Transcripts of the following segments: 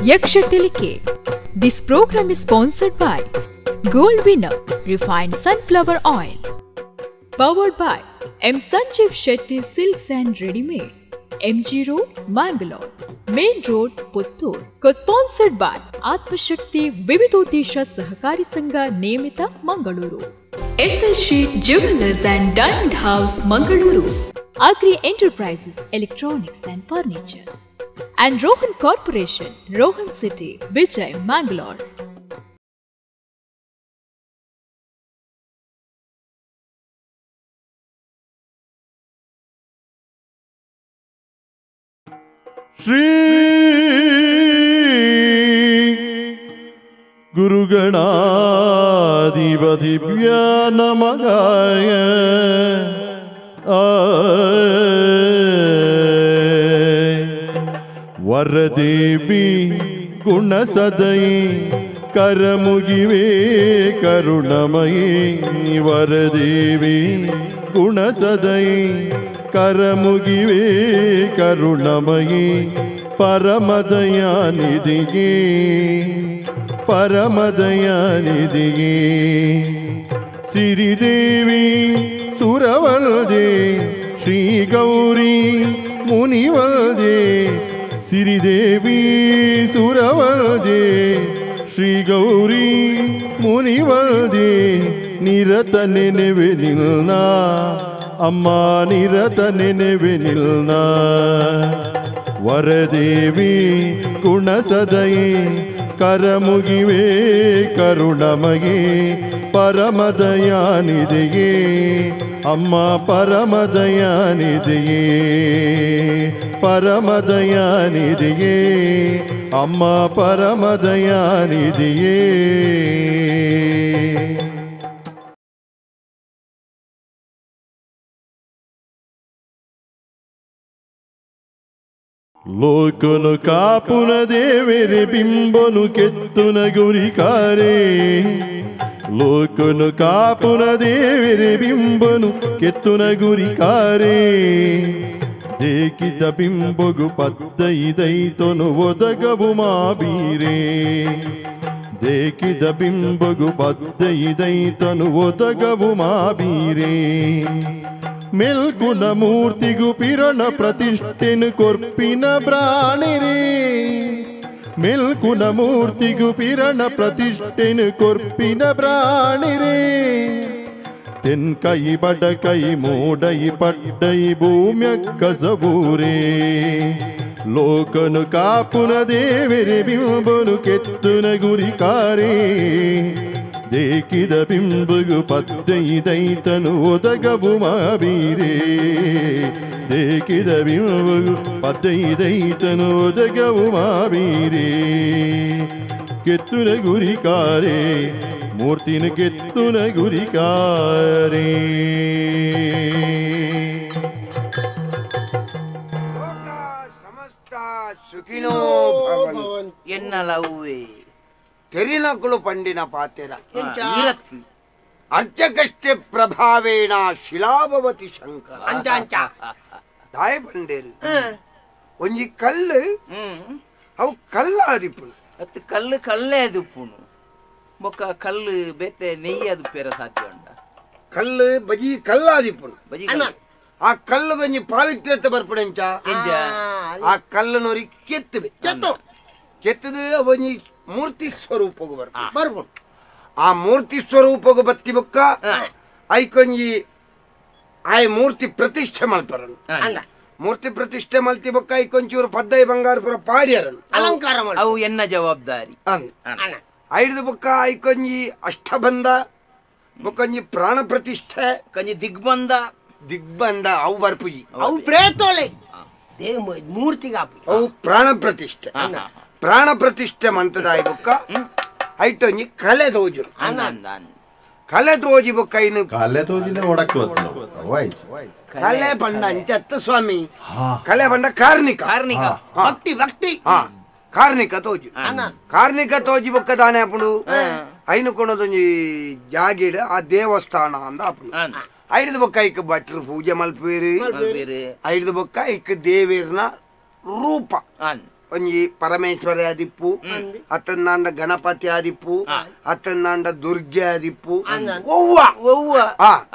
Yakshatilike. This program is sponsored by Gold Winner Refined Sunflower Oil. Powered by M. Sanjeev Shetty Silks and Readymades. MG Road, Mangalore. Main Road, Puttur. Co-sponsored by Atma Shakti Vividodesha Sahakari Sangha Niyamita, Mangaluru. SL Sheet Jewelers and Diamond House, Mangaluru. Agri Enterprises, Electronics and Furnitures. And Rohan Corporation, Rohan City, Vijay, Mangalore. Shri ಗುರುಗಣಾಧಿಪತಿಭ್ಯ ನಮಃ. ವರದೇವಿ ಗುಣಸದೈ ಕರಮುಗಿವೆ ಕರುಣಮಯಿ. ವರದೇವಿ ಗುಣಸದೈ ಕರಮುಗಿವೆ ಕರುಣಮಯಿ. ಪರಮದಯಾನಿಧಿಗೆ ಪರಮದಯಾನಿಧಿಗೆ ಸಿರಿದೇವಿ ಸುರವಲ್ದೆ ಶ್ರೀ ಗೌರಿ ಮುನಿವಲ್ದೆ. ಸಿರಿದೇವಿ ಸುರವಲ್ದೆ ಶ್ರೀ ಗೌರಿ ಮುನಿವಲ್ದೆ. ನಿರತ ನೆನೆವೆ ನಿಲ್ನ ಅಮ್ಮ ನಿರತ ನೆನೆವೆ ನಿಲ್ನ. ವರದೇವಿ ಗುಣಸದೈ ಕರಮುಗಿವೆ ಕರುಣಮಗಿ. ಪರಮದಯಾನಿಧಿಗೆ ಅಮ್ಮ ಪರಮದಯಾನಿಧಿಗೆ. ಪರಮದಯಾನಿಧಿಗೆ ಅಮ್ಮ ಪರಮದಯಾನಿಧಿಗೆ. ಲೋಕನು ಕಾಪುನ ದೇವರೆ ಬಿಂಬನು ಕೆತ್ತುನ ಗುರಿಕಾರೆ. ಲೋಕನು ಕಾಪುನ ದೇವರೆ ಬಿಂಬನು ಕೆತ್ತುನ ಗುರಿಕಾರೆ. ದೇಕಿದ ಬಿಂಬಗು ಪದ್ದೈದೈತನು ಒದಗವು ಮಾಬೀರೆ. ದೇಕಿದ ಬಿಂಬಗು ಪದ್ದೈದೈತನು ಒದಗವು ಮಾಬೀರೆ. ಮೆಲ್ಕುನ ಮೂರ್ತಿಗು ಪಿರಣ ಪ್ರತಿಷ್ಠೆನು ಕೊರ್ಪಿನ ಪ್ರಾಣಿರೇ. ಮೆಲ್ಕುನ ಮೂರ್ತಿಗು ಪಿರಣ ಪ್ರತಿಷ್ಠೆನು ಕೊರ್ಪಿನ ಪ್ರಾಣಿರೇ. ತೆನ್ಕೈ ಬಡಕೈ ಮೂಡೈ ಪಡ್ಡೈ ಭೂಮ್ಯ ಕಸಬೂರೇ. ಲೋಕನು ಕಾಪುನ ದೇವರೆ ಬಿಂಬನು ಕೆತ್ತುನ ಗುರಿಕಾರೆ. ದೇಕಿದ ಬಿಂಬಗು ಪದ್ದೈದೈತನು ಒದಗವು ಮಾಬೀರೆ. ದೇಕಿದ ಬಿಂಬಗು ಪದ್ದೈದೈತನು ಒದಗವು ಮಾಬೀರೆ. ಕೆತ್ತುನ ಗುರಿಕಾರೆ ಮೂರ್ತಿನ ಕೆತ್ತುನ ಗುರಿಕಾರೆ. ಸಮಸ್ತ ಸುಖಿನೋ ಭವಂತು ಎನ್ನಲವ್ವೇ. ತೆರಿನಕುಲು ಪಂಡಿನ ಪಾತೆರ ಅರ್ಚಕಷ್ಟೇ ಪ್ರಭಾವೇಣ ಶಿಲಾಭವತಿ ಶಂಕರ ದಾಯ ಬಂಡೇರು. ಒಂಜಿ ಕಲ್ಲು ಅವು ಕಲ್ಲಾದಿಪ್ಪು ಅತ್ತು ಕಲ್ಲು ಕಲ್ಲೇ ಅದುಪ್ಪುನು ಮೊಕ್ಕ ಕಲ್ಲು ಬೇತೆ ನೆಯ್ಯಿ ಅದುಪ್ಪೇರ ಸಾಧ್ಯ ಉಂಡ. ಕಲ್ಲು ಬಜಿ ಕಲ್ಲಾದಿಪ್ಪುನು ಬಜಿ ಆ ಕಲ್ಲು ಒಂಜಿ ಪಾವಿತ್ರ್ಯತೆ ಬರ್ಪಡೆಂಚ. ಆ ಕಲ್ಲು ನೋರಿ ಕೆತ್ತುವೆ ಕೆತ್ತದು ಒಂಜಿ ಮೂರ್ತಿ ಸ್ವರೂಪಗು ಬರ್ಬೋದು. ಆ ಮೂರ್ತಿ ಸ್ವರೂಪಗು ಬತ್ತಿ ಬೊಕ್ಕ ಐಕೊಂಜಿ ಆಯ್ ಮೂರ್ತಿ ಪ್ರತಿಷ್ಠೆ ಮಲ್ಪರನು. ಮೂರ್ತಿ ಪ್ರತಿಷ್ಠೆ ಮಲ್ತಿ ಬೊಕ್ಕ ಐಕೊಂಚೂರು ಪದ್ದೈ ಬಂಗಾರಪುರ ಪಾಡ್ಯರನು ಅಲಂಕಾರ ಅವು ಎನ್ನ ಜವಾಬ್ದಾರಿ. ಐದು ಬೊಕ್ಕ ಐಕೊಂಜಿ ಅಷ್ಟಬಂಧ ಬೊಕೊಂಜಿ ಪ್ರಾಣ ಪ್ರತಿಷ್ಠೆ ಕಂಜಿ ದಿಗ್ಬಂಧ ದಿಗ್ಬಂಧ ಅವು ಬರ್ಪುಜಿ ಅವು ಪ್ರೇತೋಳೆ ಮೂರ್ತಿಗ ಅವು ಪ್ರಾಣ ಪ್ರತಿಷ್ಠೆ. ಪ್ರಾಣ ಪ್ರತಿಷ್ಠೆ ಮಂತದಾಯಿ ಬೊಕ್ಕ ಐಟೊಂಜಿ ಕಲೆ ತೋಜು ಕಲೆ ತೋಜಿ ಬೊಕ್ಕ ಇನ್ನು ಕಲೆ ತೋಜಿನ ಒಡಕ್ಕೆ ಕಲೆ ಬಂಡ ಅಂಚತ್ತ ಸ್ವಾಮಿ. ಕಲೆ ಬಂಡ ಕಾರ್ಣಿಕ ಕಾರ್ಣಿಕ ಭಕ್ತಿ ಭಕ್ತಿ ಕಾರ್ಣಿಕ ತೋಜು ಕಾರ್ಣಿಕ ತೋಜಿ ಬೊಕ್ಕ ದಾನೆ ಅಪ್ಪುಡು ಐನು ಕೊಣದೊಂಜಿ ಜಾಗಿಡ ಆ ದೇವಸ್ಥಾನ ಅಂದ ಅಪ್ಪುಡು. ಐದು ಬೊಕ್ಕ ಐಕ್ ಭಟ್ರು ಪೂಜೆ ಮಲ್ಪೇರಿ. ಐದು ಬೊಕ್ಕ ಐಕ್ ದೇವೇರ್ನ ರೂಪ ಒಂಜಿ ಪರಮೇಶ್ವರ ಆದಿಪ್ಪು ಅತ್ತಂದಾಂಡ ಗಣಪತಿ ಆದಿಪ್ಪು ಅತ್ತಂದಾಂಡ ದುರ್ಗೆ ಆದಿಪ್ಪು ಒವ್ವ ಒವ್ವ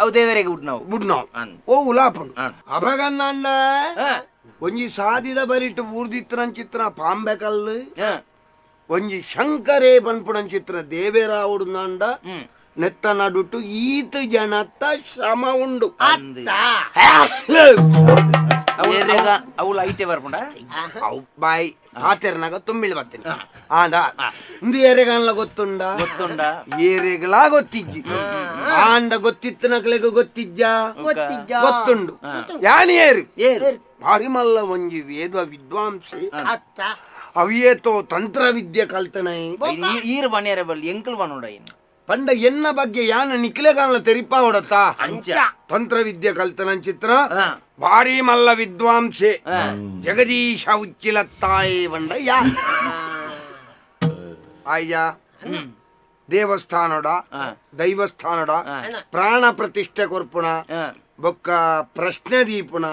ಅವು ದೇವರಿಗೆ ಬುಡ್ನಾವ್ ಒವ್ವು ಲಾಪುಂಡು ಅಭಗನ್ನಾಂಡ ಒಂಜಿ ಸಾದಿದ ಬರಿಟ್ಟು ಊರ್ದಿತ್ತನಂಚಿತ್ರ ಪಾಂಬೆ ಕಲ್ಲು ಒಂಜಿ ಶಂಕರೇ ಪನ್ಪುನಂಚಿತ್ರ ದೇವೇರಾವುಡು ನಾಂಡ ನೆತ್ತ ನಡುಟ್ಟು ಈತ ಜನತ್ತ ಶ್ರಮ ಉಂಡು ಅವಳು ಐಟೆ ಬರ್ಪುಂಡ ಬಾಯ್ ಆತೆರ್ನಾಗ ತುಂಬಿಳಿ ಬರ್ತೀನಿ ಆಂಡ ಇಂದು ಏರೆಗಲ್ಲ ಗೊತ್ತುಂಡ ಏರೆಗಳ ಗೊತ್ತಿಜ್ಜಿ ಆಂಡ ಗೊತ್ತಿತ್ತನಕ್ಲೆಗ ಗೊತ್ತುಂಡು ಯಾನಿ ಏರಿ ಭಾರಿ ಮಲ್ಲ ಒಂಜಿ ವೇದ ವಿದ್ವಾಂಸಿ ಅವಿಯೇತೋ ತಂತ್ರ ವಿದ್ಯೆ ಕಲ್ತನೈ ಈರ್ ಬಣ್ಣ ಬಲ್ಲಿ ಎಂಕಲ್ ಬಣ್ಣೋಡ ಪಂಡ ಎನ್ನ ಬಗ್ಗೆ ಯಾನ ನಿಕ್ಲೆಗಾನ ತೆರಿಪ ಹೊಡತ ತಂತ್ರ ವಿದ್ಯೆ ಕಲ್ತನ ಚಿತ್ರ ಭಾರಿ ಮಲ್ಲ ವಿದ್ವಾಂಸೆ ಜಗದೀಶ ಉಚ್ಚಿಲತ್ತಾಯಿ ಬಂಡ ಯಾ ಅಯ್ಯ ದೇವಸ್ಥಾನಡ ದೈವಸ್ಥಾನಡ ಪ್ರಾಣ ಪ್ರತಿಷ್ಠೆ ಕೊರ್ಪುಣ ಬೊಕ್ಕ ಪ್ರಶ್ನೆ ದೀಪುಣ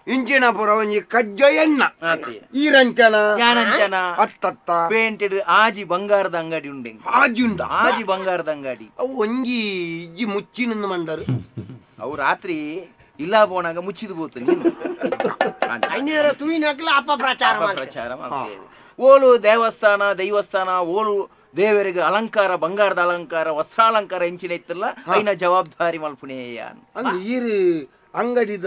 ಇಂಚಿನ ಪುರ ಒಂಜಿ ಕಜ್ಜ ಎಣ್ಣ ಈ ರಂಚನ ಅತ್ತತ್ತ ಪೇಂಟೆಡ್ ಆಜಿ ಬಂಗಾರದ ಅಂಗಡಿ ಉಂಡೆ ಆಜಿ ಬಂಗಾರದ ಅಂಗಡಿ ಅವು ಒಂಜಿ ಇಜ್ಜಿ ಮುಚ್ಚಿನ ಮಂಡರು ಅವು ರಾತ್ರಿ ಇಲ್ಲ ಪೋನಾಗ ಮುಚ್ಚಿದು ಬೋತು ಪ್ರಚಾರ ಓಲು ದೈವಸ್ಥಾನ ಓಲು ದೇವರಿಗೆ ಅಲಂಕಾರ ಬಂಗಾರದ ಅಲಂಕಾರ ವಸ್ತ್ರಾಲಂಕಾರ ಎಂಚಿನ ಇತ್ತಲ್ಲ ಐನ ಜವಾಬ್ದಾರಿ ಮಲ್ಪುಣೇಯ ಅಂದ್ರೆ ಈರು ಅಂಗಡಿದ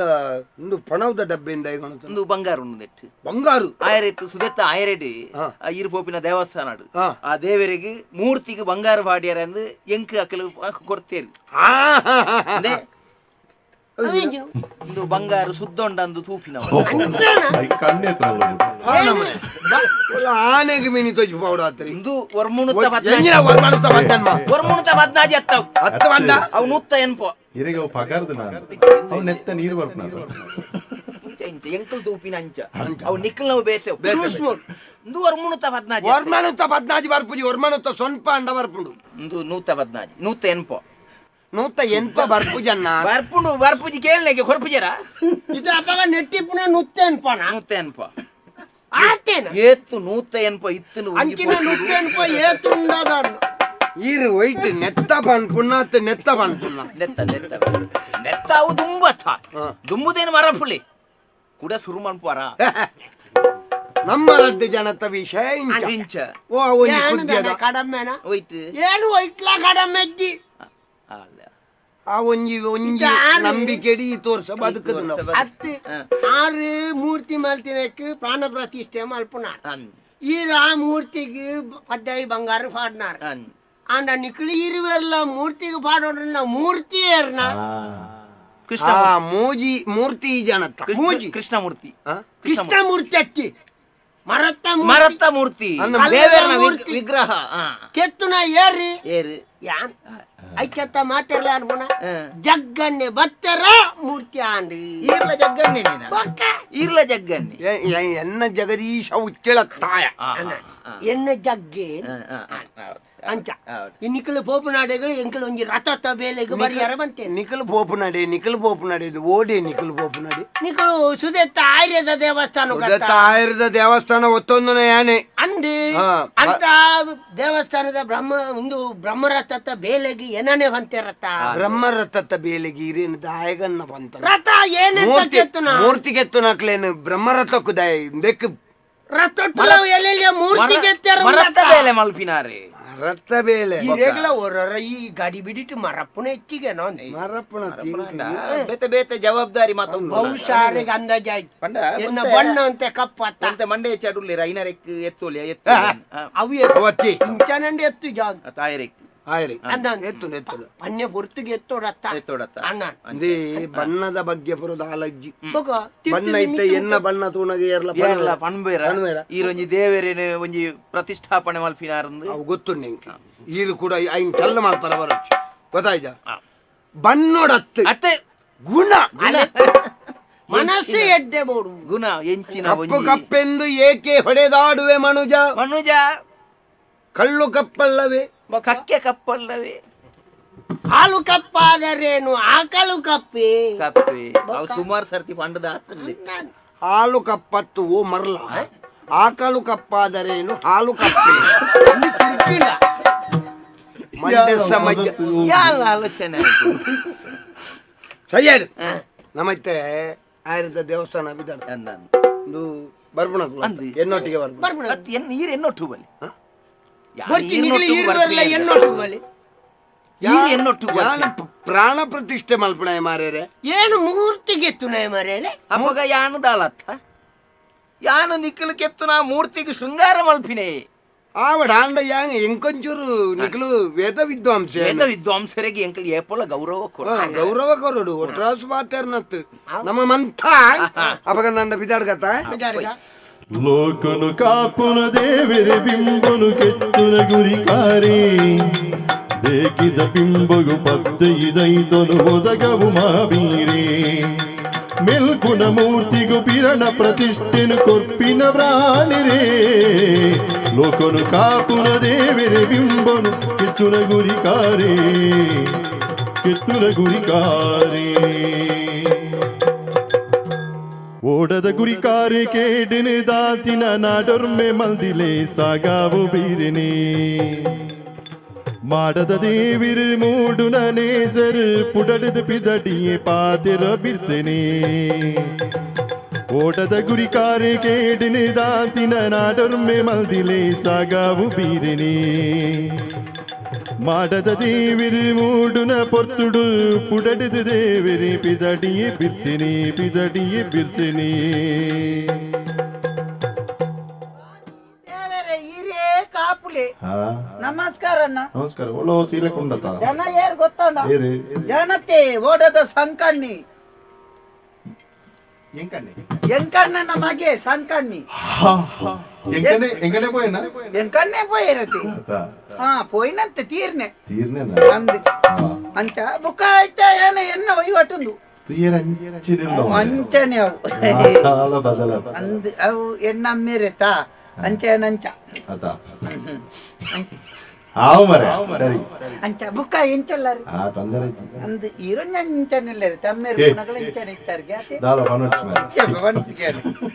ಒಂದು ಪಣವದ ಡಬ್ಬೆಯಿಂದ ಒಂದು ಬಂಗಾರ ಉಂಡು ಬಂಗಾರು ಆಯರೆಟ್ಟು ಸುದೆತ್ತ ಆಯರೆಡಿ ಈರು ಪೋಪಿನ ದೇವಸ್ಥಾನ ಆ ದೇವರಿಗೆ ಮೂರ್ತಿಗೆ ಬಂಗಾರ ಬಾಡಿಯಾರ ಅಂದು ಎಂಕ್ ಅಕ್ಕಲು ಕೊಡ್ತೇರಿ ಒಂದು ಬಂಗಾರ ಸುದ್ದೊಂಡಂದು ತೂಪಿನ ಆನೆಗೆ ಮಿನಿ ತೊಜಿ ಪೌಡ ಇಂದು ವರ್ಮುಣುತ್ತ 15 ಅವು ನೂತ್ತ ಎನ್ಪೋ ಎಂಕಲ್ ತೂಪಿನ ಅಂಚ ಅವು ನಿಕ್ಕಲ್ ನಾವು ಬೇತೇವ್ ಇಂದು ವರ್ಮುಣುತ್ತ 15 ಬರ್ಪುಜಿ ವರ್ಮಣುತ್ತ ಸ್ವಲ್ಪ ಅಂಡ ಬರ್ಪುಂಡು ಇಂದು 115 ಎನ್ಪೋ ನೂತ ಎಂತ ಬರ್ಪುಜನ್ನ ಬರ್ಪುಜಿ ಕೇಳಲಿಕ್ಕೆ ಹೊರಪುಜರ ಇದು ಅಪ್ಪಗ ನೆಟ್ಟಿಪ್ಪುನ ನೂತ್ತ ಏತ್ತು ನೂತ್ತ ಎನ್ಪ ಇತ್ತು ಅಂಚಿನ ನೂತ್ತ ಎನ್ಪ ಏತುಂಡದ ಈರು ವೈಟ್ ನೆತ್ತ ಪನ್ಪುಣ್ಣ ನೆತ್ತ ಪನ್ಪುಣ್ಣ ನೆತ್ತ ಅವು ದುಂಬತ್ತ ದುಂಬುದೇನು ಮರಪುಳಿ ಕೂಡ ಶುರು ಮನ್ಪಾರ ನಮ್ಮ ರದ್ದು ಜನತ ವಿಷಯ ಇಂಚ ಕಡಮೆನ ಹೋಯ್ತು ಏನು ಹೋಯ್ಟ್ಲ ಕಡಮೆಜ್ಜಿ ಆ ಒಂಜಿ ನಂಬಿಕೆಡಿ ತೋರ್ಸ ಬದುಕದ ಹತ್ತು 6 ಮೂರ್ತಿ ಮಲ್ತಿನಕ್ಕೆ ಪ್ರಾಣ ಪ್ರತಿಷ್ಠೆ ಮಲ್ಪುನ ಈರ ಆ ಮೂರ್ತಿಗೆ 15 ಬಂಗಾರ ಪಾಡ್ನಾರ ಅಂಡ ನಿಕ್ಲಿ ಇರುವೆಲ್ಲ ಮೂರ್ತಿಗೆ ಪಾಡೋಡ್ರಲ್ಲ ಮೂರ್ತಿ ಏರ್ನ ಕೃಷ್ಣ ಮೂರ್ತಿ ಜನತ ಕೃಷ್ಣ ಮೂರ್ತಿ ಅಕ್ಕಿ ಮರತ್ತ ಮೂರ್ತಿ ವಿಗ್ರಹ ಕೆತ್ತುನ ಏರು ಯಾನ್ ಐಕ್ಯತ್ತ ಮಾತಿರ್ಲ ಅನ್ಬೋಣ ಜಗ್ಗನ್ನೆ ಬತ್ತರ ಮೂರ್ತಿ ಆಂಡ್ರಿ ಈರ್ಲ ಜಗ್ಗನ್ನೆ ಎನ್ನ ಜಗದೀಶ ಉಚ್ಚಳ ತಾಯ ಎನ್ನ ಜಗ್ಗೆ ಅಂಚ ಈ ನಿಖಲ್ ಪೋಪುನಾಡೆಗಳು ಎಂಕಲ್ ಒಂಜಿ ರಥ ಬೇಲೆಗೆ ಬರಿಯಾರ ಬಂತೆ ನಿಖಲ್ ಪೋಪುನಾಡೆ ಓಡಿ ನಿಖಲ್ ಪೋಪುನಾಡೆ ನಿಖಲು ಸುದೆತ್ತ ಆಯುರ್ವೇದ ದೇವಸ್ಥಾನ ಒತ್ತೊಂದನ ಯಾನೆ ಅಂದು ಅಂತ ದೇವಸ್ಥಾನದ ಬ್ರಹ್ಮರಥ ಬೇಲೆಗೆ ಏನನೇ ಬಂತೆ ರಥ ಬ್ರಹ್ಮರಥ ಬೇಲೆಗೆ ಇರೇನು ದಾಯಗನ್ನ ಬಂತ ರಥ ಏನೇ ಮೂರ್ತಿ ಕೆತ್ತು ನಕ್ಲೇನು ಬ್ರಹ್ಮರಥಕ್ಕೂ ದಾಯ ಬೆಕ್ಕು ರಥ ಎಲ್ಲೆಲ್ಲ ಮೂರ್ತಿ ಬೇಲೆ ಮಲ್ಪಿನಾರೆ ರಥ ಬೇಲೆ ಈ ಗಾಡಿ ಬಿಡಿಟ್ಟು ಮರಪ್ಪನ ಹೆಚ್ಚಿಗೆ ಮರಪ್ಪನ ಬೇತೆ ಜವಾಬ್ದಾರಿ ಮಾತು ಬಹುಶಾರಿಗೆ ಅಂದಾಜ ಎನ್ನ ಬಣ್ಣ ಅಂತ ಕಪ್ಪ ಮಂಡೆ ಚಡುಲ್ಲಿ ರೈನರೆಕ್ ಎತ್ತೋಲಿ ಅವು ಇಂಚನಂಡೆ ಎತ್ತು ಜಾನ್ ತಾಯರೆಕ್ ಪನ್ಯ ಪುರ್ತಿಗೆ ಎತ್ತೋಡತ್ತ ಬಣ್ಣದ ಬಗ್ಗೆ ಪುರದ ಆಲಜ್ಜಿ ಬಣ್ಣ ಐತೆ ಎನ್ನ ಬಣ್ಣ ತೂಣಗೆ ಈರೊಂಜಿ ದೇವರೇನೆ ಒಂಜಿ ಪ್ರತಿಷ್ಠಾಪನೆ ಮಲ್ಪಿನಾರಂದು ಅವು ಗೊತ್ತು ನಿಂಗೆ ಈರು ಕೂಡ ಐನ್ ಚಲ್ಲ ಮಾಲ್ಪರ ಬರಚ್ಚು ಗೊತ್ತಾಯ್ತ ಬಣ್ಣೋಡತ್ತೆ ಅತ್ತೆ ಗುಣ ಮನಸ್ಸು ಎಡ್ಡೆ ಬೋಡು ಗುಣ ಎಂಚಿನ ಕಪ್ಪು ಕಪ್ಪೆಂದು ಏಕೆ ಹೊಡೆದಾಡುವೆ ಮನುಜ ಕಳ್ಳು ಕಪ್ಪಲ್ಲವೇ ಕಕ್ಕೆ ಕಪ್ಪಲ್ಲವೇ ಹಾಲು ಕಪ್ಪಾದರೇನು ಆಕಳು ಕಪ್ಪೆ ಸುಮಾರು ಸರ್ತಿ ಪಂಡದ ಹಾಲು ಕಪ್ಪತ್ತು ಓ ಮರಲ ಆಕಳು ಕಪ್ಪಾದರೇನು ಹಾಲು ಕಪ್ಪೆ ಆಲೋಚನೆ ಸರಿ ನಮ್ಮತ್ತೆ ಆಯುರ್ವೇದ ದೇವಸ್ಥಾನ ಒಂದು ಬರ್ಬುಣ ಎನ್ನೊಟ್ಟಿಗೆ ನೀರು ಎನ್ನೊಟ್ಟು ಬಲ್ಲಿ ಪ್ರಾಣ ಪ್ರತಿಷ್ಠೆ ಮಲ್ಪಣೆ ಮಾರ್ಯಾರೆ ಏನು ಮೂರ್ತಿಗೆ ಎತ್ತುನಾಯ ಮಾರ್ಯಾರೆ ಅಮ್ಮಗ ಯಾನು ದಾಲತ್ತ ಯಾನು ನಿಖಿಲು ಕೆತ್ತುನ ಮೂರ್ತಿಗೆ ಶೃಂಗಾರ ಮಲ್ಪಿನೇ ಆವಡ ಅಂಡ ಯಾಂಗ ಎಂಕೊಂಚೂರು ನಿಖಲು ವೇದ ವಿದ್ವಾಂಸರಿಗೆ ಎಂಕಲ್ ಏಪೋಲ ಗೌರವ ಕೊರಡು ಒಟ್ರಾಸು ಮಾತಾರ್ನತ್ತು ನಮ್ಮ ಮಂಥ ಅಪಗ ನಂಡ ಬಿದಾಡ್ಗತ್ತ ಲೋಕನು ಕಾಪುನ ದೇವರೆ ಬಿಂಬನು ಕೆತ್ತುನ ಗುರಿಕಾರಿ ದೇಕಿದ ಬಿಂಬಗು ಪದ್ದೈದೈದನು ಒದಗವು ಮಾಬೀರೆ ಮೆಲ್ಕುನ ಮೂರ್ತಿಗು ಪಿರಣ ಪ್ರತಿಷ್ಠೆನು ಕೊರ್ಪಿನ ಪ್ರಾಣಿರೇ ಲೋಕನು ಕಾಪುನ ದೇವರೆ ಬಿಂಬನು ಕೆತ್ತುನ ಗುರಿಕಾರಿ ಓಡದ ಗುರಿಕಾರಿ ಕೇಡಿನ ದಾತಿನ ನಾಡೊರ್ಮೆ ಮಲ್ದಿಲೆ ಸಾಗಾವು ಬೀರಿನೇ ಮಾಡದ ದೇವಿರು ಮೂಡುನ ನೇಸರು ಪುಡಡದ ಪಿದಡಿಯೇ ಪಾತಿರ ಬಿರ್ಸೆನೆ ಓಡದ ಗುರಿಕಾರಿ ಕೇಡಿನ ದಾತಿನ ನಾಡೊರ್ಮೆ ಮಲ್ದಿಲೆ ಸಾಗಾವು ಬೀರಿನೇ ಮಾಡದ ದೇವಿರು ಮೂಡುನ ಪೊರ್ತುಡು ಪುಡಡದ ದೇವಿರಿ ಪಿದಡಿಯೇ ಬಿರ್ಸಿನಿ ನಮಸ್ಕಾರ ನಮಸ್ಕಾರ ಒಳ್ಳೆ ಸೀಲೆ ಕೊಂಡತ ಜನ ಏರ್ ಗೊತ್ತಣ್ಣ ಜನತೆ ಓಡದ ಸಂಕಣ್ಣಿ ಎಂಕಣ್ಣ ಮಗೆ ಸಂಕಣ್ಣಿ ಎಂಕಣ್ಣೆ ಪೋಯಿರತಿ పోయినంత తీర్నే అంచ బుక్క అయితే ఎన్న వయ్యటుందు అంచనే అవు ఎన్న అమ్మేరేతా అంచేనంచ ಅಂಚ ಬುಕ್ಕ ಎಂಚೊಲ್ಲಾರಿ ಅಂದ್ ಈರೊಂಜ ಇಂಚನಿಲ್ಲರಿ ತಮ್ಮೇರು ನಗಲ ಇಂಚನ ಇತ್ತಾರೆ ಗ್ಯಾತೆ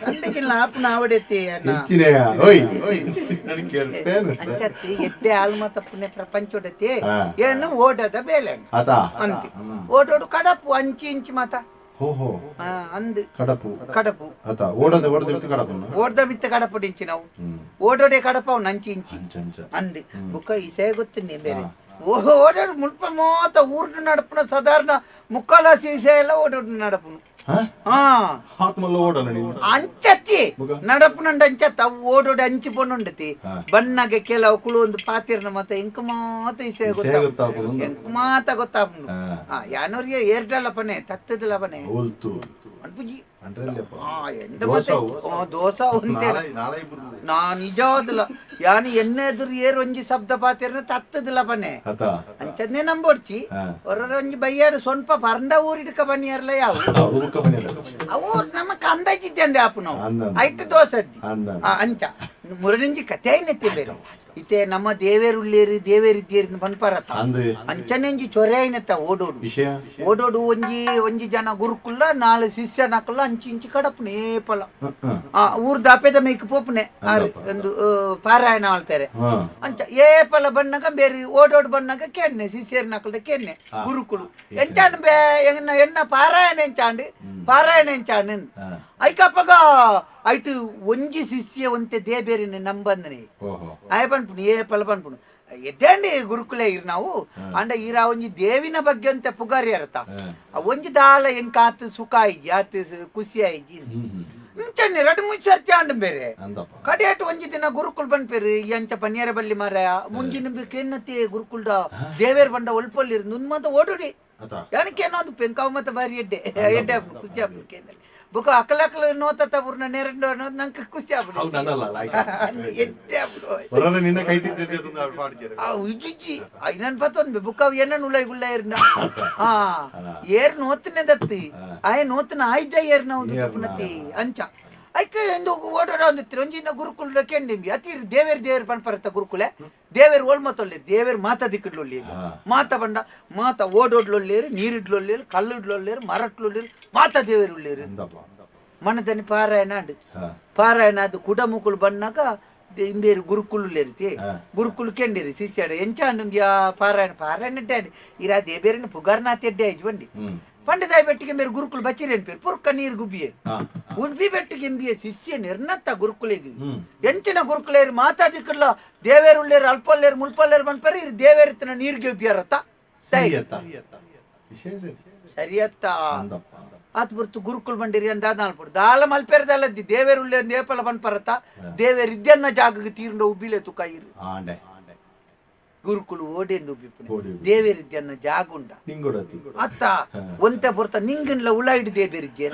ಅಂದಕ್ಕಿಲ್ಲ ಆಪನ ಆವಡೆತ್ತಿ ಅಣ್ಣ ಅಂಚತ್ತಿ ಎಡ್ಡೆ ಆಲ್ಮ ತಪ್ಪನೆ ಪ್ರಪಂಚೋಡತಿ ಏನು ಓಡದ ಬೇಲೆ ಅಂತಿ ಓಡೋಡು ಕಡಪು ಅಂಚಿ ಇಂಚಿ ಮಾತ ಅಂದು ಕಡಪು ಓಡ್ದ ಬಿತ್ತ ಕಡಪುಡಿಂಚಿ ನಾವು ಓಡೋಡೆ ಕಡಪ ಅವ್ ನಂಚಿ ಇಂಚಿ ಅಂದು ಬುಕ್ಕ ಈಸೆ ಗೊತ್ತಿನಿ ಬೇರೆ ಓಡೋಡು ಮುಲ್ಪ ಮೋತ ಊರ್ಡು ನಡಪುನ ಸಾಧಾರಣ ಮುಕ್ಕಾಲ ಸೀಸೆ ಎಲ್ಲ ಓಡೋಡು ನಡಪುನು ಅಂಚತ್ತಿ ನಡಪುನಂಡ ಅಂಚತ್ತ ಅವು ಓಡೋಡಿ ಅಂಚಿ ಪೊಂಡುಂಡತಿ ಬಣ್ಣಗೆ ಕೆಲವು ಕುಳು ಒಂದು ಪಾತಿರ್ನ ಮತ್ತೆ ಇಂಕ ಮಾತ ಈಸೆ ಎಂಕ ಮಾತ ಗೊತ್ತಾಪುನು ಯಾನೋರಿಗೆ ಏರ್ಡಲ್ಲ ಪನೆ ತತ್ತದಲ್ಲ ಪನೆ ಅನ್ಪುಜಿ ಎಂತ ಮತ್ತೆ ದೋಸ ಉಂಟೇನ ನಾ ನಿಜವಾದಲ್ಲ ಯಾನು ಎನ್ನೆದುರು ಏರು ಒಂಜಿ ಶಬ್ದ ಪಾತಿರ್ನ ತತ್ತದಲ್ಲ ಪನೆ ಅಂಚದ್ನೇ ನಂಬೋಡ್ಚಿ ಒಂಜಿ ಬಯ್ಯಾಡು ಸ್ವಲ್ಪ ಪರಂದ ಊರಿಡ್ಕ ಬನ್ನಿಯರ್ಲ ಯಾವ ಅವು ನಮ್ಮ ಕಂದಾಜಿದ್ದೆ ಅಂದೆ ಆಪು ನಾವು ಐಟ್ ದೋಸದ್ದಿ ಅಂಚ ಮುರಡಂಜಿ ಕತೆ ಐನೆತ್ತಿ ಬೇರೆ ಇತ್ತೆ ನಮ್ಮ ದೇವೇರುಳ್ಳೇರಿ ದೇವೇರಿದ್ದೇರಿ ಬನ್ಪರತ ಅಂಚನೆಂಜಿ ಚೊರೆ ಐನೆತ್ತ ಓಡೋಡು ಒಂಜಿ ಜನ ಗುರುಕುಲ್ಲ 4 ಶಿಷ್ಯ ನಕಲ್ಲ ಅಂಚಿ ಇಂಚಿ ಕಡಪುನೆ ಏಪಲ ಊರ್ ದಾಪೆದ ಮೇಕ್ ಪೋಪುನೆ ಒಂದು ಪಾರಾಯಣ ಮಾಡ್ತಾರೆ ಅಂಚ ಏಪಲ ಬಣ್ಣಗ ಬೇರೆ ಓಡೋಡು ಬಣ್ಣಗ ಕೆನ್ನೆ ಶಿಷ್ಯರ್ ನಕಲ್ದ ಕೆನ್ನೆ ಗುರುಕುಲು ಎಂಚಾಂಡ್ ಎನ್ನ ಪಾರಾಯಣ ಎಂಚಾಂಡ್ ಐಕಪ್ಪಗ ಐಟು ಒಂಜಿ ಶಿಷ್ಯ ಒಂತೆ ದೇ ಬೇರೆ ನಂಬಂದನೆ ಆಯ ಪನ್ಪುಣು ಏಪಲ ಪನ್ಪುಣು ಎಡ್ಡಂಡಿ ಗುರುಕುಲೆ ಇರ್ ನಾವು ಅಂಡ ಈರ ಒಂಜಿ ದೇವಿನ ಬಗ್ಗೆ ಅಂತ ಪುಗಾರಿ ಅರ್ಥ ಒಂಜಿ ದಾಲ ಎಂಕಾತ್ ಸುಖ ಆಯ್ಜಿ ಆತ್ ಖುಷಿ ಆಯ್ಜಿ ಇಂಚನ್ನಿ 2-3 ಸರ್ತಿ ಆಂಡ ಬೇರೆ ಕಡೆಟ್ ಒಂಜಿ ದಿನ ಗುರುಕುಲ್ ಬನ್ಪೇರು ಎಂಚ ಪನ್ಯಾರ ಬಲ್ಲಿ ಮಾರ ಮುಂಜಿನ ಕೆನ್ನತಿ ಗುರುಕುಲ್ದ ದೇವೇರ್ ಬಂಡ ಒಲ್ಪಲ್ಲಿ ಇರ್ ಮಾತ ಓಡೋಡಿ ಯಾನಕ್ಕೇನೋ ಅದು ಪೆಂಕಾವ್ ಮತ್ತೆ ಬಾರಿ ಎಡ್ಡೆ ಖುಷಿ ಆಗ್ಬಿಟ್ಟು ಬುಕ್ಕ ಅಕ್ಕಲಕ್ಕಲು ನೋತ ಪೂರ್ಣ ನೆರಡು ಅನ್ನೋದು ನಂಗೆ ಖುಷಿ ಆಗ್ಬಿಟ್ಟು ನನ್ ಪತ್ತೊಂದು ಬುಕ್ಕ ಏನನ್ ಉಳ್ಳೈ ಗುಳ್ಳ ಇರ್ನ ಏರ್ ನೋತನೆ ದತ್ತಿ ಆಯ್ ನೋತನ ಆಯ್ದ ಏರ್ ನಾವು ಅಂಚ ಐಕೆ ಎಂದು ಓಡೋಡ ಒಂದಿತ್ತು ಒಂಜಿನ ಗುರುಕುಲ ಕೆಂಡಿಂಬಿ ಅತಿ ದೇವೇರ್ ಪನ್ಪರತ್ತ ಗುರುಕುಲೆ ದೇವೇರ್ ಓಲ್ಮತ್ತೊಳ್ಳಿ ದೇವೇರ್ ಮಾತ ದಿಕ್ಕಡ್ಲೊಳ್ಳಿ ಮಾತ ಬಂಡ ಮಾತ ಓಡೋಡ್ಲೊಳ್ಳೇರು ನೀರಿಡ್ಲೊಳ್ಳೇರು ಕಲ್ಲಿಡ್ಲೊಳ್ಳೇರು ಮರಟ್ಲೊಳ್ಳೇರು ಮಾತ ದೇವೇರ್ ಉಳ್ಳೇರು ಮನದಲ್ಲಿ ಪಾರಾಯಣ ಆಡು ಪಾರಾಯಣ ಅದು ಕುಡಮುಕುಲು ಬಣ್ಣಾಗ ಇಂಬೇರು ಗುರುಕುಲು ಲೇರಿತಿ ಗುರುಕುಲು ಕೆಂಡಿರಿ ಶಿಷ್ಯಾಡ ಎಂಚಾಂಡು ಪಾರಾಯಣ ಪಾರಾಯಣ ಅಡ್ಡಾಡಿ ಇರಾ ದೇಬೇರಿನ ಪುಗಾರ್ನಾಥ್ ಎಡ್ಡೆ ಆಯ್ತು ಬಂಡಿ పండితాయి బెట్టికి మీరు గురుకులు బచ్చిరేని పేరు పుర్క నీరు గుబ్బియే ఉడ్బి బెట్టికి ఎంబియే శిష్య నిర్ణత గురుకులేది ఎంచిన గురుకులేరు మాతా దిక్కుల్లో దేవేరులేరు అల్పలేరు ముల్పలేరు అనిపేరు ఇది దేవేరిత్తిన నీరు గెబ్బియారತ್ತ ಸರಿಯತ್ತ ಆತ್ ಬರ್ತು ಗುರುಕುಲ್ ಬಂಡಿರಿ ಅಂತ ನಾಲ್ಪಡು ದಾಲ ಮಲ್ಪೇರದಲ್ಲದ್ದಿ ದೇವೇರುಳ್ಳೇರು ನೇಪಲ ಬನ್ಪರತ್ತ ದೇವೇರು ಇದ್ದನ್ನ ಜಾಗಕ್ಕೆ ತೀರ್ಂಡ ಉಬ್ಬಿಲೆ ತುಕ ಇರು ಗುರುಕುಲು ಓಡೆಂದು ದೇವೇರಿದ್ಯನ್ನ ಜಾಗುಂಡ ಅತ್ತ ಒಂತೆ ಬರ್ತ ನಿಂಗನ್ಲ ಉಳ ಹಿಡಿ ದೇವೇರಿದ್ಯ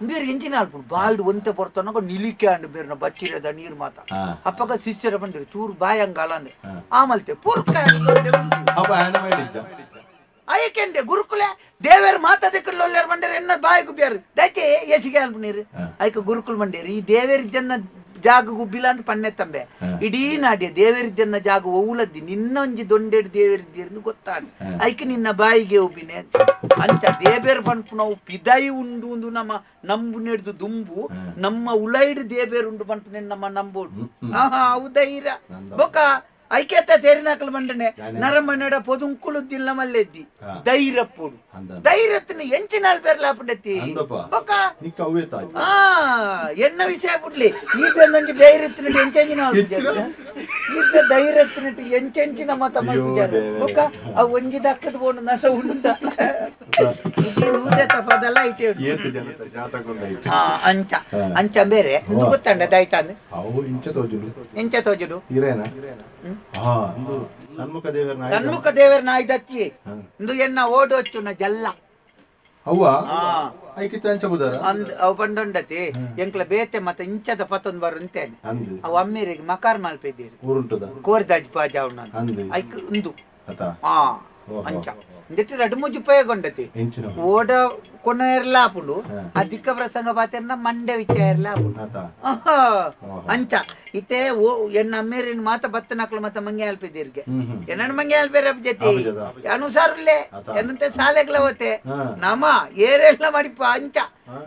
ಬೇರೆ ಎಂಚಿನ ಅಲ್ಪು ಬಾಯಿಡು ಒಂತೆ ಬರ್ತಾನ ನಿಲಿಕೆ ಅಂಡು ಬೇರೆ ಬಚ್ಚಿರದ ನೀರು ಮಾತ ಅಪ್ಪಗ ಶಿಷ್ಯರ ಬಂದಿರಿ ತೂರು ಬಾಯಂಗಾಲ ಅಂದ್ರೆ ಆಮಲ್ತೆ ಪೂರ್ಕ ಅಯ್ಯಕೆಂಡೆ ಗುರುಕುಲೆ ದೇವೇರು ಮಾತಾದಿಕ್ಕಲ್ಲೊಲ್ಲೇರು ಬಂಡೇರು ಎನ್ನ ಬಾಯಿ ಗುಬ್ಬಿಯಾರು ದಯಚೆ ಎಸಿಗೆ ಅಲ್ಪ ನೀರು ಐಕ ಗುರುಕುಲ್ ಬಂಡೇರು ಈ ದೇವೇರಿದ್ಯನ್ನ ಜಾಗ ಗುಬ್ಬಿಲ್ಲ ಅಂತ ಪಣ್ಣೆ ತಂಬೆ ಇಡೀ ನಾಡ್ಯ ದೇವೇರಿದ್ಯನ್ನ ಜಾಗ ಒವ್ಲದ್ದಿ ನಿನ್ನೊಂಜಿ ದೊಂಡೆಡ್ ದೇವೇರಿದ್ದೀರಿ ಗೊತ್ತಾನೆ ಐಕೆ ನಿನ್ನ ಬಾಯಿಗೆ ಒಬ್ಬಿನೆ ಅಂಚ ದೇಬೇರು ಪಂಪು ನಾವು ಪಿದಾಯಿ ಉಂಡು ನಮ್ಮ ನಂಬು ನೆಡ್ದು ದುಂಬು ನಮ್ಮ ಉಳೈಡ್ ದೇಬೇರು ಉಂಡು ಪಂಪು ನಮ್ಮ ನಂಬೋಡು ಆಹಾ ಹೌದೈರ ಬೊಕ ಐಕ್ಯತ ತೇರಿನಾಕಲ್ ಬಂಡನೆ ನರಮನೆಡ ಪೊದುಂಕುಳುದ್ದಿಲ್ಲ ಮಲ್ಲೆದ್ದಿ ಧೈರ್ಯಪ್ಪೋಡು ಧೈರ್ಯത്തിന് ಎಂಚಿನಾಲ್ ಪೇರ್ಲಾಪುಂಡೆತ್ತಿ ಬೊಕ ಎನ್ನ ವಿಷಯ ಪುಡ್ಲಿ ಈತಂದಂಜಿ ಧೈರ್ಯത്തിന് ಎಂಚೆಂಚಿನ ಈತ ಧೈರ್ಯത്തിന് ಎಂಚೆಂಚಿನ ಮತ ಮಲ್ಪುಜಾರು ಬೊಕ ಅವು ಒಂಜಿ ದಕ್ಕದ ಬೋಡು ನಟ ಉಂಡ ಊದೆತ ಪದಲ್ಲ ಐಟೆ ಅಂಚ ಅಂಚ ಬೇರೆ ಇದು ಗೊತ್ತಂಡ ದೈತಾಂದು ಇಂಚ ತೋಜುಡು ಸನ್ಮುಖ ದೇವರ ನಾಯ್ದತ್ತಿ ಇಂದು ಎನ್ನ ಓಡೋಚ್ಚು ನ ಜಲ್ಲ ಅವು ಬಂಡೊಂಡತಿ ಎಂಕ್ಲ ಬೇತೆ ಮತ್ತೆ ಇಂಚದ ಪತ್ತೊಂದು ಬರುಂತೇನೆ ಅವು ಅಮ್ಮಿರಿಗೆ ಮಕಾರ್ ಮಲ್ಪಿದ್ದೀರಿ ಕೋರ್ದಾಜ್ ಪಾಜಾ ಐಕ್ ಇಂದು ಅಂಚ ಇಂದೆಟ್ಟು ರಡು ಮುಜ್ಜು ಉಪಯೋಗೊಂಡತಿ ಓಡ ಕೊನ ಇರ್ಲಾಪುಂಡು ಆ ದಿಕ್ಕ ಪ್ರಸಂಗ ಪಾತೆರ್ನ ಮಂಡೆ ವಿಚಾರ ಇರ್ಲಾಪುಂಡು ಅಂಚ ಇತ್ತೆ ಓ ಎನ್ನ ಅಮ್ಮೇರಿನ ಮಾತ ಬತ್ತನಕ್ಲು ಮತ್ತ ಮಂಗೆ ಅಲ್ಪಿದ್ದೀರ್ಗೆ ಎನ್ನ ಮಂಗೆ ಅಲ್ಪೇರ ಜತಿ ಅನುಸಾರಲ್ಲೇ ಎನ್ನಂತೆ ಸಾಲೆಗ್ಲ ಹೋತೆ ನಮ ಏರೆಲ್ಲ ಮಾಡಿಪ್ಪ ಅಂಚ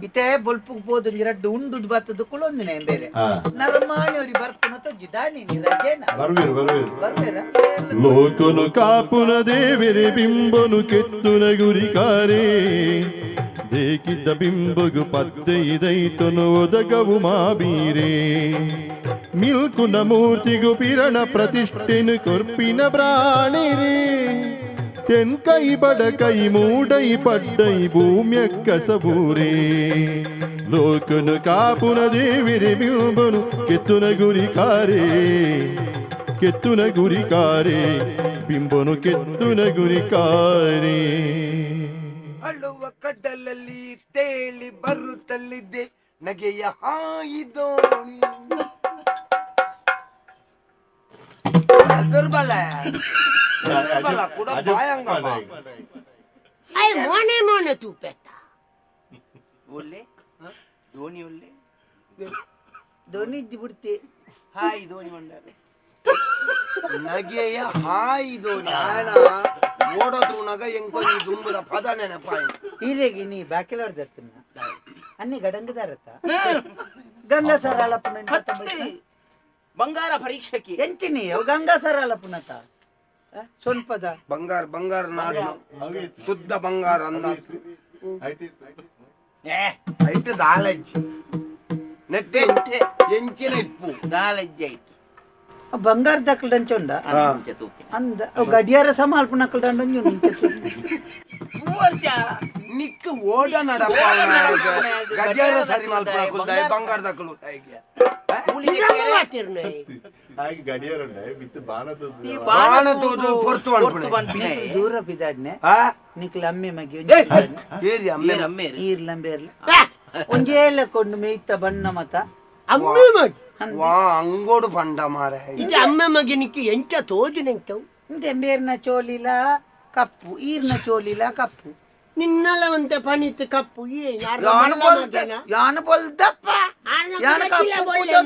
ಇತ್ತೆ ಬೊಲ್ಪು ಪೋದು ರಡ್ಡು ಉಂಡುದು ಬತ್ತದು ಕುಳೊಂದಿನ ಬೇರೆ ನರಮಾಣಿಯವ್ರಿ ಬರ್ಪುನ ತೊಜ್ಜಿದಾನಿ ಬರ್ಬೇರ ಲೋಕನು ಕಾಪುನ ದೇವರೆ ಬಿಂಬನು ಕೆತ್ತುನ ಗುರಿಕಾರೆ ದೇಕಿದ್ದ ಬಿಂಬಗು ಪತ್ತೆ ಇದೈತನು ಒದಗವು ಮಾಬೀರೆ ಮಿಲ್ಕುನ ಮೂರ್ತಿಗು ಪಿರಣ ಪ್ರತಿಷ್ಠೆನು ಕೊರ್ಪಿನ ಪ್ರಾಣಿರೇ ತೆನ್ಕೈ ಬಡಕೈ ಮೂಡೈ ಪಡ್ಡೈ ಭೂಮ್ಯ ಕಸಬೂರೇ ಲೋಕನು ಕಾಪುನ ದೇವಿರೆ ಬಿಂಬನು ಕೆತ್ತುನ ಗುರಿಕಾರೆ ಕೆತ್ತುನ ಗುರಿಕಾರೆ ಬಿಂಬನು ಕೆತ್ತುನ ಗುರಿಕಾರೆ ಅಳುವ ಕಡಲಲ್ಲಿ ತೇಲಿ ಬರುತ್ತಲಿದ್ದೆ ನಗೆಯ ಹಾಯಿದೋ ದುರ್ಬಲ ಕೂಡ ಭಯಂಗ ಮೋನೆ ಮೋನೆ ತೂಪೆತ್ತ ಒಳ್ಳೆ ಧೋನಿ ಒಳ್ಳೆ ಧೋನಿ ಇದ್ದು ಬಿಡ್ತೆ ಹಾಯ್ ಧೋನಿ ಬಂದಾರೆ ನಗೆಯ ಹಾಯ್ ಧೋನಿ ಆಯಣ ಓಡೋದು ನಗ ಎಂಕೊಂದು ದುಂಬುದ ಪದ ನೆನಪಾಯ ಹೀರೆಗೆ ನೀ ಬಾಕಿಲಾಡ್ದರ್ತಿನ ಅನ್ನಿ ಗಡಂಗದಾರತ್ತ ಗಂಗಾ ಸರಾಳ ಬಂಗಾರ ಪರೀಕ್ಷೆಗೆ ಎಂಚಿನಿ ಗಂಗಾ ಸರಾಳ ಪುನತ ಸ್ವಲ್ಪದ ಬಂಗಾರ ಬಂಗಾರ ನಾಡು ಶುದ್ಧ ಬಂಗಾರ ಅಂದ ಐಟು ದಾಲಜ್ಜಿ ನೆಟ್ಟೆ ಎಂಚಿನ ಇಪ್ಪು ದಾಲಜ್ಜಿ ಐಟು ಬಂಗಾರ ದಕ್ಕಲ್ ದಂಚೊಂಡ ಅಂದ ಗಡಿಯಾರ ಸಮಾಲ್ಪು ನಕ್ಕಲ್ ದಂಡೊಂಜು ನಿಕ್ಕು ಓಡ ನಡಪ ಗಡಿಯಾರ ಸರಿ ಮಲ್ಪು ಬಂಗಾರ ದಕ್ಕಲು ದೂರ ಬಿದ್ದಾಡ್ನೆ ನಿಕ್ಲ ಅಮ್ಮೆ ಮಗಿ ಈರ್ಲಂಬೇರ್ಲ ಒಂಜೇಲ ಕೊಂಡು ಮೇಯ್ತ ಬಣ್ಣ ಮತ ಅಮ್ಮೆ ಮಗಿ ಅಂಗೋಡು ಪಂಡ ಮಾರ ಇದು ಅಮ್ಮೆ ಮಗಿ ನಿಕ್ಕಿ ಎಂಚ ತೋಜು ನೆಂಟವು ಬೇರ್ನ ಚೋಲಿಲ ಕಪ್ಪು ಈರ್ನ ಚೋಲಿಲ ಕಪ್ಪು ನಿನ್ನಲವಂತೆ ಪಣಿತ್ ಕಪ್ಪು ಯಾನ ಬೊಲ್ದಪ್ಪ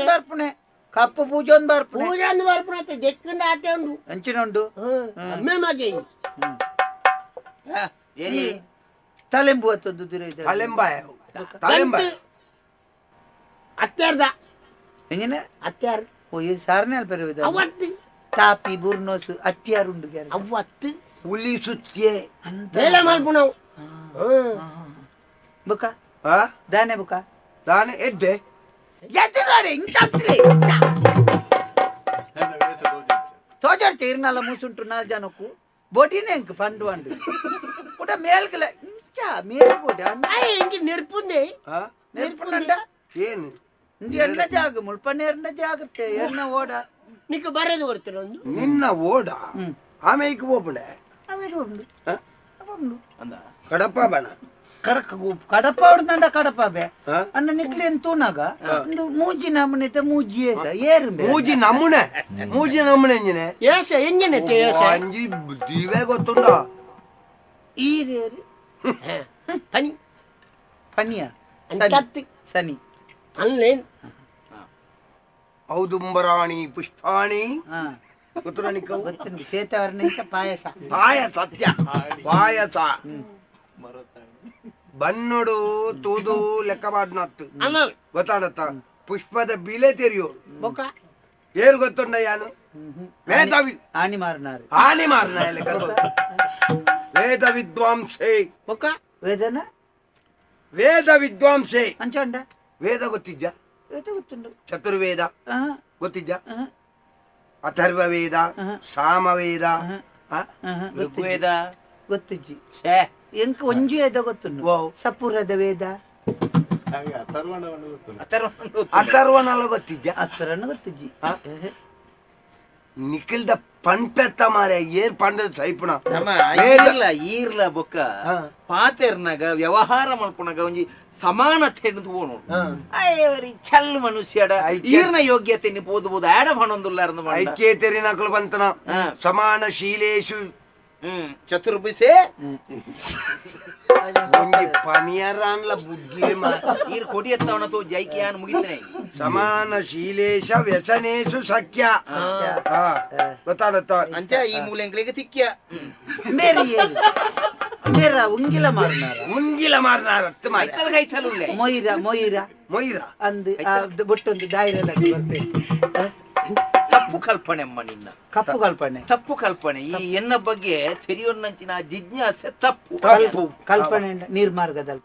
ಬರ್ಪುಣೆ ಕಪ್ಪು ಪೂಜೊಂದು ಬರ್ಪುಣೆ ಪೂಜೊಂದು ಬರ್ಪುಣೆ ದೆಕ್ಕಂಡ ಆತೆ ಉಂಡು ಅಂಚಿನುಂಡು ಅಮ್ಮೆ ಮಗಿ ತಲೆಂಬು ಅತ್ತೊಂದು ದುರೈದ ತಲೆಂಬಾಯ തലമ്പ അത്യാർദ എങ്ങനെ അത്യാർ പോയി സാറിനെ അല്പം അവത്ത് ടാപ്പി ബുർനോസ് അത്യാറുണ്ട് അവത്ത് പുലി സുത്തിയെ വേല മൽപ്പുണው ബുക്ക ആ దానే బుక్క దాని ఎడ్డే ఎదురాడే ఇంతత్రే తోజర్ తీర్నాల మూసుంటున్నా జనకు బోటినే ఇంక పండు అండు కూడా మేల్కల ఇంకా మేల్ కూడా ఇంక నెర్పుంది నేర్పుందంట ಏನು ఇంది ఎండ జాగ ముల్పనేర్న జాగ్రత్త ఎన్న ఓడ నీకు బరేది కొడుతున్నాను నిన్న ఓడ ఆమెకి పోపుండే అవేరు ఉండు ఉండు ಅಂದ ಕಡಪ ಬಣ ಕಡಪ ಹೊಡ್ದಂಡ ಕಡಪ ಬೇ ಅನ್ನ ನಿಕ್ಲೇನ್ ತೂನಾಗ ಒಂದು ಮೂಜಿ ನಮ್ಮನೆ ಮೂಜಿ ಏರು ಮೂಜಿ ನಮ್ಮನೆ ಮೂಜಿ ನಮ್ಮನೆ ಎಂಜಿನೆ ಏಸ ಎಂಜಿನೆ ಏಸ ಅಂಜಿ ದಿವೇ ಗೊತ್ತುಂಡ ಈರೇರಿ ಪನಿ ಪನಿಯ ಅಂತತ್ತಿ ಸನಿ ಅನ್ಲೇನ್ ಔದುಂಬರಾಣಿ ಪುಷ್ಪಾಣಿ ಗೊತ್ತುರ ನಿಕ್ಕ ಗೊತ್ತುಂಡು ಸೇತವರ್ನಿಂತ ಪಾಯಸ ಪಾಯಸ ಸತ್ಯ ಪಾಯಸ ಬನ್ನೋಡು ತೂದು ಲೆಕ್ಕ ಮಾಡಿನತ್ತು ಗೊತ್ತಾಡತ್ತ ಪುಷ್ಪದ ಬಿಲೆ ತೆರೆಯೋಳು ಏರು ಗೊತ್ತುಂಡ ಯಾನು ಆನಿ ಮಾರನಾರು ಆನಿ ಮಾರನ ವೇದ ವಿದ್ವಾಂಸೆ ವೇದನ ವೇದ ವಿದ್ವಾಂಸೆ ಅಂಚಂಡ ವೇದ ಗೊತ್ತಿದ್ದ ವೇದ ಗೊತ್ತುಂಡು ಚತುರ್ವೇದ ಗೊತ್ತಿದ್ದ ಅಥರ್ವ ವೇದ ಸಾಮವೇದ ಋಗ್ವೇದ ಗೊತ್ತಿಜ್ಜಿ ಎಂಕ ಒಂಜಿ ವೇದ ಗೊತ್ತುಂಡು ಸಪುರದ ವೇದ ಅಥರ್ವನಲ್ಲ ಗೊತ್ತಿದ್ದ ಅಥರ್ವನ ಗೊತ್ತಿಜ್ಜಿ ನಿಖಿಲ್ದ ಪಂಪೆತ್ತ ಮಾರೆ ಏರ್ ಪಂಡದ ಸೈಪುಣ ಈರ್ಲ ಬೊಕ್ಕ ಪಾತೆರ್ನಾಗ ವ್ಯವಹಾರ ಮಲ್ಪುನಾಗ ಒಂಜಿ ಸಮಾನತೆ ತೋನು ಅಯ್ಯವರಿ ಚಲ್ ಮನುಷ್ಯಡ ಈರ್ನ ಯೋಗ್ಯತೆ ಪೋದು ಆಡ ಹಣೊಂದುಲ್ಲಾರ್ದು ಐಕ್ಯತೆರಿ ನಕಲು ಬಂತನ ಸಮಾನ ಶೀಲೇಶು ಚತುರ್ಭುಸೆ ಒಂಜಿ ಪನಿಯರಾನ್ಲ ಬುದ್ಧಿ ಈರ್ ಕೊಡಿ ಎತ್ತವನ ತೋ ಜೈಕಿಯಾನ್ ಮುಗಿತನೆ ಸಮಾನ ಶೀಲೇಶ ವ್ಯಸನೇಶು ಸಖ್ಯ ಗೊತ್ತಾಡತ್ತ ಅಂಚ ಈ ಮೂಲೆಂಗಳಿಗೆ ತಿಕ್ಕ್ಯ ಮೇರ ಉಂಗಿಲ ಮಾರನಾರ ಮುಂಗಿಲ ಮಾರನಾರತ್ತು ಕೈತಲ್ ಕೈತಲುಲ್ಲೆ ಮೊಯ್ರ ಮೊಯ್ರ ಮೊಯ್ರ ಅಂದು ಬೊಟ್ಟೊಂದು ದಾಯಿರದಾಗ ಬರ್ಬೇಕು ತಪ್ಪು ಕಲ್ಪನೆ ಅಮ್ಮ ನಿನ್ನ ಕಪ್ಪು ಕಲ್ಪನೆ ತಪ್ಪು ಕಲ್ಪನೆ ಈ ಎನ್ನ ಬಗ್ಗೆ ತೆರೆಯೋನ್ನಂಚಿನ ಜಿಜ್ಞಾಸೆ ತಪ್ಪು ತಪ್ಪು ಕಲ್ಪನೆ ನೀರ್ಮಾರ್ಗದಲ್ಪ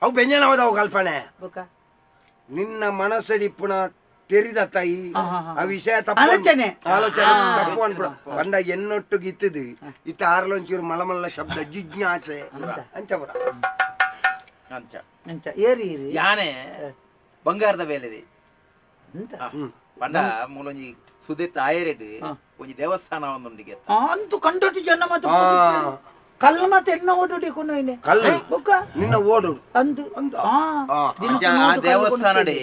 ಅವು ಬೆಂಜನವಾದವು ಕಲ್ಪನೆ ಬೊಕ್ಕ ನಿನ್ನ ಮನಸ್ಸಡಿಪ್ಪುಣ ತೆರಿದ ತಾಯಿ ಆ ವಿಷಯ ತಪ್ಪು ಆಲೋಚನೆ ತಪ್ಪು ಅನ್ಬಿಡ ಬಂಡ ಎನ್ನೊಟ್ಟು ಗಿತ್ತದು ಇತ್ತ ಆರ್ಲೊಂಚೂರು ಮಲಮಲ್ಲ ಶಬ್ದ ಜಿಜ್ಞಾಸೆ ಅಂಚಬರ ಅಂಚ ಅಂಚ ಏರಿ ಯಾನೆ ಬಂಗಾರದ ಬೇಲೆದೆ ಅಂತ ಪಂಡ ಮೂಲೊಂಜಿ ಸುದೆತ್ತ ಆಯರೆಡ್ ಒಂಜಿ ದೇವಸ್ಥಾನ ಒಂದುಂಡಿಗೆ ಅಂತೂ ಕಂಡೊಟ್ಟು ಜನ ಮತ್ತೆ ಕಲ್ಲು ಮತ್ತೆ ಎನ್ನ ಓಡೋಡಿ ಕೊಂಡೋಯ್ನೆ ಕಲ್ಲು ಬೊಕ್ಕ ನಿನ್ನ ಓಡು ಅಂದು ಆ ದೇವಸ್ಥಾನಡೆ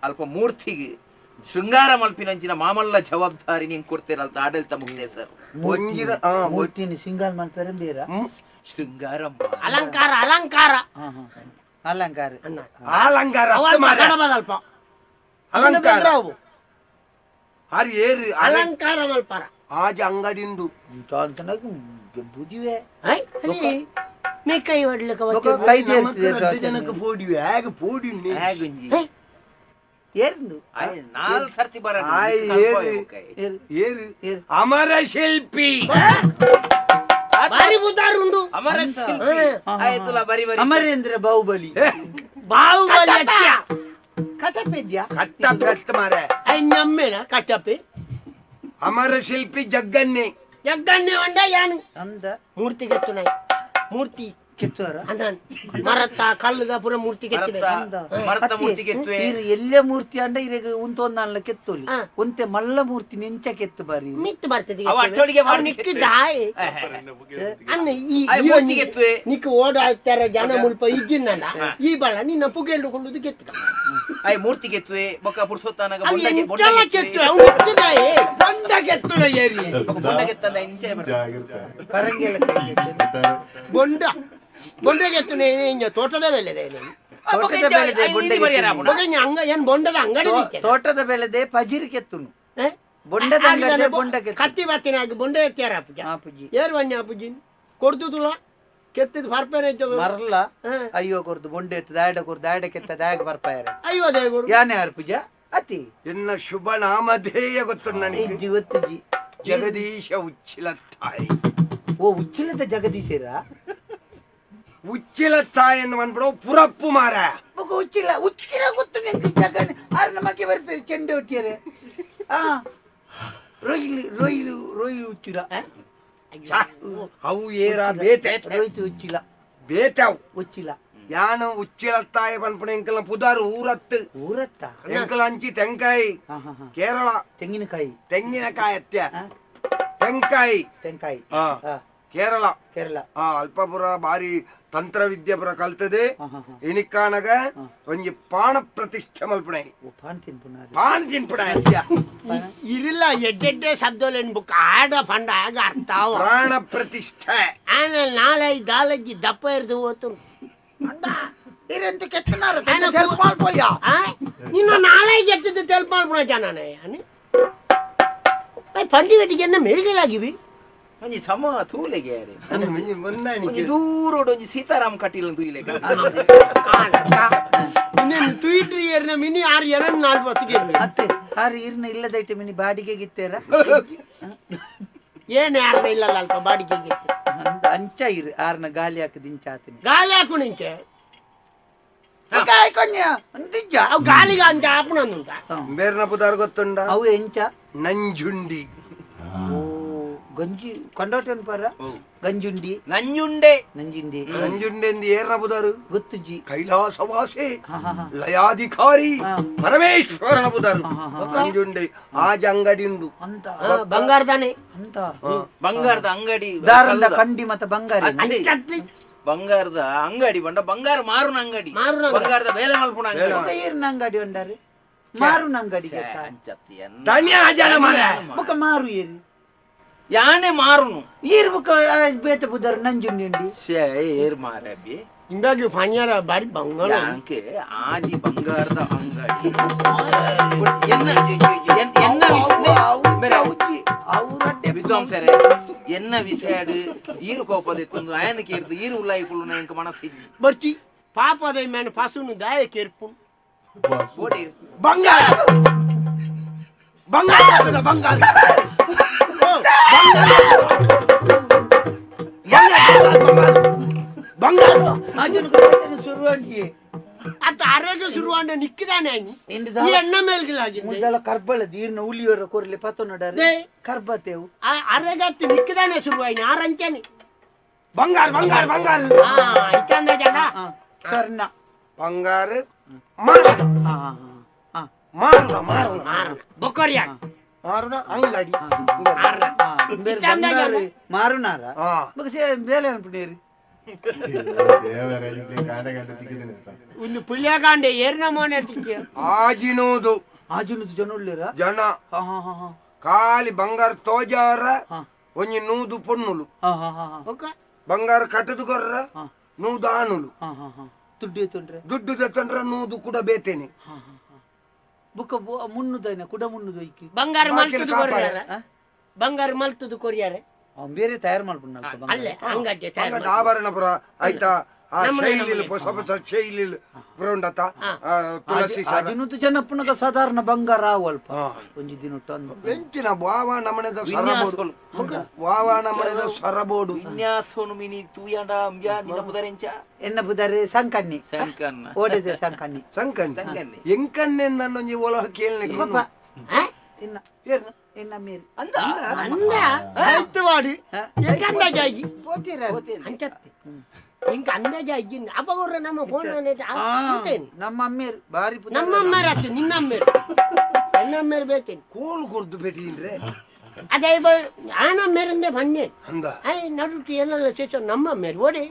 ಅಲ್ಪ ಮೂರ್ತಿಗೆ ಶೃಂಗಾರ ಮಲ್ಪಿನಂಚಿನ ಮಾಮಲ್ಲ ಜವಾಬ್ದಾರಿ ನೀನ್ ಕೊಡ್ತೀರಲ್ತ ಆಡಳಿತ ಮುಗ್ದೆ ಸರ್ ಮೂರ್ತಿನಿ ಸಿಂಗಲ್ ಮಾಡ್ತಾರೆ ಬೇರ ಶೃಂಗಾರ ಅಲಂಕಾರ ಅಲಂಕಾರ ಅಲಂಕಾರ ಅಲಂಕಾರ ಅಲ್ಪ ಅಲಂಕಾರ ಹಾರಿ ಏರು ಅಲಂಕಾರ ಮಲ್ಪಾರ ಆಜ ಅಂಗಡಿಂದು ಬುದಿವೆ ಮೀ ಕೈ ಹೊಡ್ಲಿಕ್ಕೆ ಕೈ ಜನಕ್ಕೆ ಪೋಡಿವೆ ಹೇಗೆ ಪೋಡಿ ಹೇಗುಂಜಿ ಏರ್ದು ನಾಲ್ ಸರ್ತಿ ಬರ ಏರು ಅಮರ ಶಿಲ್ಪಿ ಬಾರಿ ಬುದ್ದಾರುಂಡು ಅಮರ ಶಿಲ್ಪಿ ಆಯ್ತುಲ ಬರಿ ಬರಿ ಅಮರೇಂದ್ರ ಬಾಹುಬಲಿ ಬಾಹುಬಲಿ ಕಟಪೆದ್ಯಾ ಕಟ್ಟಪೆತ್ತ ಮಾರೆ ನಮ್ಮೇನ ಕಟ್ಟಪೆ ಅಮರ ಶಿಲ್ಪಿ ಜಗ್ಗನ್ನೆ ಜಗ್ಗನ್ನೆ ಒಂಡ ಯಾನು ಅಂದ ಮೂರ್ತಿ ಗೆತ್ತು ನಾಯಿ ಮೂರ್ತಿ ಕೆತ್ತುವರ ಮರತ್ತ ಕಲ್ಲದ ಪುರ ಮೂರ್ತಿ ಕೆತ್ತಿನ ಮರತ ಮೂರ್ತಿ ಕೆತ್ತುವೆ ಎಲ್ಲೆ ಮೂರ್ತಿ ಅಂಡ ಇರೆಗ ಉಂತೊಂದಲ್ಲ ಕೆತ್ತೋಲಿ ಒಂತೆ ಮಲ್ಲ ಮೂರ್ತಿ ನಿಂಚ ಕೆತ್ತು ಬಾರಿ ಮಿತ್ತು ಬರ್ತದೆ ಅವ ಅಟ್ಟೊಳಿಗೆ ಮಾಡಿ ನಿಕ್ಕಿದಾಯ್ ಅನ್ನ ಈ ಮೂರ್ತಿ ಕೆತ್ತುವೆ ನಿಕ್ಕ ಓಡಾಡ್ತಾರೆ ಜನ ಮುಲ್ಪ ಇದ್ದಿನ್ನ ಈ ಬಳ ನಿನ್ನ ಪುಗೆಳ್ದುಕೊಳ್ಳುದು ಕೆತ್ತ ಐ ಮೂರ್ತಿ ಕೆತ್ತುವೆ ಬೊಕ್ಕ ಪುರ್ಸೊತ್ತಾನಾಗ ಬೊಂಡ ಕೆತ್ತು ಅವನು ನಿಕ್ಕಿದಾಯೆ ಬೊಂಡ ಕೆತ್ತುನ ಏರಿ ಬೊಂಡ ಕೆತ್ತಂದ ಇಂಚೆ ಪರಂಗಿಲ ಬೊಂಡ ಬೊಂಡ ಕೆತ್ತುನೆ ಇಂಜ ತೋಟದ ಬೆಲೆದೆ ಏನ್ ಬೊಂಡದ ಅಂಗಡಿ ತೋಟದ ಬೆಳೆದೆ ಪಜಿರಿ ಕೆತ್ತುನು ಬೊಂಡದ ಅಂಗಡಿ ಬೊಂಡ ಕತ್ತಿ ಬತ್ತಿನಾಗ ಬೊಂಡ ಎತ್ತಾರ ಅಪ್ಪುಜಿ ಆಪುಜಿ ಏರ್ ಬನ್ನಿ ಅಪ್ಪುಜಿ ಕೊಡ್ದು ತುಲ ಕೆತ್ತಿದ ಬರ್ಪೇನೆ ಮರಲ್ಲ ಅಯ್ಯೋ ಕೊರ್ದು ಬೊಂಡೆ ಎತ್ತು ದಾಯಡ ಕೆತ್ತ ದಾಯಗ ಬರ್ಪಾಯರೆ ಅಯ್ಯೋ ದೇವರು ಯಾನೆ ಯಾರು ಪೂಜಾ ಅತಿ ಎನ್ನ ಶುಭ ನಾಮಧೇಯ ಗೊತ್ತು ನನಗೆ. ಇವತ್ತು ಜಗದೀಶ ಉಚ್ಚಿಲತ್ತಾಯಿ. ಓ ಉಚ್ಚಿಲದ ಜಗದೀಶರ ಉಚ್ಚಿಲತ್ತಾಯಿ ಎಂದು ಬಂದ್ಬಿಡೋ ಪುರಪ್ಪು ಮಾರ. ಉಚ್ಚಿಲ ಗೊತ್ತು ನಿಂಗೆ ಜಗನ್ ಆರು ನಮಗೆ ಬರ್ಪೇರಿ ಚೆಂಡೆ ಒಟ್ಟಿಯರೆ ರೊಯ್ಲು ಉಚ್ಚಿಲ ಅವು ಏರ ಬೇತೆ ಉಚ್ಚಿಲ ಬೇತಾವ್ ಉಚ್ಚಿಲ ಯಾನು ಉಚ್ಚಿಲತ್ತಾಯಿ ಬಂದ್ಬಿಡ ಎಂಕಲ ಪುದಾರು ಊರತ್ತ ಎಂಕಲ ಹಂಚಿ ತೆಂಕಾಯಿ ಕೇರಳ ತೆಂಗಿನಕಾಯಿ ಅತ್ಯ ತೆಂಕಾಯಿ ಕೇರಳ ಅಲ್ಪಪುರ ಬಾರಿ ತಂತ್ರವಿದ್ಯೆ ಪುರ ಕಲ್ತದೆ. ಎನಿಕಾನಗ ಒಂಜಿ ಪಾಣ ಪ್ರತಿಷ್ಠೆ ಮಲ್ಪುಣೈ ಪಾನ್ ತಿನ್ಪುಣ ಇರಿಲ್ಲ ಎಡ್ಡೆಡ್ಡೆ ಶಬ್ದಲೇನು ಬುಕ್ ಆಡ ಫಂಡ ಆಗ ಅರ್ಥ ಪ್ರಾಣ ಪ್ರತಿಷ್ಠೆ ಆಮೇಲೆ ನಾಳೆ ದಾಲಜ್ಜಿ ದಪ್ಪ ಇರ್ದು ಹೋತು ಇನ್ನು ನಾಳೆ ಎತ್ತಿದ್ದು ತೆಲ್ಪ ಮಾಡ್ಬಿಡ ಜನಾನೆ ಪಂಡಿ ಗಟ್ಟಿಗೆ ಮೆರುಗಲಾಗಿವಿ ಒಂಜಿ ಸಮ ತೂಲೆಗೆ ಒಂಜಿ ದೂರೋಡು ಒಂಜಿ ಸೀತಾರಾಮ್ ಕಟೀಲ್ ತೂಯಿಲೆ ತುಯಿಟ್ರಿ ಏರ್ನ ಮಿನಿ ಆರು ಎರಡ್ ನಾಲ್ಕು ಹೊತ್ತಿಗೆ ಅತ್ತೆ ಆರು ಈರ್ನ ಇಲ್ಲದೈತೆ ಮಿನಿ ಬಾಡಿಗೆ ಗಿತ್ತೇರ ಏನ್ ಯಾರನ್ನ ಇಲ್ಲಲ್ಲ ಅಲ್ಪ ಬಾಡಿಗೆಗೆ ಅಂಚ ಇರು ಆರ್ನ ಗಾಳಿ ಹಾಕದ ಇಂಚ ಆತೀನಿ ಗಾಳಿ ಹಾಕು ನಿಂತೆ ಅವು ಗಾಳಿಗೆ ಅಂತ ಹಾಪಣ ಬೇರ್ನ ಪುದಾರ್ ಗೊತ್ತುಂಡ ಅವು ಎಂಚ ನಂಜುಂಡಿ ಗಂಜಿ ಕೊಂಡೋಟನ್ ಪರ ಗಂಜುಂಡಿ ನಂಜುಂಡೆ ಎಂದು ಏರ್ನ ಪುದಾರು ಗೊತ್ತುಜಿ ಕೈಲಾಸವಾಸಿ ಲಯಾಧಿಕಾರಿ ಪರಮೇಶ್ವರನ ಪುದಾರು ನಂಜುಂಡೆ ಆಜ ಅಂಗಡಿ ಉಂಡು ಅಂತ ಬಂಗಾರದಾನೆ ಅಂತ ಬಂಗಾರದ ಅಂಗಡಿ ದಾರದ ಕಂಡಿ ಮತ್ತೆ ಬಂಗಾರ ಬಂಗಾರದ ಅಂಗಡಿ ಬಂಡ ಬಂಗಾರ ಮಾರುನ ಅಂಗಡಿ ಬಂಗಾರದ ಬೇಲೆ ಮಲ್ಪುಣ ಅಂಗಡಿ ಏರ್ನ ಅಂಗಡಿ ಉಂಡಾರಿ ಮಾರುನ ಅಂಗಡಿಗೆ ಮುಖ ಮಾರು ಏರಿ ಯಾನೆ ಮಾರುನು ಈರ್ ಮುಖ ಬೇತ ಬುದರ್ ನಂಜುಂಡಿ ಏರ್ ಮಾರಬಿ ಹಿಂಗಾಗಿ ಫಾನ್ಯಾರ ಬಾರಿ ಬಂಗಾರ ಅಂಕೆ ಆಜಿ ಬಂಗಾರದ ಅಂಗಡಿ ವಿದ್ವಾಂಸರೇ ಎನ್ನ ವಿಷಯಡು ಈರು ಕೋಪದೆತ್ತೊಂದು ಆಯನಕ್ಕೆ ಇರ್ದು ಈರು ಉಲ್ಲಾಯಿ ಕುಳ್ಳುನ ಎಂಕ ಮನಸ್ಸಿದ್ದಿ ಬರ್ಚಿ ಪಾಪದ ಮೇನ ಫಸುನು ದಾಯ ಕೇರ್ಪು ಬಂಗಾರ ಬಂಗಾರ ಬಂಗಾರ ಅತ್ತ ಆರೋಗ್ಯ ಶುರುವಾಂಡ ನಿಕ್ಕಿದಾನೆ ಎಣ್ಣ ಮೇಲ್ಗಿಲ್ಲ ಕರ್ಬಳ ದೀರ್ನ ಉಳಿಯೋರ ಕೊರ್ಲೆ ಪತ್ತ ನೋಡಾರೆ ಕರ್ಬತ್ತೇವು ಆರೋಗ್ಯ ನಿಕ್ಕಿದಾನೆ ಶುರುವಾಯಿನ ಆರಂಚನೆ ಬಂಗಾರ ಬಂಗಾರ ಬಂಗಾರ ಇಕ್ಕಂದ ಜನ ಸ್ವರ್ಣ ಬಂಗಾರ ಮಾರುಣ ಬೊಕ್ಕರಿಯ ಮಾರುಣ ಅಂಗಡಿ ಮಾರುನಾರ ಬೇಲೆ ಅನ್ಬಿಡೇರಿ ಒಂದು ಪುಳ್ಯಗಾಂಡೆ ಏರ್ನ ಮೋನೆ ತಿಕ್ಕೆ ಆಜಿನೋದು ಜನ ಉಳ್ಳೇರ ಜನ ಖಾಲಿ ಬಂಗಾರ ತೋಜಾರ ಒಂಜಿ ನೂದು ಪೊನ್ನುಲು ಬಂಗಾರ ಕಟ್ಟದು ಕೊರ್ರ ನೂದು ಆನುಲು ದುಡ್ಡು ತೆತ್ತೊಂಡ್ರೆ ನೂದು ಕೂಡ ಬೇತೇನೆ ಬುಕ್ಕ ಮುನ್ನುದೈನ ಕುಡ ಮುನ್ನುದೈಕಿ ಬಂಗಾರ ಮಲ್ತದು ಕೊರಿಯಾರೆ ಬಂಗಾರ ಮಲ್ತದು ಕೊರಿಯಾರೆ ಬೇರೆ ತಯಾರು ಮಾಡ್ಬಿಡ ಅಲ್ಲೇ ಅಂಗಡಿ ತಯಾರು ಆಭರಣ ಪುರ ಆಯ್ತಾ ಆ ಶೈಲಿಲ್ ಹೊಸ ಹೊಸ ಶೈಲಿಲ್ ಪುರ ಉಂಡತ ತುಳಸಿ ಅದಿನೂತು ಜನಪ್ಪನಗ ಸಾಧಾರಣ ಬಂಗಾರ ಅಲ್ಪ ಒಂಜಿ ದಿನ ಬೆಂಚಿನ ವಾವ ನಮನೆದ ಸರಬೋಡು ವಾವ ನಮನೆದ ಸರಬೋಡು ವಿನ್ಯಾಸೋನು ಮಿನಿ ತೂಯಂಡ ಅಂಬ್ಯಾ ನಿನ್ನ ಪುದರೆಂಚ ಎನ್ನ ಪುದರೆ ಸಂಕಣ್ಣಿ ಓಡಿದೆ ಸಂಕಣ್ಣಿ ಎಂಕಣ್ಣೆಂದನ್ನೊಂಜಿ ಒಲಹ ಕೇಳನೆ ಇನ್ನ ಇನ್ನ ಮೇರಿ ಅಂದ ಆಯ್ತುವಾಡಿ ಎಂಕಂದಾಜಾಗಿ ಪೋತಿರ ಅಂಕತ್ತೆ ಇಂಕ ಅಂದಾಜಾಗಿ ಅಪಗೋರ ನಮ್ಮ ಫೋನ್ ನಮ್ಮ ಅಮ್ಮೇರು ಬಾರಿ ನಮ್ಮ ಅಮ್ಮೇರು ಆಯ್ತು ನಿನ್ನ ಅಮ್ಮೇರು ನನ್ನ ಅಮ್ಮೇರು ಬೇಕೇನು ಕೋಲು ಕೊರ್ದು ಬೇಟಿದ್ರೆ ಅದೇ ಆನ ಮೇರಂದೆ ಬನ್ನಿ ಅಂದ ನಡುಟಿ ಏನೆಲ್ಲ ಸೇಸ ನಮ್ಮ ಅಮ್ಮೇರು ಓಡಿ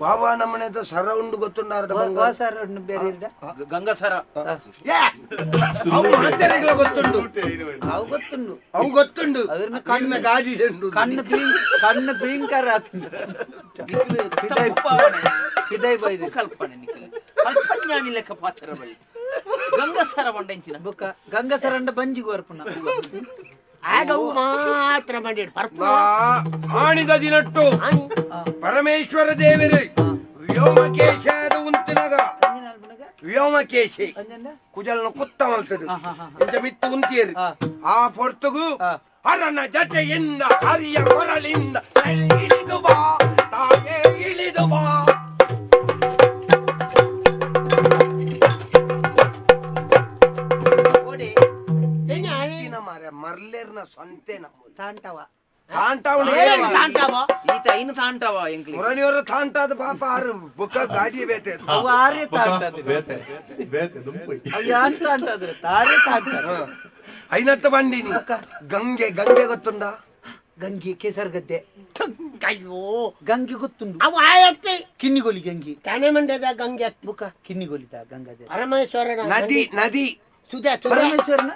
ಬಾಬಾ ನಮ್ಮನೆದ ಸರ ಉಂಡು ಗೊತ್ತುಂಡಾರದ ಬೇರೆ ಗಂಗಸರ ಗೊತ್ತುಂಡು ಅವು ಗೊತ್ತುಂಡು ಕಣ್ಣ ಗಾಡಿ ಕಣ್ಣು ಭೀಂಕರ ಕಲ್ಪನೆ ಕಲ್ಪಜ್ಞಾನಿ ಲೆಕ್ಕ ಪಾತ್ರ ಬಳಿ ಗಂಗಸರ ಬಂಡೆಂಚಿನ ಬುಕ್ಕ ಗಂಗಸರಂಡ ಬಂಜಿಗೂ ಅರ್ಪಣ ಆಗವು ಮಾತ್ರ ಮಾಡಿಡು ಪರ್ಪು ಆಣಿದ ದಿನಟ್ಟು ಆಣಿ ಪರಮೇಶ್ವರ ದೇವರೇ ವ್ಯೋಮಕೇಶದ ಉಂತಿನಗ ವ್ಯೋಮಕೇಶಿ ಕುಜಲ್ನ ಕುತ್ತ ಮಲ್ತದು ಇಂತ ಮಿತ್ತು ಉಂತಿಯರು ಆ ಪೊರ್ತುಗು ಅರನ ಜಟೆಯಿಂದ ಹರಿಯ ಕೊರಳಿಂದ ಇಳಿದು ಬಾ ತಾಯೇ ಇಳಿದು ಬಾ ಮರ್ಲೇರ್ನ ಸಂತೆ ನಮ್ಮ ತಾಂಟವ ಈತ ಇನ್ನು ತಾಂಟವ ಎಂಕ್ಲಿ ಮುರಣಿಯವರ ತಾಂಟಾದ ಪಾಪ ಆರು ಬುಕ್ಕ ಗಾಡಿ ಬೇತೆ ಐನತ್ತ ಬಂದಿನಿ ಗಂಗೆ ಗಂಗೆ ಗೊತ್ತುಂಡ ಗಂಗೆ ಕೇಸರ್ ಗದ್ದೆ ಅಯ್ಯೋ ಗಂಗೆ ಗೊತ್ತುಂಡು ಅವು ಆಯತ್ತೆ ಕಿನ್ನಿಗೋಲಿ ಗಂಗಿ ತಾನೆ ಮಂಡ್ಯದ ಗಂಗೆ ಬುಕ್ಕ ಕಿನ್ನಿಗೋಲಿದ ಗಂಗದೆ ಪರಮೇಶ್ವರನ ನದಿ ನದಿ ಸುಧಾ ಪರಮೇಶ್ವರನ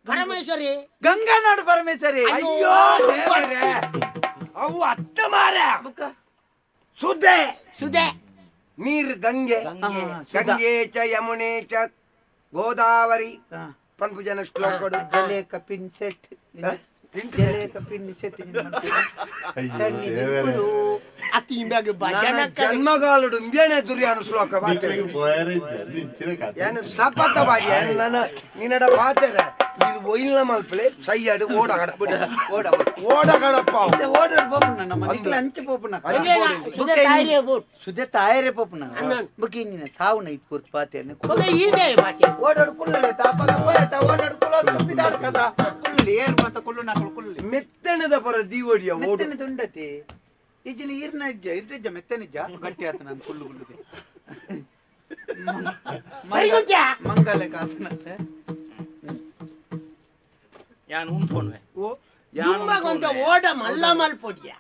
ಪರಮೇಶ್ವರಿ ಗಂಗಾನಾಡು ಪರಮೇಶ್ವರಿ ಅಯ್ಯೋ ದೇವರೇ ಅವು ಅತ್ತ ಮಾರ ಬುಕ್ಕ ಸುದ್ದೆ ಸುಧೆ ನೀರ್ ಗಂಗೆ ಗಂಗೆ ಚ ಯಮುನೆ ಚ ಗೋದಾವರಿ ಪನ್ಪುಜನ ಶ್ಲೋಕಡು ಜಲೆ ಕಪಿನ್ ಸೆಟ್ ಜಲೆ ಕಪಿನ್ ಸೆಟ್ ಅತಿ ಇಂಬ್ಯಾಗ ಭಜನ ಜನ್ಮಗಾಲುಡು ಇಂಬ್ಯಾನೆ ದುರ್ಯಾನ ಶ್ಲೋಕ ಏನು ಸಪತ ಬಾಡಿ ನನ್ನ ನಿನ್ನಡ ಪಾತೆರ ಇದು ಒಯ್ಲ ಮಲ್ಪಲೆ ಸೈಯಡು ಓಡಗಡ ಓಡಗಡಪ್ಪ ಓಡಾಡ್ ಪೋಪುನ ನಮ್ಮ ಮನೆಗೆ ಅಂಚೆ ಪೋಪುನ ಸುದೆ ತಾಯರೆ ಪೋಪುನ ಬುಕ್ಕಿ ನೀನು ಸಾವುನ ಇತ್ತು ಕೂರ್ತು ಪಾತೆನೆ ಇದೆ ಬಾಟಿ ಓಡಾಡ್ ಕುಳ್ಳಲೆ ತಾಪಗ ಹೋಯ್ತಾ ಓಡಾಡ್ ಕುಲ್ಲ ತುಂಬಿದಾಡ್ ಕದ ಕುಳ್ಳಿ ಏರ್ ಮಾತ ಕುಳ್ಳು ನಾಕಳು ಕುಳ್ಳಿ ಮೆತ್ತನೆದ ಪರ ದೀವಡಿಯ ಓಡು ಮೆತ್ತನೆ ತುಂಡತಿ ಈಜಿನ ಈರ್ನ ಇರ್ಜ ಮೆತ್ತನಿಜ್ಜ ಗಟ್ಟಿ ಆತ ನಾನು ಕುಳ್ಳು ಕುಳ್ಳುದೆ ಮಂಗಲ ಕಾಸನ ಯಾನ್ ಉಂತ್ಕೊಂಡ್ವೆ ಕೊಂತ ಓಡ ಮಲ್ಲ ಮಲ್ಪೊಡಿಯ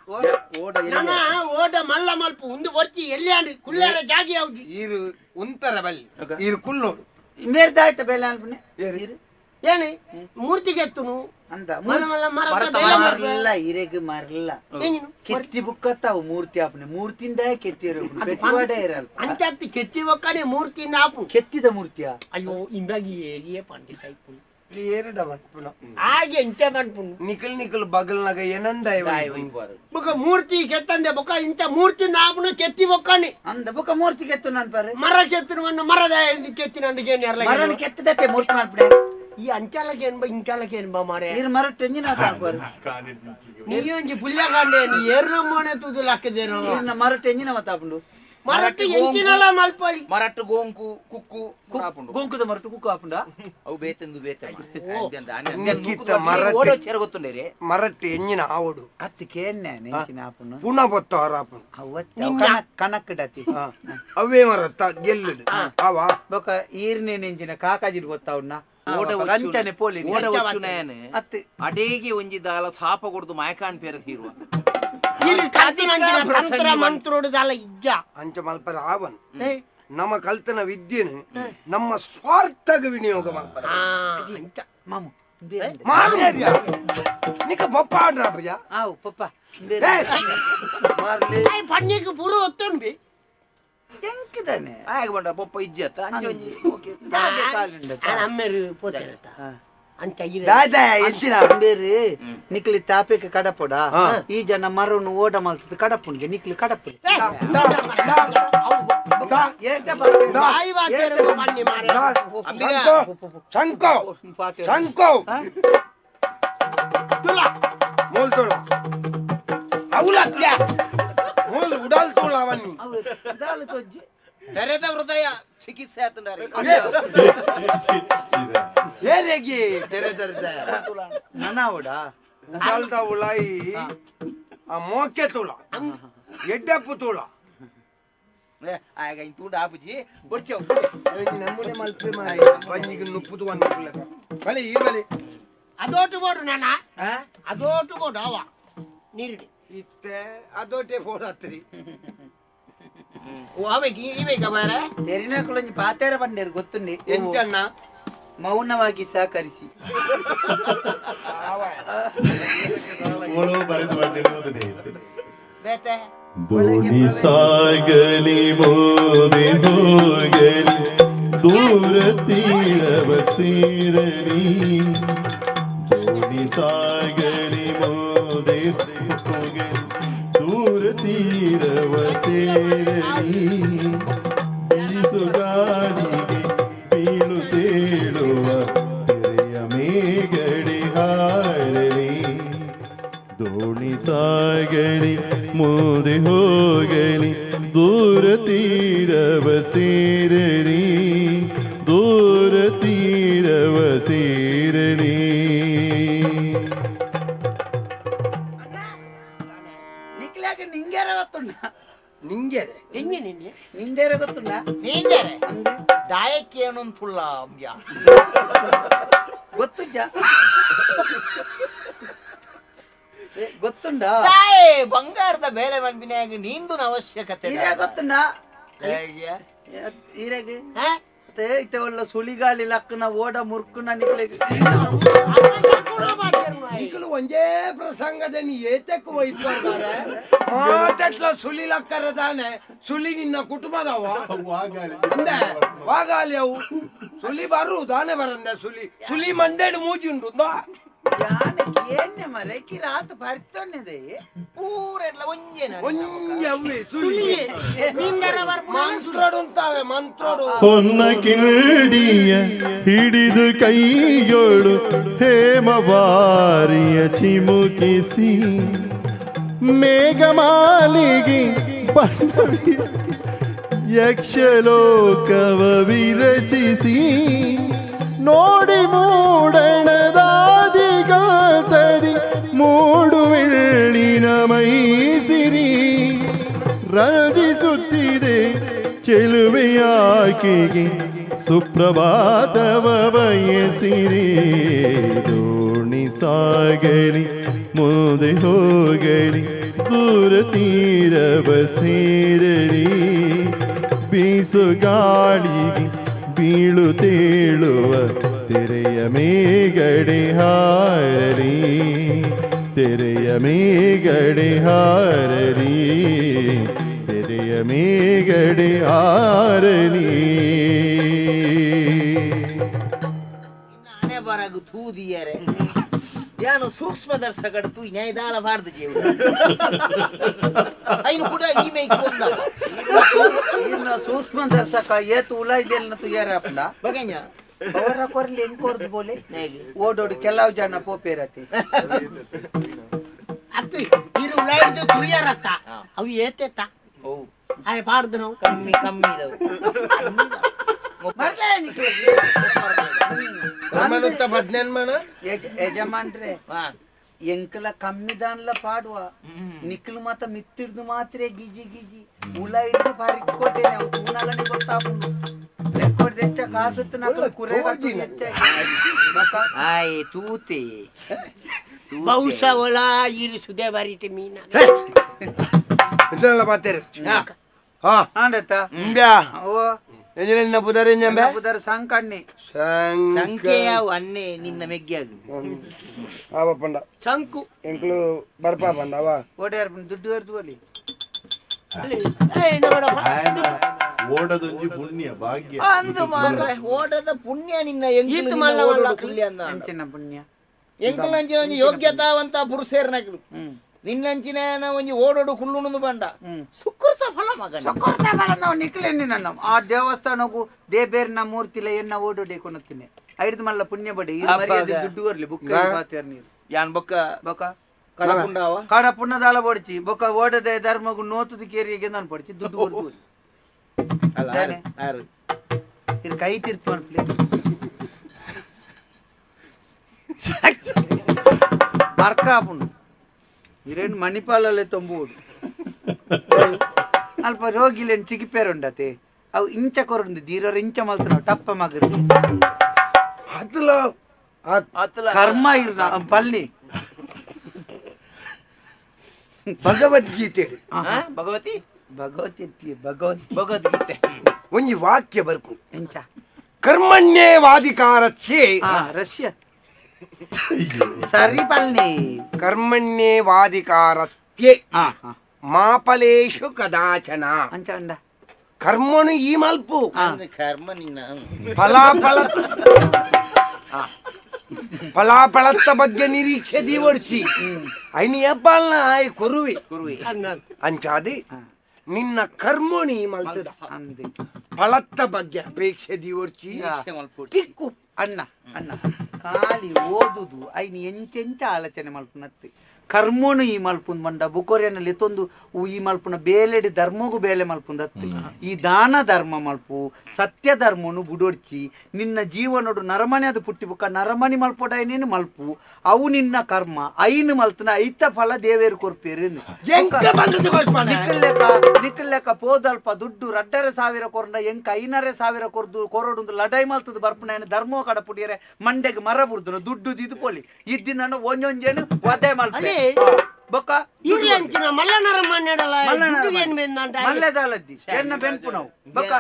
ಓಡ ಮಲ್ಲ ಮಲ್ಪು ಒಂದು ಬರ್ಚಿ ಎಲ್ಲಿ ಆಡಿ ಕುಳ್ಳರ ಜಾಗಿ ಹೋಗಿ ಈರು ಉಂತರ ಬಲ್ಲಿ ಈರು ಕುಲ್ಲೋಡು ಮೇರ್ದಾಯ್ತ ಬೇಲೆ ಅನ್ಪನೆ ಏನಿ ಮೂರ್ತಿಗೆ ಎತ್ತುನು ಅಂತ ಮರ ಮರಲ್ಲ ಇರೆಗ್ ಮರಲ್ಲ ಕೆತ್ತಿ ಬುಕ್ಕತ್ತಾವು ಮೂರ್ತಿ ಆಪನೆ ಮೂರ್ತಿಯಿಂದ ಕೆತ್ತಿರೋ ಪೆಟ್ಟುವಾಡೆ ಇರಲ್ಲ ಅಂಚತ್ತಿ ಕೆತ್ತಿ ಒಕ್ಕನೆ ಮೂರ್ತಿಯಿಂದ ಆಪು ಕೆತ್ತಿದ ಮೂರ್ತಿಯ ಅಯ್ಯೋ ಇಂಬಾಗಿ ಏರಿಯೇ ಪಂಡಿ ಸೈಪು ಏರಡ ಬಟ್ಪುಣ ಹಾಗೆ ಇಂಚ ಮಾಡ್ಪುಣು ನಿಖಲ್ ನಿಖಲ್ ಬಗಲ್ನಾಗ ಏನಂದ ಬೊಕ ಮೂರ್ತಿ ಕೆತ್ತಂದೆ ಬೊಕ ಇಂತ ಮೂರ್ತಿಯಿಂದ ಆಪುನ ಕೆತ್ತಿ ಒಕ್ಕನೆ ಅಂದ ಬುಕ್ಕ ಮೂರ್ತಿ ಕೆತ್ತು ನಾನು ಪಾರೆ ಮರ ಕೆತ್ತುನ ಮರದ ಕೆತ್ತಿನ ಅಂದಿಗೆ ಮರನ ಕೆತ್ತದಕ್ಕೆ ಮೂರ್ತಿ ಮಾಡ್ಬಿಡೆ ಈ ಅಂಚಾಲಕ್ಕೆ ಏನ್ಬ ಇಂಚಾಲಕ್ಕೆ ಏನ್ಬ ಮಾರೆ ನೀರು ಮರ ಟೆಂಜಿನ ಹಾಕ್ಬಾರ ನೀ ಒಂಜಿ ಪುಲ್ಯ ಕಾಂಡೆ ನೀ ಏರ್ನ ಮೋನೆ ತುದು ಲಾಕದೇನೋ ನೀನು ಮರ ಟೆಂಜಿನ ಮಾತಾಪುಂಡು ಮರಟ್ಟು ಎಂಚಿನಲ್ಲ ಮಲ್ಪಳಿ ಮರಟ್ಟು ಗೋಂಕು ಕುಕ್ಕು ಗೋಂಕುದ ಮರಟ್ಟು ಕುಕ್ಕು ಹಾಪುಂಡ ಅವು ಬೇತೆಂದು ಬೇತೆ ಓಡೋ ಚೆರ ಗೊತ್ತುಂಡೇರಿ ಮರಟ್ಟು ಎಂಜಿನ ಆವಡು ಅತ್ತಿ ಕೇನ್ನೆ ನೆಂಚಿನ ಹಾಪುಂಡು ಪುನಃ ಬತ್ತ ಆರಾಪುಣ ಅವತ್ತ ಕನಕ್ಕಡತಿ ಅವೇ ಮರತ್ತ ಗೆಲ್ಲುಡು ಅವ ಬೊಕ ಈರ್ನೆ ನೆಂಚಿನ ಕಾಕಾಜಿಡ್ ಗೊತ್ತಾವುಣ್ಣ ಅಂಚನೆ ಪೋಲಿ ಓಡ వచ్చునాయనే ಅತ್ತಿ ಅಡೇಗಿ ಒಂಜಿದಾಲ ಸಾಪ ಕೊಡ್ದು ಮಾಯಕಾನ್ ಪೇರ ತೀರುವ ಇಲ್ಲಿ ತಂತ್ರ ಮಂತ್ರೋಡುದಲ್ಲ ಇಜ್ಜ ಅಂಚ ಮಲ್ಪರ ಆವನ್ ನಮ್ಮ ಕಲ್ತನ ವಿದ್ಯೆನು ನಮ್ಮ ಸ್ವಾರ್ಥಗ ವಿನಿಯೋಗ ಮಲ್ಪರ ಮಾಮು ಮಾಮಿಯಾರಿಯ ನಿಕ ಬಪ್ಪ ಆಡ್ರಾಪಜ ಆವು ಪಪ್ಪ ಮಾರ್ಲಿ ಪನ್ನಿಗೆ ಪುರು ಒತ್ತನ್ಬಿ ಎಂಕಿದಾನೆ ಆಗ ಬಂಡ ಬೊಪ್ಪ ಇಜ್ಜತ್ತ ಅಂಚೆ ಒಂಜಿ ಓಕೆ ಅಮ್ಮೇರು ಪೋತಿರತ್ತ ಅಂತ ದಾದಾ ಎಂಚಿನ ಬೇರೆ ನಿಕ್ಲಿ ತಾಪೆಗೆ ಕಡಪೋಡ ಈ ಜನ ಮರವನ್ನು ಓಡ ಮಲ್ತದ ಕಡಪುಂಗೆ ನಿಕ್ಲಿ ಕಡಪು ಶಂಕೋ ಶಂಕೋ ಮೂಲ್ ತುಳ ಅವಲತ್ಯ ಮೂಲ್ ಉಡಾಲ್ ತುಳ ಅವನ್ನಿ ತೆರೆದ ಹೃದಯ ಚಿಕಿತ್ಸೆ ಆತಂದಾರೆ ಹೇಗೆ ತೆರೆದ ನನಾವಡ ಉಡಾಲ್ದ ಉಳಾಯಿ ಆ ಮೋಕೆ ತುಳ ಎಡ್ಡಪ್ಪು ತುಳ ಆಗ ಇಂತುಂಡ ಆಪುಜಿ ಬರ್ಚವ್ ನಮ್ಮನೆ ಮಲ್ಪೆ ಮಾಯ ಬಂಜಿಗೆ ನುಪ್ಪುದು ಅನ್ನುಲ್ಲ ಬಲಿ ಈ ಬಲಿ ಅದೋಟು ಬೋಡು ನಾನ ಅದೋಟು ಬೋಡು ಅವ ನೀರಿಡಿ ಇತ್ತೆ ಅದೋಟೆ ಫೋನ್ ಹತ್ತಿರಿ ಅವೆಗೆ ಇವೇಗ ಬಾರ ತೆರಿನಾಕುಳಂಜಿ ಪಾತೇರ ಬಂಡೇರು ಗೊತ್ತುಂಡಿ ಎಂಚಣ್ಣ ಮೌನವಾಗಿ ಸಹಕರಿಸಿ ಬೇತೆ ದೋಣಿ ಸಾಗಲಿ ಮೋದಿ ಹೋಗಲಿ ದೂರ ತೀರವ ಸೇರಲಿ ಸಾಗಲಿ ಮುಂದೆ ಹೋಗಲಿ ದೂರ ತೀರವ ಸೇರಲಿ ಬೀಸು ಗಾಳಿಗೆ ಬೀಳು ತೇಳುವ ತೆರೆಯ ಮೇಗಡೆ ಹಾರಲಿ ದೋಣಿ ಸಾಗಲಿ ಮುಂದೆ ಹೋಗಲಿ ದೂರ ತೀರವ ಸೇರಲಿ ದೂರ ತೀರವ ಸೇರಲಿ. ನಿಕ್ಲಾಗ ನಿಂಗೇರ ಗೊತ್ತುಂಡ ನಿಂಗೆರೆ ಹೆಂಗೆ ನಿನ್ನೆ ನಿಂದೇರ ಗೊತ್ತುಂಡ ನೀಂದರೆ ದಾಯಕ್ಕೆ ಏನಂತುಲ್ಲ ಅಂಬ್ಯ ಗೊತ್ತುಂಜ ಗೊತ್ತುಂಡ ತಾಯೇ ಬಂಗಾರದ ಬೇಲೆ ಮನ್ಬಿನಾಗ ನೀಂದುನ ಅವಶ್ಯಕತೆ ಈರ ಗೊತ್ತುಂಡ ಈರೆಗೆ ಇತ್ತೆ ಒಳ್ಳ ಸುಳಿಗಾಲಿ ಲಕ್ಕನ ಓಡ ಮುರ್ಕುನ ನಿಕ್ಲಿಗೆ ಒಂದೇ ಪ್ರಸಂಗದಲ್ಲಿ ಏತಕ್ಕೆ ಒಯ್ತಾರೆ ಮಾತಟ್ಲ ಸುಲಿ ಲಕ್ಕರದಾನೆ ಸುಲಿ ನಿನ್ನ ಕುಟುಂಬದವ ಅಂದೆ ವಾಗಾಲಿ ಅವು ಸುಲಿ ಬರು ದಾನೆ ಬರಂದೆ ಸುಲಿ ಸುಲಿ ಮಂದೇಡು ಮೂಜಿ ಉಂಟು ಏನೇ ಮರೆ ಕಿ ರಾತ್ ಬರ್ತೊನ್ನೆದೆ ಊರೆಲ್ಲ ಒಂಜೇನ ಒಂಜೆ ಅವ್ವೆ ಸುಲಿ ಮಂತ್ರೋಡು ಉಂಟಾವೆ ಮಂತ್ರೋಡು ಹೊನ್ನ ಕಿಡಿಯ ಹಿಡಿದು ಕೈಯೋಳು ಹೇಮವಾರಿಯ ಚಿಮುಕಿಸಿ ಮೇಘಮಾಲಿಗೆ ಬಣ್ಣವಿ ಯಕ್ಷಲೋಕವ ವಿರಚಿಸಿ ನೋಡಿ ಮೂಡಣದಾದಿಗಾತದಿ ಮೂಡುವೆಳ್ಳಿನ ಮೈಸಿರಿ ರಂಜಿಸುತ್ತಿದೆ ಚೆಲುವೆಯಾಕೆಗೆ ಸುಪ್ರಭಾತವ ಬಯಸಿರಿ ದೋಣಿ ಸಾಗಲಿ ಮುಂದೆ ಹೋಗಲಿ ದೂರ ತೀರವ ಸೇರಲಿ ಬೀಸು ಗಾಳಿಗೆ ಬೀಳು ತೇಳುವ ತೆರೆಯ ಮೇಗಡೆ ಹಾರಲಿ ತೆರೆಯ ಮೇಗಡೆ ಹಾರಲಿ ತೆರೆಯ ಮೇಗಡೆ ಹಾರಲಿ. ನಾನೇ ಬರಗು ತೂದಿಯರೆ ಯಾನು ಸೂಕ್ಷ್ಮ ದರ್ಶಕಡು ತೂ ನ್ಯಾಯದಾಲ ಬಾರ್ದು ಜೀವ ಐನು ಕೂಡ ಈ ಮೇಕ್ ಬಂದ ಇನ್ನ ಸೂಕ್ಷ್ಮ ದರ್ಶಕ ಏತು ಉಲ ಇದೆಲ್ಲ ತುಯಾರ ಅಪ್ಪಂಡ ಬಗಂಜ ಅವರ ಕೊರ್ಲಿ ಹೆಂಗ್ ಕೊರ್ದು ಬೋಲೆ ಓಡೋಡು ಕೆಲವು ಜನ ಪೋಪೇರತಿ ಅತ್ತು ಇರು ಉಲಾಯ್ದು ತುಯ್ಯಾರತ್ತ ಅವು ಏತೆತ್ತ ಓ ಆಯ್ ಬಾರ್ದು ನಾವು ಕಮ್ಮಿ ಕಮ್ಮಿ ಇದಾವು ಬರ್ಲೇ ನಿಕ್ಲಿ ಯಜಮಾನ್ರೆ ಎಂಕಲ ಕಮ್ಮಿ ದಾನ್ಲ ಪಾಡುವ ನಿಕ್ಲು ಮಾತ ಮಿತ್ತಿಡ್ದು ಮಾತ್ರ ಗಿಜಿ ಗಿಜಿ ಉಲ ಹಿಡಿದು ಬಾರಿಕೊಟ್ಟೇನೆ ಅವು ತೂನಾಗನೆ ಗೊತ್ತಾಪುಂಡು ಲೆಕ್ಕೋಡ್ ಹೆಚ್ಚ ಕಾಸುತ್ತ ನಕಲು ಕುರೆ ಹೆಚ್ಚ ಆಯ್ ತೂತೆ ಬಹುಶ ಒಲ ಇರು ಸುದೆ ಬಾರಿತೆ ಮೀನ ಬಾತೇರು ಹಾ ಆಂಡತ ಬ್ಯಾ ಓ ಎಂಜಿನ ಬುಧರೆ ಎಂಜಂಬೆ ಬುಧರ ಸಂಕಣ್ಣಿ ಸಂಖ್ಯೆಯ ಅನ್ನೆ ನಿನ್ನ ಮೆಗ್ಗಿಯಾಗು ಆವ ಪಂಡ ಶಂಕು ಎಂಕ್ಲು ಬರ್ಪಾ ಪಂಡ ಅವ ಓಡ್ಯಾರ ದುಡ್ಡು ವರ್ದು ಅಲ್ಲಿ ಓಡದೊಂಜಿ ಪುಣ್ಯ ಭಾಗ್ಯ ಅಂದು ಮಾತ್ರ ಓಟದ ಪುಣ್ಯ ನಿನ್ನ ಎಂಗಿಲು ಪುಣ್ಯ ಅಂಚಿನ ಪುಣ್ಯ ಎಂಕಲ್ ಅಂಚಿನ ಒಂಜಿ ಯೋಗ್ಯತಾವಂತ ಪುರುಷೇರ್ನಕ್ಲು ನಿನ್ನಂಚಿನ ಒಂಜಿ ಓಡೋಡು ಕುಳ್ಳುಣದು ಬಂಡ ಸುಕೃತ ಫಲ ಮಗನ ಸುಕೃತ ಫಲ ನಾವು ನಿಕ್ಲೇನಿ ನನ್ನ ಆ ದೇವಸ್ಥಾನಕ್ಕೂ ದೇಬೇರ್ನ ಮೂರ್ತಿಲ ಎನ್ನ ಓಡೋಡೆ ಕೊನತ್ತಿನಿ ಐದು ಮಲ್ಲ ಪುಣ್ಯ ಬಡಿ ಈ ಮರ್ಯಾದೆ ದುಡ್ಡು ಬರ್ಲಿ ಬುಕ್ಕ ಬಾತಿಯರ್ ನೀರು ಯಾನ್ ಬೊಕ್ಕ ಬೊಕ್ಕ ಕಡಪುಂಡಾವ ಕಾಡ ಪುಣ್ಣದಾಲ ಬಡ್ಚಿ ಬೊಕ್ಕ ಓಡದೆ ಧರ್ಮಗು ನೋತುದು ಕೇರಿಗೆ ನಾನು ಪಡ್ಚಿ ದುಡ್ಡು ಬರ್ದು ಅಲ್ಲ ಯಾರು ಇದು ಕೈ ತಿರ್ತು ಅನ್ಪ್ಲಿ ಅರ್ಕ ಆಪುಂಡು ಇರೇನು ಮಣಿಪಾಲಲ್ಲೇ ತೊಂಬುವುದು ಅಲ್ಪ ರೋಗಿಲೇನು ಚಿಕಿಪೇರುಂಡತೆ ಅವು ಇಂಚ ಕೊರುಂದು ದೀರೋರು ಇಂಚ ಮಲ್ತನ ಟಪ್ಪ ಮಗರು ಕರ್ಮ ಇರ್ನ ಪಲ್ಲಿ ಭಗವದ್ಗೀತೆ ಭಗವತಿ ಭಗವದ್ಗೀತೆ ಒಂಜಿ ವಾಕ್ಯ ಬರ್ಪು ಇಂಚ ಕರ್ಮಣ್ಯೇವಾಧಿಕಾರಸ್ಯೆ ರಷ್ಯ ಸರಿ ಪಲ್ನಿ ಕರ್ಮಣ್ಯೇವಾಧಿಕಾರಸ್ಯೆ ಮಾಪಲೇಶು ಕದಾಚನ ಅಂಚ ಅಂಡ ಕರ್ಮನು ಈ ಮಲ್ಪು ಕರ್ಮ ನಿನ್ನ ಫಲಾಫಲ ಫಲಾಫಲತ್ತ ಬಗ್ಗೆ ನಿರೀಕ್ಷೆ ದೀವಡ್ಸಿ ಐನಿ ಹೆಬ್ಬಾಲ್ನ ಆಯ್ ಕೊರುವಿ ಅಂಚಾದಿ ನಿನ್ನ ಕರ್ಮಣಿ ಮಲ್ತದ ಫಲತ್ತ ಬಗ್ಗೆ ಅಪೇಕ್ಷೆ ದೀವಡ್ಸಿ ತಿಕ್ಕು ಅಣ್ಣ ಅಣ್ಣ ಖಾಲಿ ಓದುದು ಐನಿ ಎಂಚೆಂಚ ಆಲೋಚನೆ ಮಲ್ಪುನತ್ತಿ ಕರ್ಮೋನು ಈ ಮಲ್ಪುಂದ್ ಮಂಡ ಬುಕೋರಿಯನಲ್ಲಿ ತೊಂದು ಈ ಮಲ್ಪುನ ಬೇಲೆಡಿ ಧರ್ಮಗೂ ಬೇಲೆ ಮಲ್ಪುಂದತ್ತಿ ಈ ದಾನ ಧರ್ಮ ಮಲ್ಪು ಸತ್ಯ ಧರ್ಮನು ಬುಡೊಡ್ಚಿ ನಿನ್ನ ಜೀವನೋಡು ನರಮಣಿ ಅದು ಪುಟ್ಟಿ ಬುಕ್ಕ ನರಮಣಿ ಮಲ್ಪೋಡ ನೀನು ಮಲ್ಪು ಅವು ನಿನ್ನ ಕರ್ಮ ಐನು ಮಲ್ತನ ಐತ ಫಲ ದೇವೇರು ಕೊರ್ಪೇರು ನಿಕ್ಕಲ್ಲೆಕ್ಕ ಪೋದಲ್ಪ ದುಡ್ಡು 2,500 ಕೊರ್ಡ ಎಂಕ 5,500 ಕೊರಡು ಲಡೈ ಮಲ್ತದ ಬರ್ಪುನ ಧರ್ಮ ಕಡ ಪುಡಿಯರೆ ಮಂಡೆಗೆ ಮರ ಬುಡ್ದು ದುಡ್ಡು ಇದು ಪೋಲಿ ಇದ್ದಿನ ಒಂಜೊಂಜೇನು ಒದೆ ಮಲ್ಪೆ ಬೊಕ್ಕ ಇರ್ಲಂಚಿನ ಮಲ್ಲನರಮಣ್ಣಡಲ ಮಲ್ಲೆದಾಲದ್ದಿ ಎನ್ನ ಬೆನ್ಪು ನಾವು ಬೊಕ್ಕ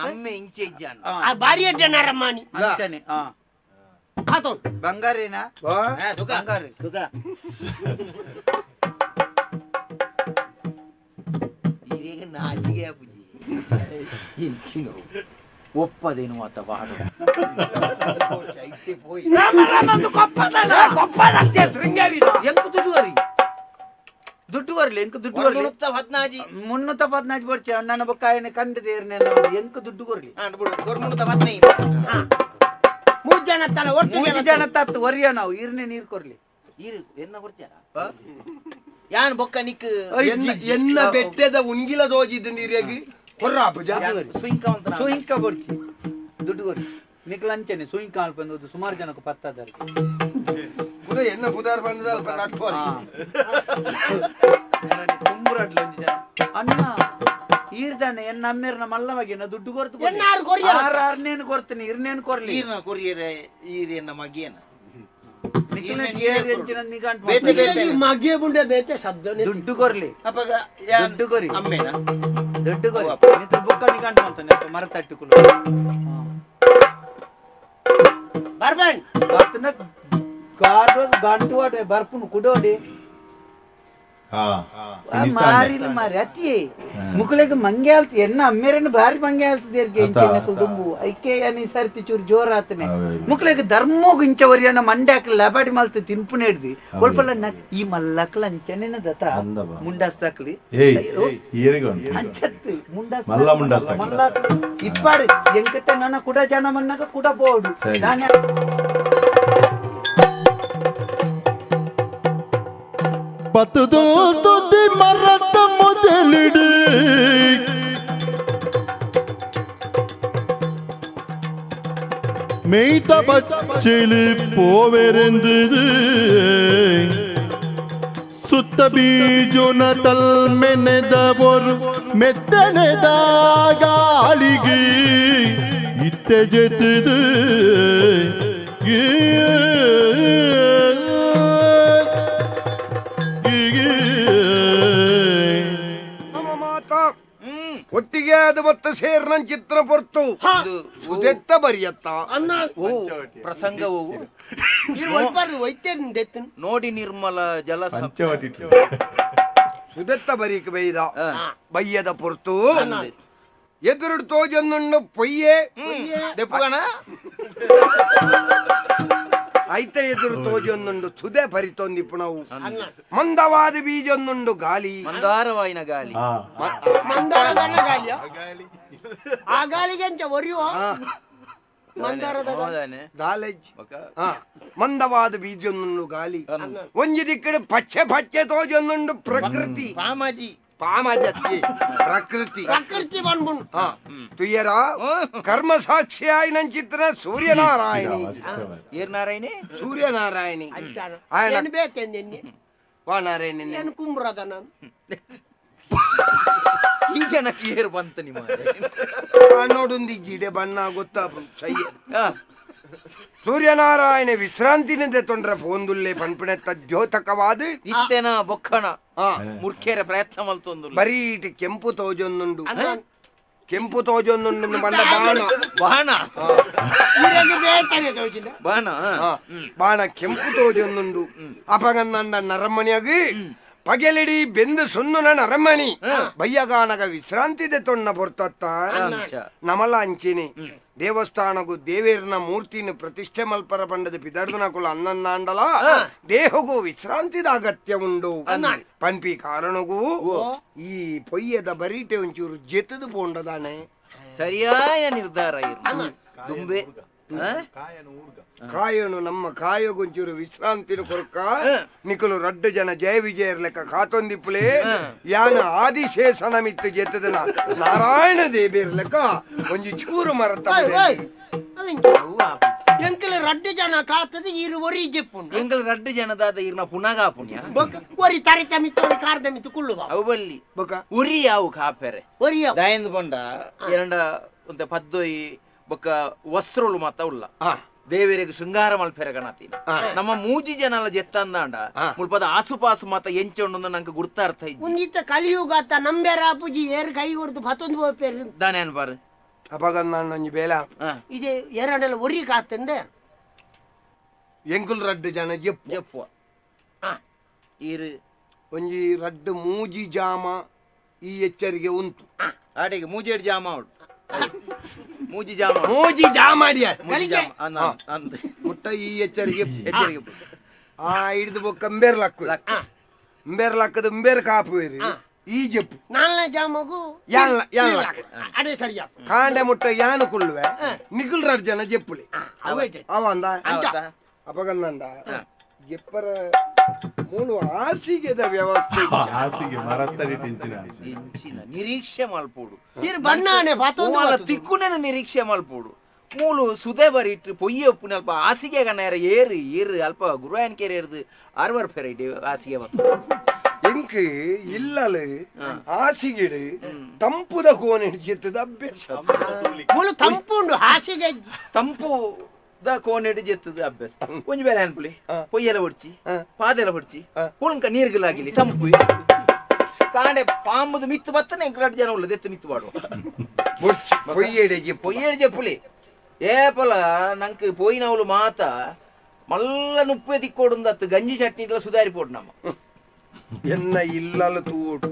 ಅಮ್ಮೆ ಇಂಚೆ ಇಜ್ಜಾಣ ಆ ಬಾರಿ ಅಡ್ಡ ನರಮಾನಿ ಅಂಚನೆ ಕಾತೋ ಬಂಗಾರೇನಾ ಬಂಗಾರಿ ಈಗ ನಾಚಿಗೆ ಪೂಜಿ ಇಂಚಿನ ಒಪ್ಪದೇನು ಆತ ಬಾಡ ದುಡ್ಡು ಬರ್ಲಿ ಎಂಕ ದುಡ್ಡು ಬರ್ಲಿ 314 ಬರ್ಚ ನನ್ನ ಬೊಕ್ಕಾಯನೆ ಕಂಡದೆ ಎಂಕ ದುಡ್ಡು ಕೊರ್ಲಿ 3 ಜನ ತಲ ಒಟ್ಟು 3 ಜನ ತತ್ತು ವರಿಯ ನಾವು ಈರ್ನೆ ನೀರು ಕೊರ್ಲಿ ಎನ್ನ ಕೊಡ್ಚಾರ ಯಾನ್ ಬೊಕ್ಕ ನಿಕ್ ಎನ್ನ ಬೆಟ್ಟದ ಉಂಗಿಲ ಸೋಜಿದ್ದು ನೀರಿಗೆ ಕೊರ್ರಾಪುಜ ಸುಯಿಂಕ ಬರ್ಚಿ ದುಡ್ಡು ಕೊರ್ಲಿ ನಿಕ್ ಲಂಚನೆ ಸುಯಿಂಕ ಅಲ್ಪಂದು ಸುಮಾರು ಜನಕ್ಕೆ ಪತ್ತಾದಾರೆ ಎನ್ನ ಪುದಾರ್ ಬಂದ ಅಣ್ಣ ಈರ್ದಾನೆ ಎನ್ನ ಅಮ್ಮೇರ್ನ ಮಲ್ಲವಾಗಿನ ದುಡ್ಡು ಕೊರ್ತು ಆರ್ನೇನು ಕೊರ್ತೀನಿ ಇರ್ನೇನು ಕೊರ್ಲಿ ಈರ್ನ ಕೊರಿಯರೆ ಈರೆನ್ನ ಮಗಿಯನ ಮಗೆ ಬುಂಡೆ ಬೇತೆ ಶಬ್ದ ದುಡ್ಡು ಕೊರ್ಲಿ ದುಡ್ಡು ಕೊರಿ ಅಮ್ಮೇನ ದುಡ್ಡು ಕೊರಿ ಬುಕ್ಕ ನಿಗಂಟು ಅಂತಾನೆ ಮರ ತಟ್ಟುಕುಲು ಬರ್ಬೇನ್ ಬರ್ತನ ಗಂಟು ಆಡೆ ಬರ್ಪುನು ಕುಡೋಡಿ ಮಾರಿಲ್ಲ ಮಾರಿ ಅತಿ ಮುಕ್ಕಳಿಗೆ ಮಂಗೆ ಆಲ್ತಿ ಎನ್ನ ಅಮ್ಮೇರನ್ನು ಭಾರಿ ಮಂಗೆ ಆಲ್ತಿದೇರ್ಗೆ ದುಂಬು ಐಕೆ ಅನಿ ಸರ್ತಿ ಚೂರು ಜೋರ ಆತನೆ ಮುಕ್ಕಳಿಗೆ ಧರ್ಮೋಗ ಇಂಚವರಿಯನ್ನ ಮಂಡೆ ಹಾಕಿ ಲಬಾಡಿ ಮಲ್ತಿ ತಿನ್ಪುನೆ ಹಿಡ್ದಿ ಒಳ್ಪಲ್ಲ ಈ ಮಲ್ಲಕ್ಲ ಅಂಚನೆನ ದತ ಮುಂಡಾಸ್ತಾಕ್ಲಿ ಅಂಚತ್ತಿ ಮುಂಡಾಸ್ ಇಪ್ಪಾಡಿ ಎಂಕತೆ ನನ್ನ ಕುಡ ಜನ ಮನ್ನಾಗ ಕುಡ ಬೋಡು பத்துதுல் துதி மரத்த முதலிடு மெய்த பச்சிலு போவெருந்தது ಸುತ್ತ ಬೀಜುನ ತಲ್ಮೆನೆದವರು ಮೆತ್ತನೆದ ಗಾಳಿಗೆ ಇತ್ತೆಜೆತದು ಒಟ್ಟಿಗೆ ಅದು ಮತ್ತೆ ಸೇರ್ನ ಚಿತ್ರ ಹೊರ್ತು ಸುದೆತ್ತ ಬರಿಯತ್ತ ಪ್ರಸಂಗವು ನೋಡಿ ನಿರ್ಮಲ ಜಲ ಸುದೆತ್ತ ಬರೀಕ್ ಬೈದ ಬಯ್ಯದ ಪೊರ್ತು ಎದುರು ತೋಜನ್ನು ಪೊಯ್ಯೆ ದೆಪ್ಪುಗಣ ಐತ ಎದುರು ತೋಜೊಂದುಂಡು ಸುದೆ ಪರಿತೊಂದಿಪ್ಪು ನಾವು ಮಂದವಾದ ಬೀಜೊಂದುಂಡು ಗಾಳಿ ಮಂದಾರವಾಯಿನ ಗಾಳಿ ಮಂದಾರದ ಗಾಳಿಯ ಆ ಗಾಳಿಗೆ ಅಂಚ ಒರಿಯುವ ಮಂದಾರದ ಗಾಲೆಜ್ ಮಂದವಾದ ಬೀಜೊಂದುಂಡು ಗಾಳಿ ಒಂಜಿ ದಿಕ್ಕಡೆ ಪಚ್ಚೆ ಪಚ್ಚೆ ತೋಜೊಂದುಂಡು ಪ್ರಕೃತಿ ಪಾಮಾಜಿ ಪಾಮಜತ್ತಿ ಪ್ರಕೃತಿ ಪ್ರಕೃತಿ ಬಂದ್ಬುಂಡು ತುಯ್ಯರ ಕರ್ಮ ಸಾಕ್ಷಿಯಾಯಿ ನನ್ ಚಿತ್ರ ಸೂರ್ಯನಾರಾಯಣಿ ಏರ್ನಾರಾಯಣಿ ಸೂರ್ಯನಾರಾಯಣಿ ಏನು ಬೇಕೆಂದೆ ವಾ ನಾರಾಯಣಿ ಏನು ಕುಂಬ್ರದ ನಾನು ಈ ಜನಕ್ಕೆ ಏರು ಬಂತು ನಿಮ್ಮ ನೋಡೊಂದಿ ಗಿಡೆ ಬಣ್ಣ ಗೊತ್ತಾ ಸಯ್ಯ ಸೂರ್ಯನಾರಾಯಣ ವಿಶ್ರಾಂತಿನಿಂದ ತೊಂಡ್ರೆ ಪೋಂದುಲ್ಲೆ ಪಂಪಣೆತ್ತ ದ್ಯೋತಕವಾದ ಇತ್ತೇನ ಬೊಕ್ಕಣ ಮುರ್ಖೇರ ಪ್ರಯತ್ನ ಮಲ್ತೊಂದು ಬರೀಟ್ ಕೆಂಪು ತೋಜೊಂದುಂಡು ಕೆಂಪು ತೋಜೊಂದುಂಡು ಬಂಡ ಬಾಣ ಬಾಣ ಬಾಣ ಬಾಣ ಕೆಂಪು ತೋಜೊಂದುಂಡು ಅಪಗನ್ನಂಡ ನರಮಣಿಯಾಗಿ ಪಗೆಲಿಡಿ ಬೆಂದು ಸುಣ್ಣುನ ನರಮಣಿ ಬಯ್ಯಗಾನಗ ವಿಶ್ರಾಂತಿದೆ ತೊಣ್ಣ ಬರ್ತತ್ತ ನಮಲ ಅಂಚಿನಿ ದೇವಸ್ಥಾನಗೂ ದೇವೇರನ ಮೂರ್ತಿನ ಪ್ರತಿಷ್ಠೆ ಮಲ್ಪರ ಪಂಡದ ಪಿದರ್ದನಕುಲ ಅನ್ನಂದಾಂಡಲ ದೇಹಗೂ ವಿಶ್ರಾಂತಿದ ಅಗತ್ಯ ಉಂಡು ಪನ್ಪಿ ಕಾರಣಗೂ ಈ ಪೊಯ್ಯದ ಬರೀಟೆ ಒಂಚೂರು ಜೆತದು ಪೋಂಡದಾನೆ ಸರಿಯಾಯ ನಿರ್ಧಾರ ದುಂಬೆ ಕಾಯನು ನಮ್ಮ ಕಾಯಗೊಂಚೂರು ವಿಶ್ರಾಂತಿನ ಕೊರಕ ನಿಕಲು ರಡ್ಡು ಜನ ಜಯ ವಿಜಯರ್ ಲೆಕ್ಕ ಕಾತೊಂದಿಪ್ಪುಲೆ ಯಾನ ಆದಿಶೇಷನ ಮಿತ್ತು ಜೆತ್ತದನ ನಾರಾಯಣ ದೇವಿಯರ್ ಲೆಕ್ಕ ಒಂಜಿ ಚೂರು ಮರತ ಎಂಕಲ್ ರಡ್ಡು ಜನ ಕಾತದ ಇರು ಒರಿ ಜೆಪ್ಪುಂಡು ಎಂಕಲ್ ರಡ್ಡು ಜನದಾದ ಇರ್ನ ಪುನಗ ಪುಣ್ಯ ಒರಿ ತರಿತ ಮಿತ್ತು ಒರಿ ಕಾರ್ದ ಮಿತ್ತು ಕುಳ್ಳುವ ಅವು ಬಲ್ಲಿ ಉರಿ ಯಾವು ಕಾಪೆರೆ ಒರಿಯ ದಯಂದು ಪಂಡ ಎರಡ ಒಂದ ಪದ್ದೊಯ್ ಬೊಕ್ಕ ವಸ್ತ್ರಗಳು ಮಾತ ಉಲ್ಲ ದೇವರಿಗೆ ಶೃಂಗಾರ ಮಲ್ಪೆರೆ ಗಣತಿ ನಮ್ಮ ಮೂಜಿ ಜನಲ ಜೆತ್ತಂದಾಂಡ ಮುಲ್ಪದ ಆಸುಪಾಸು ಮಾತ ಎಂಚೊಂಡು ನಂಗೆ ಗುರ್ತಾರ್ಥ ಇಜ್ಜಿ ಮುಂದಿತ್ತ ಕಲಿಯುಗಾತ ನಂಬೇರ ಅಪ್ಪುಜಿ ಏರ್ ಕೈ ಹೊಡೆದು ಪತ್ತೊಂದು ಹೋಗ್ಪೇರು ದಾನೆ ಅನ್ಬಾರು ಅಪಗ ನಾನು ಬೇಲ ಇದೆ ಎರಡೆಲ್ಲ ಒರಿ ಕಾತಂಡೆ ಎಂಕುಲ್ ರಡ್ಡು ಜನ ಜಪ್ಪುವ ಇರು ಒಂಜಿ ರಡ್ಡು ಮೂಜಿ ಜಾಮ ಈ ಎಚ್ಚರಿಗೆ ಉಂಟು ಆಡೆಗೆ ಮೂಜೇಡ್ ಜಾಮ ಅವಳು ಮೂಜಿ ಜಾಮ ಮೂಜಿ ಜಾಮ ಮುಟ್ಟ ಈ ಎಚ್ಚರಿಗೆ ಹಿಡಿದು ಬೊಕ್ಕ ಅಂಬೇರ್ ಲಕ್ಕು ಅಂಬೇರ್ ಲಕ್ಕದ ಅಂಬೇರ್ ಕಾಪು ಈ ಜಪ್ಪು ನಾಲ್ನೇ ಜಾಮಗು ಅದೇ ಸರಿಯ ಕಾಂಡೆ ಮುಟ್ಟ ಯಾನು ಕುಳ್ಳುವೆ ನಿಖಿಲ್ ರಡ್ ಜನ ಜಪ್ಪುಲಿ ಅವ ಅಂದ ಅಪಗಂದ ಜಪ್ಪರ ಮೂಲು ಹಾಸಿಗೆದ ವ್ಯವಸ್ಥೆ ಹಾಸಿಗೆ ಮರತ್ತರಿ ಇಂಚಿನ ನಿರೀಕ್ಷೆ ಮಲ್ಪೋಡು ಬಣ್ಣಾನೆ ತಿಕ್ಕುನೇನ ನಿರೀಕ್ಷೆ ಮಲ್ಪೋಡು ಮೂಲು ಸುದೆ ಬರಿಟ್ಟು ಪೊಯ್ಯ ಉಪ್ಪುನ ಅಲ್ಪ ಹಾಸಿಗೆ ಗಣ್ಣ ಏರು ಅಲ್ಪ ಗುರುವಾಯನ್ಕೇರಿ ಎರ್ದು ಆರ್ವರ್ ಫೆರ ಹಾಸಿಗೆ ಬಂತು ಎಂಕ್ ಇಲ್ಲಲು ಹಾಸಿಗೆಡು ತಂಪುದ ಕೋಣೆ ಹಿಡಿಯುತ್ತದೆ ಅಭ್ಯಾಸ ತಂಪುಂಡು ಹಾಸಿಗೆ ತಂಪು ಕೋಣೆಡು ಜೆತ್ತದ ಅಭ್ಯಾಸ ಒಂಜಿ ಬೇರೆ ಅನ್ಪುಲಿ ಪೊಯ್ಯೆಲ್ಲ ಹೊಡ್ಚಿ ಪಾದೆಲ್ಲ ಹೊಡ್ಚಿ ಪುಲ್ಕ ನೀರ್ಗಿಲಾಗಿಲಿ ತಂಪು ಕಾಂಡೆ ಪಾಂಬುದು ಮಿತ್ತು ಬತ್ತನೆ ಎಂಕಲಾಟ್ ಜನ ಉಳ್ಳದ ಎತ್ತು ಮಿತ್ತು ಮಾಡುವ ಪೊಯ್ಯೆಡೆ ಜಪ್ಪುಲಿ ಏಪಲ ನಂಗೆ ಪೋಯಿನವಳು ಮಾತ ಮಲ್ಲ ನುಪ್ಪೆ ತಿಕ್ಕೋಡು ಗಂಜಿ ಚಟ್ನಿ ಸುಧಾರಿ ಪೋಡು ನಮ್ಮ ಎನ್ನ ಇಲ್ಲಲ್ ತೂಡು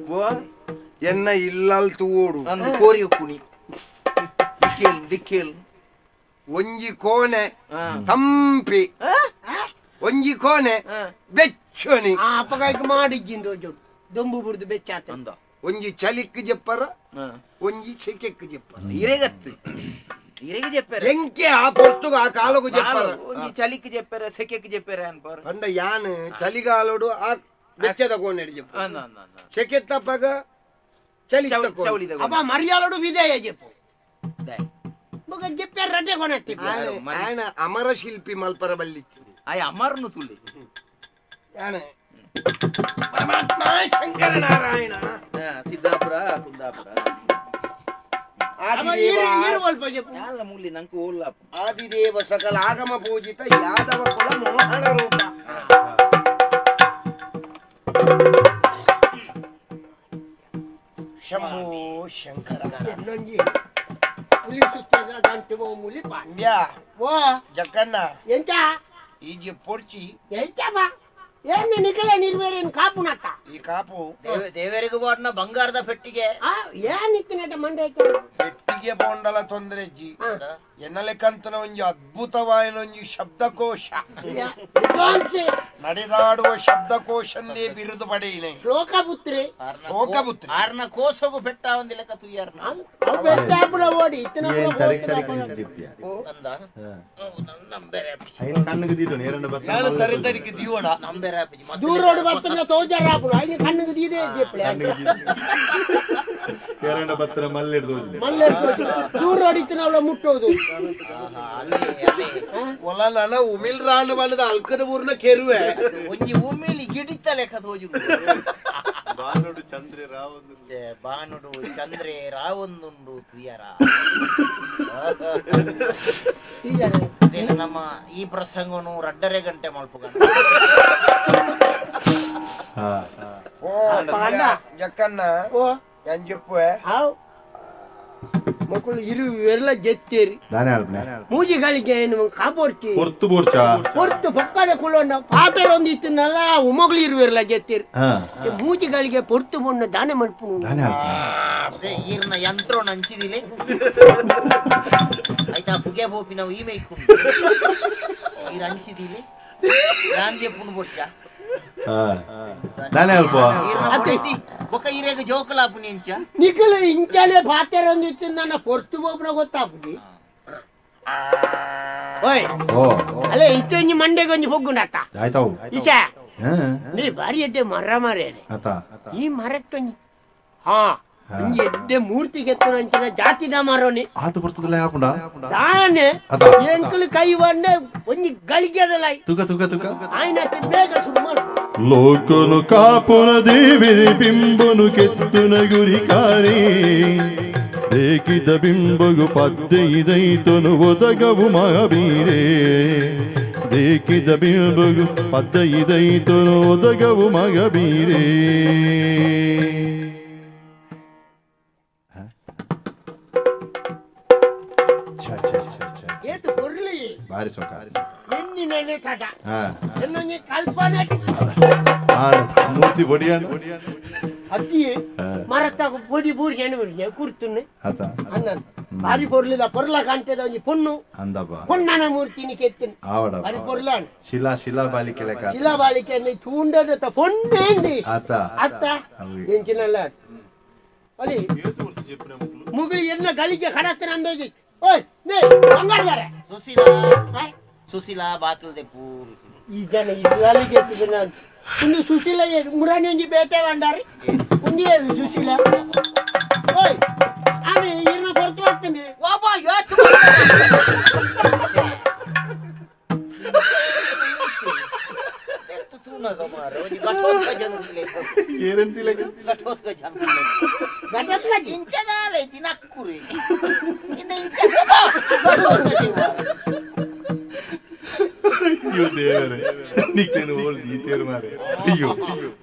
ಎನ್ನ ಇಲ್ಲಲ್ ತೂಡು ಅಂದು ಕೋರಿ ಕುಣಿ ದಿಕ್ಕೇಲ್ ಒಂಜಿ ಕೋಣೆ ತಂಪಿ ಒಂಜಿ ಕೋಣೆ ಬೆಚ್ಚನಿ ಅಪಗಾಯ್ಕ ಮಾಡಿಜ್ಜಿಂದು ದೊಂಬು ಬುಡ್ದು ಬೆಚ್ಚಾತ ಒಂಜಿ ಚಲಿಕ್ ಜಪ್ಪರ ಒಂಜಿ ಸೆಕೆಕ್ ಜಪ್ಪರ ಇರೆಗತ್ತು ಇರೆಗೆ ಜಪ್ಪರೆ ಎಂಕೆ ಆ ಪೊರ್ತುಗ ಆ ಕಾಲಗು ಜಪ್ಪರ ಒಂಜಿ ಚಲಿಕ್ ಜಪ್ಪರೆ ಸೆಕೆಕ್ ಜಪ್ಪರೆ ಅನ್ಪಾರ ಅಂದ ಯಾನ್ ಚಲಿಗಾಲೋಡು ಆ ಬೆಚ್ಚದ ಕೋಣೆ ಜಪ್ಪ ಸೆಕೆ ತಪ್ಪಗ ಚಲಿ ಅಪ್ಪ ಮರ್ಯಾಲೋಡು ವಿಧೇಯ ಜಪ್ಪು ಜಪ್ಪೆ ರಡ್ಡೆ ಕೊಣತ್ತಿ ಅಮರ ಶಿಲ್ಪಿ ಮಲ್ಪರ ಬಲ್ಲಿತ್ತು ಆಯ ಅಮರನು ತುಳ್ಳಿ ಪರಮಾತ್ಮ ಶಂಕರ ನಾರಾಯಣ ಸಿದ್ದಾಪುರ ಕುಂದಾಪುರ ಮೂಲಿ ನಂಗೆ ಓಲ್ಲ ಆದಿದೇವ ಸಕಲ ಆಗಮ ಪೂಜಿತ ಯಾದವ ಕುಲ ಮೋಹನ ರೂಪ ಶಂಭೋ ಶಂಕರ ಜಕ್ಕಣ್ಣ ಎಂತ ಈಜಿ ಪೊಡ್ಚಿ ಎಂತಪ್ಪ ಏನು ನಿಕಲೆ ನಿರ್ವೇರೇನು ಕಾಪು ನತ್ತ ಈ ಕಾಪು ದೇವರಿಗೂ ಬೋಡ್ನ ಬಂಗಾರದ ಪೆಟ್ಟಿಗೆ ಏನಿತ್ತಿನ ಮಂಡೆ ಪೆಟ್ಟಿಗೆ ಬೋಂಡಲ ತೊಂದ್ರೆ ಅಜ್ಜಿ ಎನ್ನ ಲೆಕ್ಕಂತನ ಒಂಜಿ ಅದ್ಭುತವಾಯಿನ ಒಂಜಿ ಶಬ್ದಕೋಶ ನಡೆದಾಡುವ ಶಬ್ದಕೋಶಂದೇ ಬಿರುದು ಪಡೆಯಿನೆ ಶ್ಲೋಕಪುತ್ರಿ ಶೋಕಪುತ್ರಿ ಆರ್ನ ಕೋಸಗು ಬೆಟ್ಟ ಒಂದಿ ಲೆಕ್ಕ ತುಯ್ಯಾರ್ನ ಓಡಿ ದೂರೋಡು ಬರ್ತನ ತೋಜಾರಾಪುರ ಐದು ಕಣ್ಣಿಗೆ ದೀದೆ ದೂರೋಡಿತ್ತು ನಾವು ಮುಟ್ಟೋದು ಒಲನ ಉಮಿಲ್ ರಾಂಡ್ ಬಂದ ಅಲ್ಕದ ಊರ್ನ ಕೆರುವೆ ಒಂಜಿ ಉಮಿಲಿ ಗಿಡಿತ ಲೆಕ್ಕ ತೋಜು ಬಾನುಡು ಚಂದ್ರೆ ರಾವೊಂದುಂಡು ತುಯ್ಯರ ನಮ್ಮ ಈ ಪ್ರಸಂಗನು ರಡ್ಡರೆ ಗಂಟೆ ಮಲ್ಪುಗ ಜಕ್ಕನ್ನ ಎಂಜಪ್ಪೆ ಮಕ್ಕಳು ಇರುವೆಲ್ಲ ಜೆತ್ತೇರಿ ಮೂಜಿ ಗಳಿಗೆ ಏನು ಕಾಪೋರ್ಚಿ ಪೊರ್ತು ಪಕ್ಕದ ಕುಳ್ಳೊಂಡ ಪಾತರ ಒಂದು ಇತ್ತನಲ್ಲ ಉಮಗಳು ಇರುವೆಲ್ಲ ಜೆತ್ತೇರಿ ಮೂಜಿ ಗಳಿಗೆ ಪೊರ್ತು ಬಣ್ಣ ದಾನೆ ಮಲ್ಪು ಈರ್ನ ಯಂತ್ರ ನಂಚಿದಿಲೆ ಆಯ್ತಾ ಪುಗೆ ಬೋಪಿ ನಾವು ಈ ಮೇಯ್ಕು ಈರ್ ಹಂಚಿದಿಲೆ ನಾನ್ ಜೆಪ್ಪುನು ಬೊಚ್ಚ ನಾನೇ ಅಲ್ಪ ಬೊಕ್ಕ ಈರೆಗ ಜೋಕಲಾಪುನಿ ಇಂಚ ನಿಖಲು ಇಂಚಾಲೆ ಪಾತರ ಒಂದು ಇತ್ತು ನನ್ನ ಪೊರ್ತು ಬೋಪನ ಗೊತ್ತಾಪುನಿ ಓಯ್ ಅಲ್ಲೇ ಇತ್ತು ಒಂಜಿ ಮಂಡೆಗೆ ಒಂಜಿ ಹೊಗ್ಗುಂಡತ್ತ ಆಯ್ತಾವು ಈಶಾ ನೀ ಬಾರಿ ಎಡ್ಡೆ ಮರ ಮಾರೇನೆ ಈ ಮರಟ್ಟೊಂಜಿ ಹಾ ಒಂಜಿ ಎಡ್ಡೆ ಮೂರ್ತಿ ಕೆತ್ತನ ಅಂಚಿನ ಜಾತಿದ ಮರೋನಿ ಆತು ಬರ್ತದಲ್ಲ ಯಾಪುಂಡ ತಾನೆ ಎಂಕಲು ಕೈ ಬಂಡೆ ಒಂಜಿ ಗಳಿಗೆದಲ್ಲ ತುಕ ಆಯ್ನ ಬೇಗ ಶುರು ಮಾಡು ಲೋಕನು ಕಾಪುನ ದೇವಿರಿ ಬಿಂಬನು ಕೆತ್ತುನ ಗುರಿಕಾರಿ ದೇಕಿದ ಬಿಂಬಗು ಪದ್ದೈದೈತನು ಒದಗವು ಮಗಬೀರೆ ದೇಕಿದ ಬಿಂಬಗು ಪದ್ದೈದೈತನು ಒದಗವು ಮಗಬೀರೆ ಏತು ಪೊರ್ಲಿ ಬಾರಿ ಸೊಕ ಎನ್ನಿನೇ ಕಟ ಎನ್ನೊಂಜಿ ಕಲ್ಪನೆ ಮೂರ್ತಿ ಬೊಡಿಯಾಣ ಅತ್ತಿ ಮರತ್ತಾಗ ಬೊಡಿ ಬೂರಿ ನೆನವರಿಗೆ ಕೂರ್ತುನೆ ಅನ್ನನ್ ಬಾರಿ ಪೊರ್ಲಿದ ಪೊರ್ಲ ಕಾಂತದ ಒಂಜಿ ಪೊಣ್ಣು ಅಂದಪ್ಪ ಪೊಣ್ಣನ ಮೂರ್ತಿನಿ ಕೆತ್ತಿನ ಆವಡ ಬಾರಿ ಪೊರ್ಲಾನ್ ಶಿಲಾ ಬಾಲಿಕೆ ಲೆಕ್ಕ ಶಿಲಾ ಬಾಲಿಕೆ ನಿ ತೂಂಡದ ಪೊಣ್ಣೇಂದಿ ಅತ್ತ ಎಂಚಿನಲ್ಲ ಅಲ್ಲಿ ಮುಗಿ ಎನ್ನ ಗಳಿಗೆ ಖಡಸ್ತನ ಅಂಬೇಜಿ ಓಯ್ ನೇ ಬಂಗಾರದಾರೆ ಸುಶೀಲಾ ಬಾತಲ್ ದೆ ಪೂರ್ ಈ ಜನ ಗಳಿಗೆ ಎತ್ತಿದ ಒಂದು ಸುಶೀಲ ಮುರಾಣಿ ಒಂಜಿ ಬೇತೆ ಬಂಡಾರಿ ಒಂದಿ ಸುಶೀಲ ಓಯ್ ಆನೆ ಇರ್ನ ಹೊರತು ಹಾಕ್ತೀನಿ ವಾಬಾ ಯಾತು ಸುನಗ ಮಾರ ಒಂಜಿ ಗಟೋತ್ ಗಜನ ದಿಲೆ ಏರಂತಿಲೆ ಗಟೋತ್ ಗಜನ ಗಟೋತ್ ಗಜ ಇಂಚದಾಲ ಐತಿ ನಕ್ಕುರಿ ಇನ್ನ ಇಂಚದ ಬಾ ಗಟೋತ್ ಗಜನ ಅಯ್ಯೋ ದೇವರೇ ನಿಕ್ಕೇನು ಹೋಲ್ ದೀತೇರು ಮಾರೆ ಅಯ್ಯೋ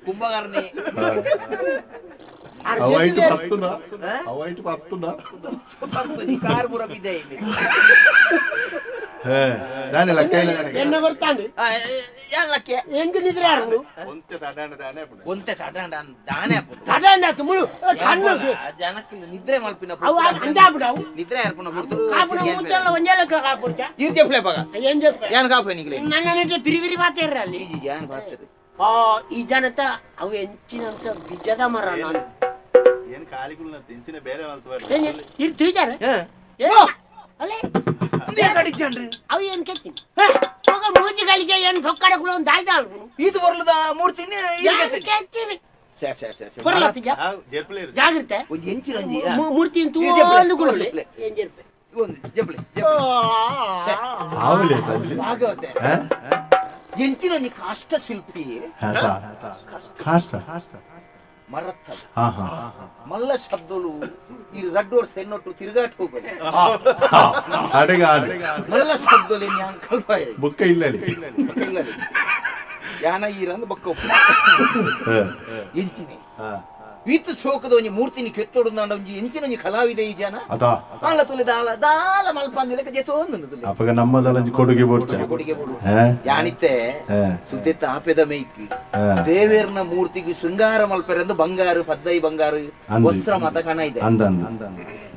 ಕುಂಭಕರ್ಣಿ ಅವಾಯ್ತು ಪತ್ತುನಾ ಪತ್ತು ಕಾರ್ ಬುರ ಬಿದ್ದೆ ಇಲ್ಲಿ ನಾನೇ ಲಕ್ಕ ಇಲ್ಲ ಎನ್ನ ಬರ್ತಾನೆ ಯಾಲಕ್ಕೆ ಎಂಗ ನಿದ್ರೆ ಆರು ಒಂತೆ ತಡಾಂಡ ದಾನೆ ತಡಾಂಡ ತುಮುಳು ಕಣ್ಣು ಜನಕ್ಕೆ ನಿದ್ರೆ ಮಲ್ಪಿನ ಅವ ಅಂದಾಬಿಡವು ನಿದ್ರೆ ಯಾರ್ಪನ ಬಿಡ್ತರು ಕಾಪುನ ಮುಂಚೆಲ್ಲ ಒಂಜೆಲ್ಲ ಕಾಪುರ್ಚ ಇರ್ ಜೆಪ್ಲೆ ಬಗ ಏನ್ ಜೆಪ್ಲೆ ಯಾನ್ ಕಾಪೆ ನಿಗ್ಲೆ ನನ್ನ ಪಿರಿವಿರಿ ಮಾತೇರ್ರ ಅಲ್ಲಿ ಈ ಯಾನ್ ಬಾತದೆ ಈ ಜನತ ಅವು ಎಂಚಿನಂತ ಬಿಜ್ಜದ ಮರ ನಾನು ಏನು ಕಾಲಿಗುಳ್ನ ತಿಂಚಿನ ಬೇರೆ ಇರ್ ತುಯ್ತಾರೆ ಅಲ್ಲೇ ಇಂದೇ ಕಡಿ ಚಂಡ್ರಿ ಅವು ಏನ್ ಕೆತ್ತೀನಿ ಹೋಗ ಮೂಜಿ ಗಳಿಗೆ ಏನ್ ಹೊಕ್ಕಡಗಳು ಒಂದು ಆಯ್ತಾ ಇದು ಬರ್ಲದ ಮೂರ್ತಿನಿ ಕೆತ್ತೀನಿ ಸೇ ಸೇ ಸೇ ಬರಲತ್ತಿಜ ಜಾಗ್ರತೆ ಒಂದು ಎಂಚಿನಂಜಿ ಮೂರ್ತಿ ತೂಂಡುಗಳು ಏನ್ ಜೆರ್ಪೆ ಒಂದು ಜೆಪ್ಲೆ ಆವಲೆ ತಂಜಿ ಭಾಗವತೆ ಎಂಚಿನಂಜಿ ಕಾಷ್ಟ ಶಿಲ್ಪಿ ಕಾಷ್ಟ ಮರತ್ತ ಮಲ್ಲ ಶಬ್ದಲು ಈ ರಡ್ಡೋರ್ ಸೆನ್ನೊಟ್ಟು ತಿರುಗಾಟ ಹೋಗಲಿ ಮಲ್ಲ ಶಬ್ದಲು ಯಾನ್ ಕಲ್ಪಾಯ ಬುಕ್ಕ ಇಲ್ಲ ಯಾನ ಈರಂದ ಬಕ್ಕ ಎಂಚಿನಿ ಈತ ಶೋಕದ ಒಂಜಿ ಮೂರ್ತಿನಿ ಕೆತ್ತೋಡು ನಾನು ಒಂಜಿ ಎಂಚಿನ ಒಂಜಿ ಕಲಾವಿದೆ ಈ ಜನ ಅಲ್ಲ ತುಲಿ ದಾಲ ಮಲ್ಪಂದಿಲಕ ಜೆತೋಂದು ಅಪಗ ನಮ್ಮದಲ್ಲ ಕೊಡುಗೆ ಕೊಡುಗೆ ಯಾನಿತ್ತೆ ಸುದ್ದೆತ್ತ ಆಪೆದ ಮೇಯ್ಕಿ ದೇವೇರ್ನ ಮೂರ್ತಿಗೆ ಶೃಂಗಾರ ಮಲ್ಪೆರೆಂದು ಬಂಗಾರು ಪದ್ದೈ ಬಂಗಾರು ವಸ್ತ್ರ ಮತ ಕಣ ಇದೆ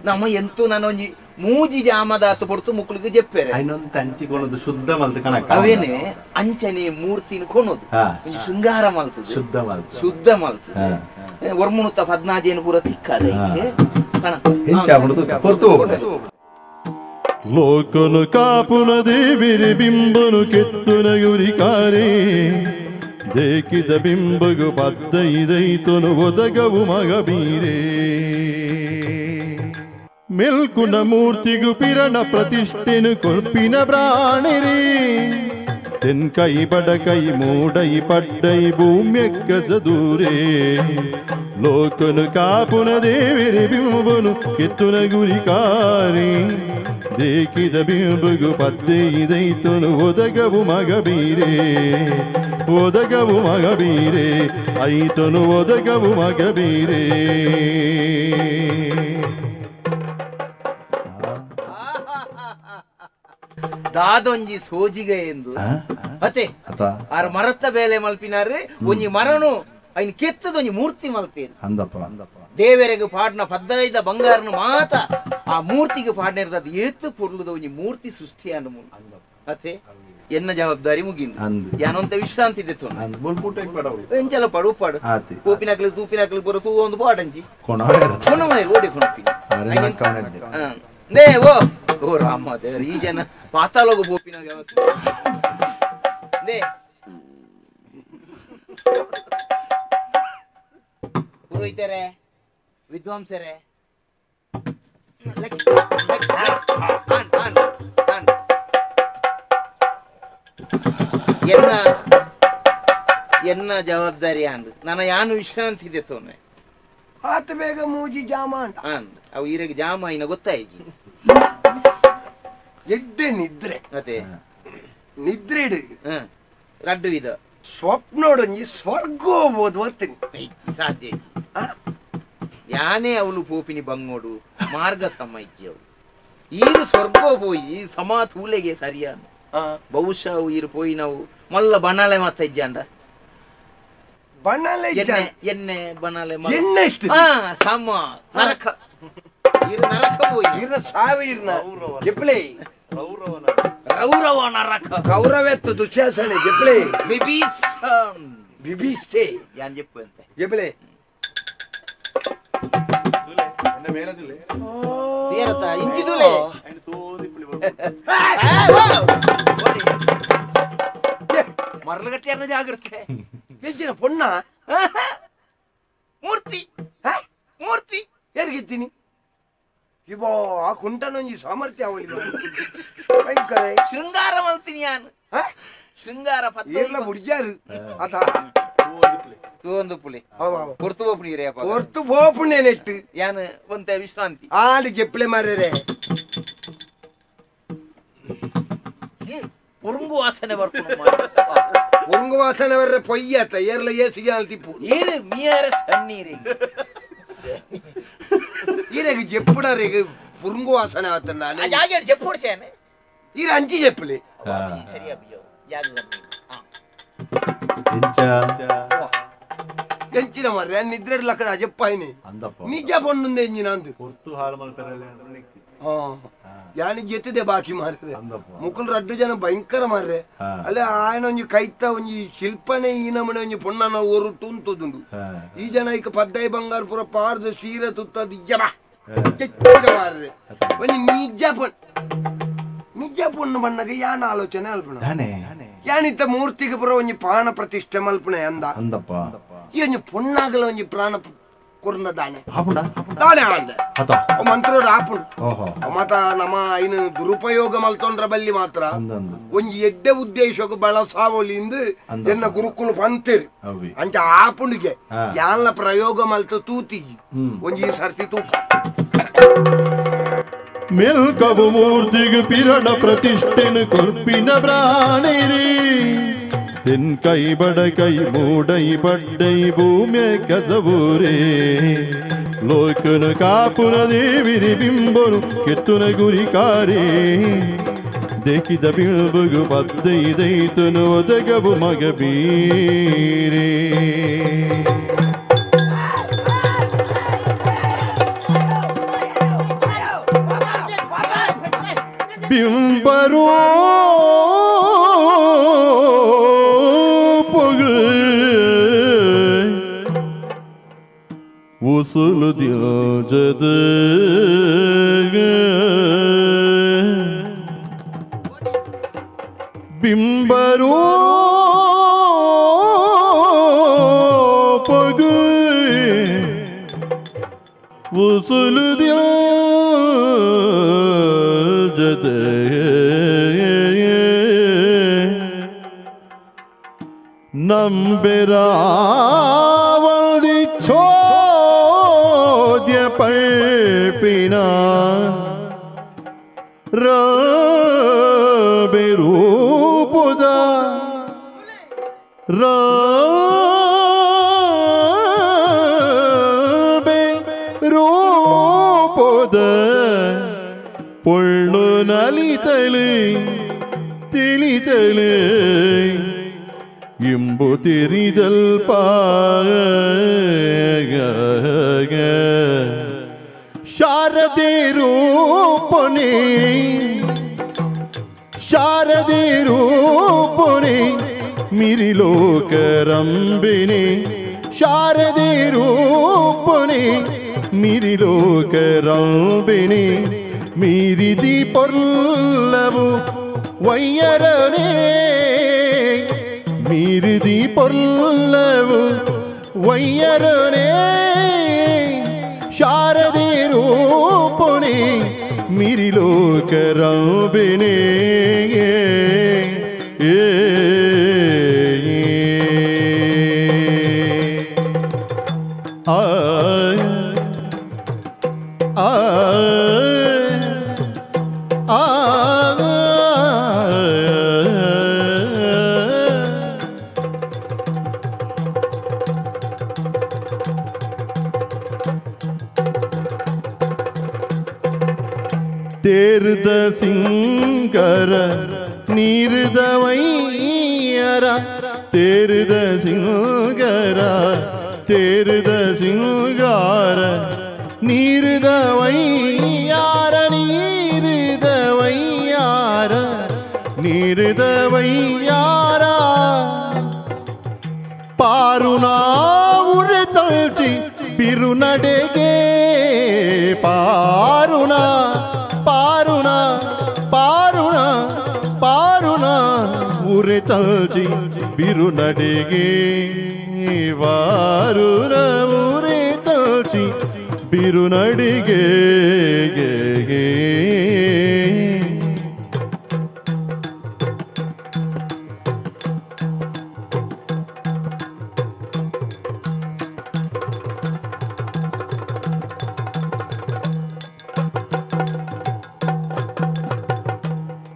ನಮ್ಮ ಎಂತೂ ನಾನು ಒಂಜಿ ಮೂಜಿ ಜಾಮದಾತು ಪೊಡ್ತು ಮುಕ್ಳಿಗೆ ಜೆಪ್ಪೆರೆ ತಂಚಿಕೊಳ್ಳೋದು ಶುದ್ಧ ಮಲ್ತು ಕಣಕ ಅವೇನೆ ಅಂಚನೆ ಮೂರ್ತಿನ ಕೊಣೋದು ಶೃಂಗಾರ ಮಲ್ತದು ಶುದ್ಧ ಮಲ್ತದೆ ವರ್ಮುನುತ್ತ 14 ಪೂರ ತಿಕ್ಕಾದ ಲೋಕನು ಕಾಪುನ ದೇವಿರಿ ಬಿಂಬನು ಕೆತ್ತುನ ಗುರಿಕಾರೆ ದೇಕಿದ ಬಿಂಬಗು ಪದ್ದೈದೈತನು ಒದಗವು ಮಗಬೀರೆ ಮೆಲ್ಕುನ ಮೂರ್ತಿಗು ಪಿರಣ ಪ್ರತಿಷ್ಠೆನು ಕೊಲ್ಪಿನ ಪ್ರಾಣಿರಿ ತೆನ್ಕೈ ಬಡಕೈ ಮೂಡೈ ಪಡ್ಡೈ ಭೂಮ್ಯಕ್ಕಸದೂರೇ ಲೋಕನು ಕಾಪುನ ದೇವಿರಿ ಬಿಂಬನು ಕೆತ್ತುನ ಗುರಿಕಾರಿ ದೇಕಿದ ಬಿಂಬಗು ಪದ್ದೈದೈತನು ಒದಗವು ಮಗಬೀರೆ ಐತನು ಒದಗವು ಮಗಬೀರೆ ದಾದೊಂಜಿ ಸೋಜಿಗೆ ಎಂದು ಮತ್ತೆ ಆರ ಮರತ್ತ ಬೇಲೆ ಮಲ್ಪಿನಾರು ಒಂಜಿ ಮರನು ಐನ್ ಕೆತ್ತದೊಂಜಿ ಮೂರ್ತಿ ಮಲ್ಪೇನು ದೇವರಿಗೆ ಪಾಡ್ನ 15 ಬಂಗಾರನು ಮಾತ ಆ ಮೂರ್ತಿಗೆ ಪಾಡ್ನ ಏತು ಪೊರ್ಲುದ ಒಂಜಿ ಮೂರ್ತಿ ಸೃಷ್ಟಿಯನ್ನು ಮತ್ತೆ ಎನ್ನ ಜವಾಬ್ದಾರಿ ಮುಗಿನ್ ಯಾನೊಂತ ವಿಶ್ರಾಂತಿ ದೆತ್ತು ಎಂಚಲ ಪಡು ಪಾಡು ಕೂಪಿನಕ್ಲಿ ತೂಪಿನಕ್ಲಿ ಬರೋ ತೂ ಒಂದು ಪಾಡಂಜಿ ಕೊಣವಾಯಿ ಓಡಿ ಕೊಣಪಿನ ನೇ ಓ ರಾಮ ದೇವ್ರ ಈ ಜನ ಪಾತಾಲೋಗ ಬೋಪಿನ ವ್ಯವಸ್ಥೆ ನೇ ಪುರೋಹಿತರೆ ವಿದ್ವಾಂಸರೇ ಎನ್ನ ಜವಾಬ್ದಾರಿ ಅಂದ್ ನನ್ನ ಯಾನು ವಿಶ್ರಾಂತಿ ಇದೆ ತೋನೆ ಆತ ಬೇಗ ಮೂಜಿ ಜಾಮ ಅಂತ ಅವು ಈರೆಗೆ ಜಾಮ ಇನ್ನ ಗೊತ್ತಾಯ್ಜಿ ಎಡ್ಡೆ ನಿದ್ರೆ ಮತ್ತೆ ನಿದ್ರೆ ಇಡು ರಡ್ಡು ವಿಧ ಸ್ವಪ್ನೋಡೊಂಜಿ ಸ್ವರ್ಗ ಹೋಗ್ಬೋದು ಬರ್ತೀನಿ ಸಾಧ್ಯ ಐತಿ ಯಾನೇ ಅವಳು ಪೋಪಿನಿ ಬಂಗೋಡು ಮಾರ್ಗ ಸಮ ಇಜ್ಜಿ ಅವಳು ಈಗ ಸ್ವರ್ಗ ಹೋಯಿ ಸಮ ತೂಲೆಗೆ ಸರಿಯಾನ ಬಹುಶಃ ಇರು ಪೋಯಿ ನಾವು ಮಲ್ಲ ಬನಾಲೆ ಮಾತ ಇಜ್ಜಾಂಡ ಬನಾಲೆ ಎಣ್ಣೆ ಬನಾಲೆ ಎಣ್ಣೆ ಸಮ ನರಕ ಇರು ನರಕ ಹೋಯಿ ಇರ ಸಾವಿರ್ನ ಎಪ್ಲೆ ರೌರವ ನರಕ ಗೌರವೆತ್ತು ದುಶ್ಯಾಸನೆ ಎಪ್ಲೆ ಬಿಬಿಷ್ಟೇ ಯಾನ್ ಜೆಪ್ಪು ಅಂತ ಎಪ್ಲೆ ಇಂಚಿದುಲೆ ಮರಳುಗಟ್ಟಿಯನ್ನ ಜಾಗ್ರತೆ ಹೆಚ್ಚಿನ ಪೊಣ್ಣ ಮೂರ್ತಿ ಮೂರ್ತಿ ಯಾರಿಗಿತ್ತೀನಿ ಇವ ಆ ಕುಂಟನೊಂಜಿ ಸಾಮರ್ಥ್ಯ ಅವಳಿಗೆ ಭಯಂಕರ ಶೃಂಗಾರ ಮಲ್ತೀನಿ ಯಾನು ಶೃಂಗಾರ ಎಲ್ಲ ಮುಡ್ಜಾರು ಅತ ಒಂದು ಪುಳಿ ಹೊರ್ತು ಬೋಪುಣಿ ಹೊರ್ತು ಬೋಪುಣೆ ನೆಟ್ಟು ಯಾನು ಒಂತೆ ವಿಶ್ರಾಂತಿ ಆಡಿ ಜೆಪ್ಲೆ ಮಾರ್ರೆ ಉರುಂಗು ವಾಸನೆ ಬರ್ಕೊಂಡು ಉರುಂಗು ವಾಸನೆ ಬರ್ರೆ ಪೊಯ್ಯತ್ತ ಏರ್ಲ ಏಸಿಗೆ ಅಲ್ತಿಪ್ಪು ಏರು ಮಿಯರ ಸಣ್ಣೀರಿಗೆ ಈರೆಗೆ ಜೆಪ್ಪುಡರಿಗೆ ಉರುಂಗು ವಾಸನೆ ಆತ ನಾನು ಜಾಗ ಜೆಪ್ಪುಡ್ಸೇನೆ ಈರ ಅಂಚಿ ಜೆಪ್ಪಲಿ ಸರಿ ಅಭಿಯೋ ಜಾಗ ಎಂಚಿನ ಮಾರ್ರೆ ನಿದ್ರೆ ಲಕ್ಕದ ಅಜಪ್ಪಾಯಿನಿ ನಿಜ ಬೊಣ್ಣುಂದೆ ಎಂಜಿನ ಅಂದು ಯಾನಿ ಜೆತ್ತಿದೆ ಬಾಕಿ ಮಾರ್ರೆ ಮುಕ್ಕಲು ರಡ್ಡು ಜನ ಭಯಂಕರ ಮಾರ್ರೆ ಅಲ್ಲೇ ಆಯನ ಒಂಜಿ ಕೈತ ಒಂಜಿ ಶಿಲ್ಪನೆ ಈ ನಮನೆ ಒಂಜಿ ಪೊಣ್ಣನ ಒರುಟು ಉಂಟದುಂಡು ಈ ಜನ ಈಗ 15 ಬಂಗಾರ ಪುರ ಪಾರ್ದು ಸೀರೆ ತುತ್ತದು ಯಮ ಮಾರ್ರೆ ಒಂಜಿ ನಿಜ ಪೊಣ್ಣು ಬಣ್ಣಗೆ ಯಾನ ಆಲೋಚನೆ ಅಲ್ಪಣ ಯಾನಿತ್ತ ಮೂರ್ತಿಗೆ ಪುರ ಒಂಜಿ ಪ್ರಾಣ ಪ್ರತಿಷ್ಠೆ ಮಲ್ಪನೆ ಅಂದ ಈ ಒಂಜಿ ಪೊಣ್ಣಾಗಲ ಒಂಜಿ ಪ್ರಾಣ ಕೊರ್ನ ದಾನೆ ತಾಳೆ ಅಂದ ಮಂತ್ರೋಡು ಆಪುಂಡು ಮತ ನಮ್ಮ ಇನ್ನು ದುರುಪಯೋಗ ಮಲ್ತೊಂಡ್ರ ಬಲ್ಲಿ ಮಾತ್ರ ಒಂಜಿ ಎಡ್ಡೆ ಉದ್ದೇಶಕ್ಕೆ ಬಳಸಾವಲಿಂದ ಎನ್ನ ಗುರುಕುಲು ಪಂತೇರಿ ಅಂಚ ಆಪುಂಡಿಗೆ ಯಾನ್ಲ ಪ್ರಯೋಗ ಮಲ್ತ ತೂತಿಜಿ ಒಂಜಿ ಸರ್ತಿ ತೂಕ ಮೆಲ್ಕವು ಮೂರ್ತಿಗೆ ಪಿರಣ ಪ್ರತಿಷ್ಠೆನ ಕೊಲ್ಪಿನ ಪ್ರಾಣಿರಿ ತೆನ್ ಕೈ ಬಡ ಕೈ ಮೂಡೈ ಬಡ್ಡೈ ಭೂಮಿ ಕಸಬೂರೇ ಲೋಕನ ಕಾಪುನ ದೇವಿರಿ ಬಿಂಬನು ಕೆತ್ತುನ ಗುರಿ ಕಾರೇ ದೇಕಿದ ಬಿಳ್ಬುಗು ಬದ್ದೈದೈತನು ಒದಗವು ಮಗ ಬೀರೇ ಬಿಂಬರೋ ಉಸುಲು ದಿಲಜದ ಬಿಂಬರೋ ಪಗು ಉಸುಲು ದಿಲಜದ ನಂಬೆರಾವಲ್ದಿ ಚೋದ್ಯ ಪಳ್ಪಿನ ರೂಪದ ರೂಪದ ಪೊಳ್ಳು ನಲಿತಲಿ ತಿಳಿದಲೆ ಎಂಬು ತೆರಿದಲ್ಪ ಶಾರದೆ ರೂಪನೆ ಶಾರದೆ ರೂಪನೆ ಮಿರಿಲೋಕರಂಬಿನಿ ಶಾರದೆ ರೂಪನೆ ಮಿರಿಲೋಕರಂಬಿನಿ ಮೀರಿದಿ ಪೊಲ್ಲವು ವಯ್ಯರನೇ ಮೀರಿದಿ ಪೊಲ್ಲವು ವಯ್ಯರನೇ ಶಾರದೆ ರೂಪನೆ ಮಿರಿಲೋಕರಂಬಿನಿ தேர்த சிங்கர நீருத வையர தேர்த சிங்கர தேர்த சிங்கார நீருத வையார நீருத வையார நீருத வையார ಪಾರುನಾ ಉರೆತಲ್ಚಿ ಬಿರುನಡೆಗೆ ಪಾರುನಾ ಪಾರುನಾ ಪಾರುನಾ ಪಾರುನಾ ಉರೆತಲ್ಚಿ ಬಿರುನಡೆಗೆ ವಾರುನ ಉರೆತಲ್ಚಿ ಬಿರುನಡೆಗೆ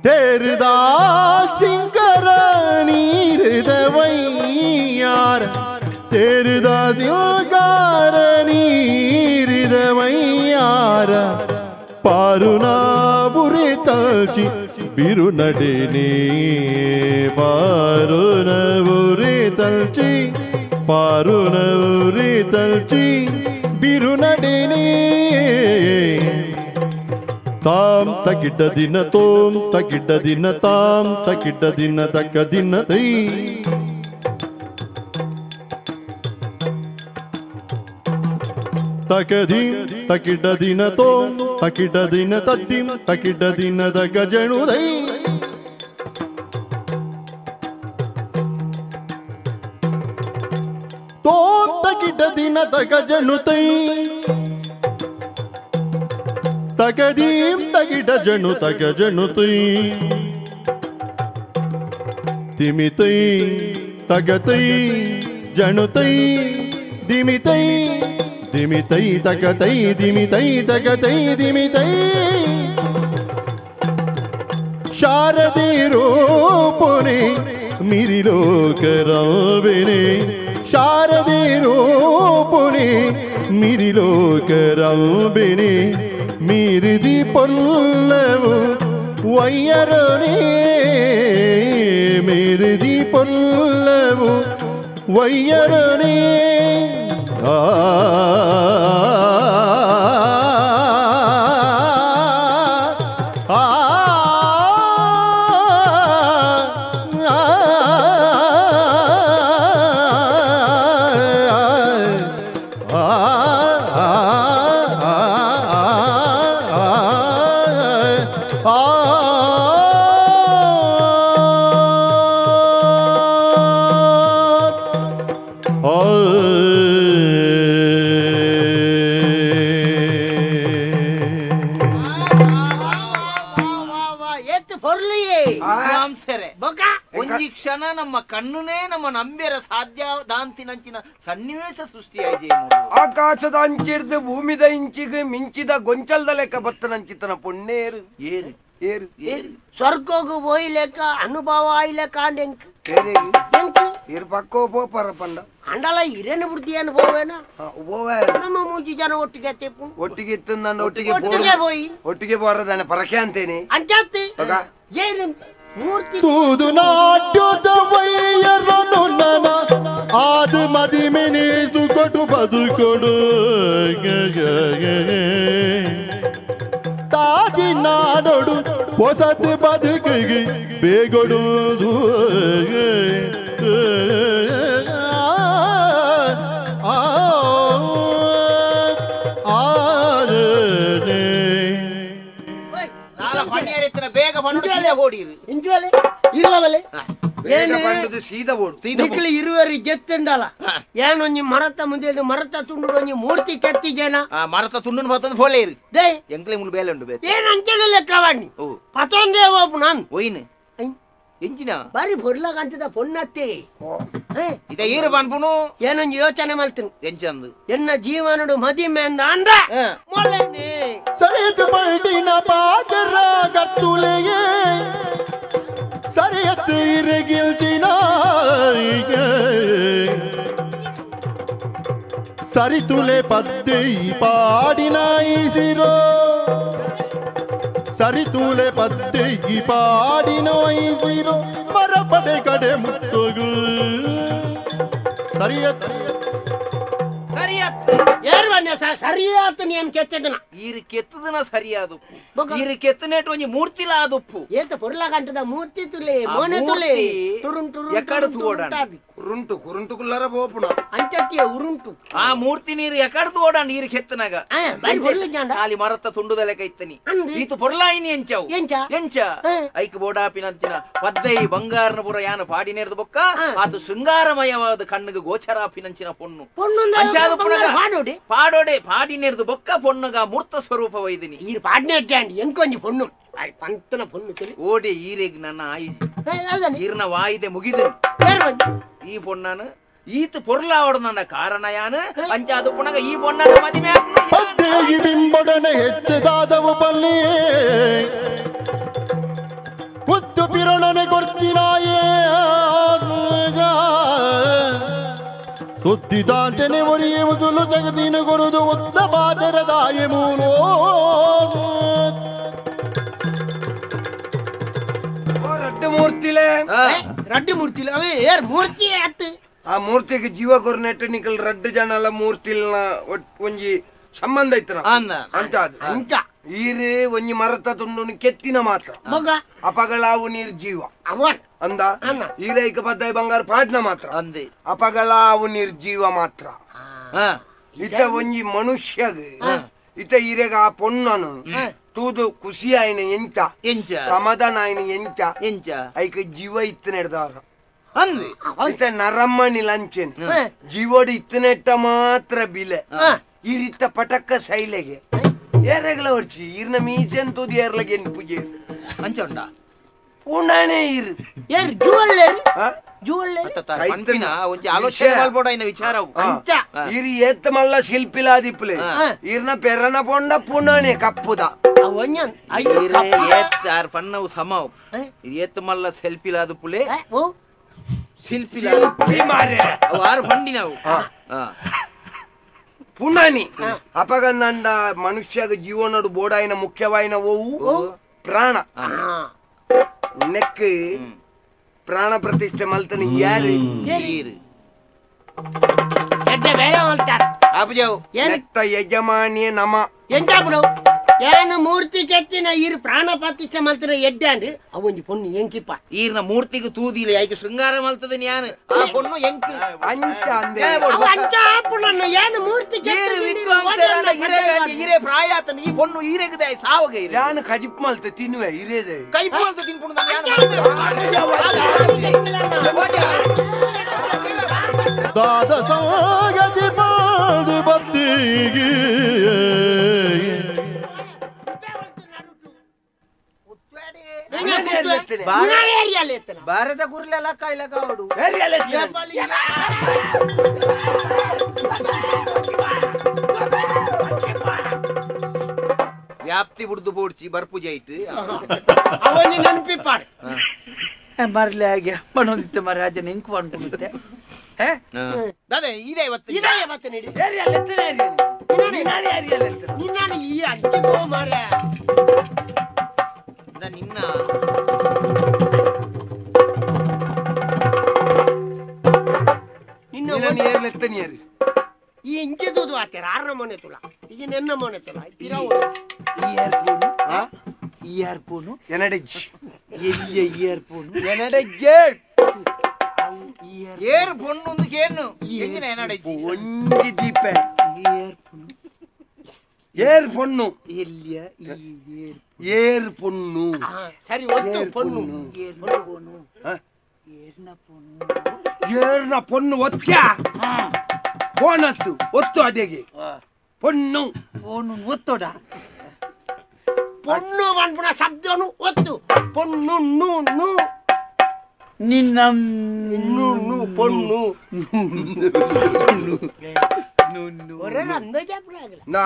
தேருதா சிங்கர நீருத வையார தேருதா சிங்கார நீருத வையார பாருனா புரி தல்ச்சி ಬಿರುನಡೆನೇ ಪಾರುನ ಉರಿ ತಲ್ಚಿ ಪಾರುನ ಉರಿ ತಲ್ಚಿ ಬಿರುನಡೆನೇ ತಾಂ ತಗಿಡ್ಡ ದಿನ ತೋಂ ತಗಿಡ್ಡ ದಿನ ತಾಂ ತಗಿಡ್ಡ ದಿನ ತಕ್ಕ ದಿನ ತೈ ತಕದಿ ತಕಿಡ್ಡ ದಿನ ತೋಂ ತಕಿಡ್ಡ ದಿನ ತದ್ದಿಂ ತಕಿಡ್ಡ ದಿನದ ಗಜಣು ದೈ ತೋಂ ತಕಿಡ್ಡ ದಿನ ತಗ ಜಣು ತೈ ತಗದೀಂ ತಗಿಡ ಜಣು ತಗ ಜಣು ತೈ ತಿಮಿತೈ ತಗತೈ ಜಣು ತೈ ದಿಮಿತೈ ದಿಮಿತೈ ತಗತೈ ದಿಮಿತೈ ತಗತೈ ದಿಮಿತೈ ಶಾರದೆ ರೂಪನೆ ಮಿರಿಲೋಕರಾವಿನೆ ಶಾರದೆ ರೂಪನೆ ಮಿರಿಲೋಕರಾವಿನೆ ಮೀರಿದಿ ಪೊಲ್ಲವು ವಯ್ಯರನೇ ಮೀರಿದಿ ಪೊಲ್ಲವು ವಯ್ಯರನೇ ಒಂಜಿ ಕ್ಷಣ ನಮ್ಮ ಕಣ್ಣುನೇ ನಮ್ಮ ನಂಬ್ಯರ ಸಾಧ್ಯ ದಾಂತಿನಂಚಿನ ಸನ್ನಿವೇಶ ಸೃಷ್ಟಿಯಾಯಿತು. ಆಕಾಶದ ಅಂಚಿಡ್ದು ಭೂಮಿದ ಇಂಚಿಗೆ ಮಿಂಚಿದ ಗೊಂಚಲ್ದ ಲೆಕ್ಕ ಬತ್ತನಂಚಿತನ ಪೊಣ್ಣೇರು ಏರು ಏರು ಏರು ಸ್ವರ್ಗೋಗು ಹೋಯ್ಲೆಕ್ಕ ಅನುಭವ ಆಯ್ಲೆಕ್ಕ ಅಂಡೆಂಕ್ ಏರು ಪಕ್ಕೋ ಪೋ ಪರ ಪಂಡ ಅಂಡಲ ಇರೇನು ಬುದ್ಧಿ ಅನುಭವನ ನಮ್ಮ ಮೂಜಿ ಜನ ಒಟ್ಟಿಗೆ ಒಟ್ಟಿಗೆ ಇತ್ತು ನನ್ನ ಒಟ್ಟಿಗೆ ಒಟ್ಟಿಗೆ ಹೋಯಿ ಒಟ್ಟಿಗೆ ಬರೋದಾನೆ ಪರಕೆ ಅಂತೇನೆ ಅಂಚಾತಿ ಏನು ಮೂರ್ತಿ ತೂದು ನಾಟ್ಯದ ವೈಯರನು ನನ ಆದು ಮದಿಮೆನೇಸು ಕೊಟ್ಟು ಬದುಕೊಡು ತಾಗಿ ನಾಡೋಡು ಹೊಸತು ಬದುಕಿಗೆ ಬೇಗೊಡುವುದು ಬೇಗ ಬಂದು ಓಡಿರು ಇಂಜುವಲೆ ಇಲ್ಲವಲೆ ಸೀದಾ ಓಡು ನಿಕ್ಲಿ ಇರುವರಿ ಗೆತ್ತಂಡಲ್ಲ ಏನೊಂಜಿ ಮರತ ಮುಂದೆ ಮರತ ತುಂಡು ಒಂಜಿ ಮೂರ್ತಿ ಕೆತ್ತಿಗೇನ ಮರತ ತುಂಡು ಬರ್ತದ ಫೋಲೆ ಇರು ದೇ ಎಂಕ್ಲೆ ಮುಳು ಬೇಲೆ ಉಂಡು ಏನ್ ಅಂಚೆಲ್ಲ ಲೆಕ್ಕವಾಣಿ ಪತೊಂದೇ ಓಪು ನಾನು ಒಯ್ನು ಎಂಚಿನ ಬಾರಿ ಬೊರ್ಲಾಗಂತದ ಪೊನ್ನತ್ತೆ ಇದ ಈರು ಬನ್ಪುನು ಏನೊಂದು ಯೋಚನೆ ಮಾಡ್ತೀನಿ ಎಂಚಂದು ಎನ್ನ ಜೀವನಡು ಮದಿಮೆ ಅಂದ ಅಂದ್ರ ಮೊಳ್ಳೆನೆ ಸರಿಯತ್ ಬಳ್ಳಿನ ಪಾಚರ ಕತ್ತುಲೆಯೇ ಸರಿಯತ್ ಇರಗಿಲ್ಚಿನ ಸರಿತುಲೆ ಪದ್ದೆ ಪಾಡಿನ ಈಸಿರೋ ಸರಿತೂಲೆ ಪದ್ದೆಗಿ ಪಾಡಿ ನೋಯಿಸಿರೋ ಮರಪಡೆ ಕಡೆ ಮುಟ್ಟೋಗು ಸರಿಯತ್ ಸರಿಯಾತ ನೀನ್ ಕೆತ್ತದನ ಈರು ಕೆತ್ತದನ ಸರಿಯಾದು ಈರು ಕೆತ್ತನೇಟ್ ಒಂಜಿ ಮೂರ್ತಿಲ ಆದುಪ್ಪು ಏತ ಪೊರ್ಲಾಗಂಟದ ಮೂರ್ತಿ ತುಲೆ ಮೋನೆ ತುಲೆ ತುರುಂ ತುರುಂ ಎಕ್ಕಡು ತೋಡಾಣ ಕುರುಂಟು ಕುರುಂಟು ಕುಲ್ಲರ ಬೋಪುಣ ಅಂಚತ್ತಿಯ ಉರುಂಟು ಆ ಮೂರ್ತಿ ನೀರು ಎಕ್ಕಡು ತೋಡಾಣ ನೀರು ಕೆತ್ತನಾಗ ಖಾಲಿ ಮರತ್ತ ತುಂಡುದಲೆ ಕೈತ್ತನಿ ಈತು ಪೊರ್ಲಾಯಿನಿ ಎಂಚವು ಎಂಚ ಐಕ್ ಬೋಡಾಪಿನಂಚಿನ ಪದ್ದೈ ಬಂಗಾರನಪುರ ಯಾನ ಪಾಡಿನೇರ್ದು ಬೊಕ್ಕ ಆತು ಶೃಂಗಾರಮಯವಾದ ಕಣ್ಣಿಗೆ ಗೋಚರಾಪಿನಂಚಿನ ಪೊಣ್ಣು ಅಂಚಾದ ಪುಣಗ ಪಾಡೋಡೆ ಪಾಡಿನೇರ್ದು ಬೊಕ್ಕ ಪೊಣ್ಣಗ ಮೂರ್ತ ಸ್ವರೂಪ ವೈದಿನಿ ಈ ಪಾಡಿನೇಟ್ಟಾಂಡಿ ಎಂಕೊಂಜಿ ಪೊಣ್ಣು ಪಂತನ ಪೊಣ್ಣು ತಲಿ ಓಡೆ ಈರೆಗ್ ನನ್ನ ಆಯಿಸಿ ಈರ್ನ ವಾಯಿದೆ ಮುಗಿದನು ಈ ಪೊಣ್ಣನು ಈತ್ ಪೊರ್ಲಾವಡು ನನ್ನ ಕಾರಣ ಯಾನು ಅಂಚಾದ ಪುಣಗ ಈ ಪೊಣ್ಣನ ಮದಿಮೆ ಈ ಬಿಂಬಡನೆ ಹೆಚ್ಚದಾದವು ಪಲ್ಲಿ ಕುತ್ತು ಪಿರಣನೆ ಕೊರ್ತಿನಾಯೇ ಸುದ್ದಿದಾಂತೆನೆ ಒರಿಯೇ ಮುಸುಲು ಜಗದಿನ ಕೊರುದು ಉದ್ದ ಬಾದರದಾಯೆ ಮೂಲೋ ರಡ್ಡು ಮೂರ್ತಿಲೆ ರಡ್ಡು ಮೂರ್ತಿಲೆ ಅವೇ ಏರ್ ಮೂರ್ತಿ ಆತ್ ಆ ಮೂರ್ತಿಗೆ ಜೀವ ಕೊರ್ನೆಟ್ಟು ನಿಕಲ್ ರಡ್ಡು ಜನಲ ಮೂರ್ತಿಲ್ನ ಒಂಜಿ ಸಂಬಂಧ ಐತನ ಅಂತ ಅದು ಅಂಚ ಈರೇ ಒಂಜಿ ಮರತ ತುಂಡು ಕೆತ್ತಿನ ಮಾತ್ರ ಮಗ ಅಪಗಳಾವು ನೀರ್ ಜೀವ ಅವನ್ ಅಂದ ಈರೈಕ ಪದ್ದಾಯಿ ಬಂಗಾರ ಪಾಡ್ನ ಮಾತ್ರ ಅಂದೆ ಅಪಗಳಾವು ನೀರ್ ಜೀವ ಮಾತ್ರ ಇತ ಒಂಜಿ ಮನುಷ್ಯಗ್ ಇತ ಈರೆಗ ಆ ಪೊಣ್ಣನು ತೂದು ಖುಷಿ ಆಯ್ನ ಎಂಚ ಎಂಚ ಸಮಾಧಾನ ಆಯ್ನ ಎಂಚ ಎಂಚ ಐಕ ಜೀವ ಇತ್ತು ನೆಡ್ದಾರ ಅಂದೆ ಇತ ನರಮ್ಮನಿ ಲಂಚನ್ ಜೀವೋಡು ಇತ್ತು ನೆಟ್ಟ ಮಾತ್ರ ಬಿಲೆ ಈ ರೀತ ಪಟಕ್ಕ ಶೈಲೆಗೆ ಏರೆಗ್ಲ ಹೊರ್ಚಿ ಈರ್ನ ಮೀಚನ್ ತೂದಿ ಏರ್ಲಗೆ ಏನ್ ಪೂಜೆ ಅಂಚ ಉಂಡ ಪುಣಾನೇ ಇರು ಏರ್ ಜುವೆಲ್ಲರಿ ಜುವೆಲ್ಲರಿ ಪಂಪಿನ ಒಂಜಿ ಆಲೋಚನೆ ಮಲ್ಬೋಡ ಇನ್ನ ವಿಚಾರವು ಅಂಚ ಈರಿ ಏತ್ ಮಲ್ಲ ಶಿಲ್ಪಿಲಾದಿಪ್ಲೆ ಈರ್ನ ಪೆರನ ಪೊಂಡ ಪುಣಾನೆ ಕಪ್ಪುದ ಅವನ್ಯನ್ ಈರೆ ಏತ್ ಆರ್ ಪನ್ನವು ಸಮವು ಏತ್ ಮಲ್ಲ ಸೆಲ್ಪಿಲಾದು ಪುಲೆ ಓ ಶಿಲ್ಪಿ ಮಾರೆ ಅವು ಆರು ಫಂಡಿನವು ಪುಣಾನಿ ಅಪಗಂದಂಡ ಮನುಷ್ಯಗ ಜೀವನಡು ಬೋಡಾಯಿನ ಮುಖ್ಯವಾಯಿನ ಓವು ಪ್ರಾಣ ನೆಕ್ ಪ್ರಾಣ ಪ್ರತಿಷ್ಠೆ ಮಲ್ತನಿ ಯಾರು ಎಡ್ಡೆ ಬೇಳೆ ಮಲ್ತಾರ ಆಪುಜಾವು ನೆತ್ತ ಯಜಮಾನಿಯ ನಮ ಎಂತ ಬಿಡು ಏನು ಮೂರ್ತಿ ಕೆತ್ತಿನ ಈರು ಪ್ರಾಣ ಪ್ರತಿಷ್ಠೆ ಮಲ್ತಿನ ಎಡ್ಡಾಂಡು ಅವೊಂಜಿ ಪೊಣ್ಣು ಎಂಕಿಪ್ಪ ಈರ್ನ ಮೂರ್ತಿಗೆ ತೂದಿಲ್ಲ ಯಾಕೆ ಶೃಂಗಾರ ಮಲ್ತದೆ ನ್ಯಾನು ಆ ಪೊಣ್ಣು ಎಂಕಿ ಅಂಚ ಅಂದೆ ಅಂಚ ಪುಣ್ಣನ್ನು ಏನು ಮೂರ್ತಿ ಈರು ವಿದ್ವಾಂಸರನ್ನ ಈರೆ ಪ್ರಾಯ ಆತನ ಈ ಪೊಣ್ಣು ಈರೆಗದೆ ಸಾವಗೆ ಇರೆ ಯಾನು ಕಜಿಪ್ ಮಲ್ತ ತಿನ್ನುವೆ ಇರೇದೆ ಕೈ ಪೋಲ್ತ ತಿನ್ಪುಣ ದಾದ ಸಾಗತಿ ಬಾದು ಬತ್ತಿಗೆ ಭಾರತ ಕುರ್ಲೆಲ್ಲ ಕಾಯ್ಲಕ ಅವಡು ವ್ಯಾಪ್ತಿ ಬುಡ್ದು ಬೋಡ್ಚಿ ಬರ್ಪು ಜೈಟ್ ಅವನಿ ನೆನಪಿಪ್ಪಾಡು ಮರ್ಲೆ ಹಾಗೆ ಬಣ್ಣದಿತ್ತೆ ಮರಾಜ ನಿಂಕು ಅನ್ಕೊಂಡೆ ಅದೇ ಇದೇ ಇವತ್ತು ಇದೇ ಇವತ್ತು ನೀಡಿ ನಿನ್ನ ಈ ಅಜ್ಜಿ ಮಾರ ನಿನ್ನ ಏರ್ಲ ಎತ್ತನಿಯರು ಈ ಇಂಚೆ ತೂದು ಆತೇರ ಆರ್ನ ಮನೆ ತುಲ ಈಗ ನೆನ್ನ ಮನೆ ತುಲ ಇಯರ್ಫೋನು ಎನಡೆಜ್ಜಿ ಎಲ್ಲಿಯ ಇಯರ್ಫೋನು ಎನಡೆಜ್ಜೆ ಏರ್ ಪೊಣ್ಣು ಕೇನು ಎಂಜಿನ ಏನಾಡೈತಿ ಒಂಜಿ ದೀಪೆ ಇಯರ್ಫೋನು ಏರ್ ಪೊಣ್ಣು ಎಲ್ಲಿಯ ಏರ್ ಪೊಣ್ಣು ಸರಿ ಒತ್ತು ಪೊಣ್ಣು ಏರ್ನ ಪೊಣ್ಣು ಏರ್ನ ಪೊಣ್ಣು ಒತ್ತ್ಯಾ ಫೋನತ್ತು ಒತ್ತು ಅಡೆಗೆ ಪೊಣ್ಣು ಫೋನು ಒತ್ತೋಡ ಪೊಣ್ಣು ಅನ್ಪುಣ ಶಬ್ದನು ಒತ್ತು ಪೊಣ್ಣು ನೂ ನೂ ನಿನ್ನ ನೂ ನೂ ಪೊಣ್ಣು ಒರೆ ನಂದು ಜಪ್ಲಾಗಲ ನಾ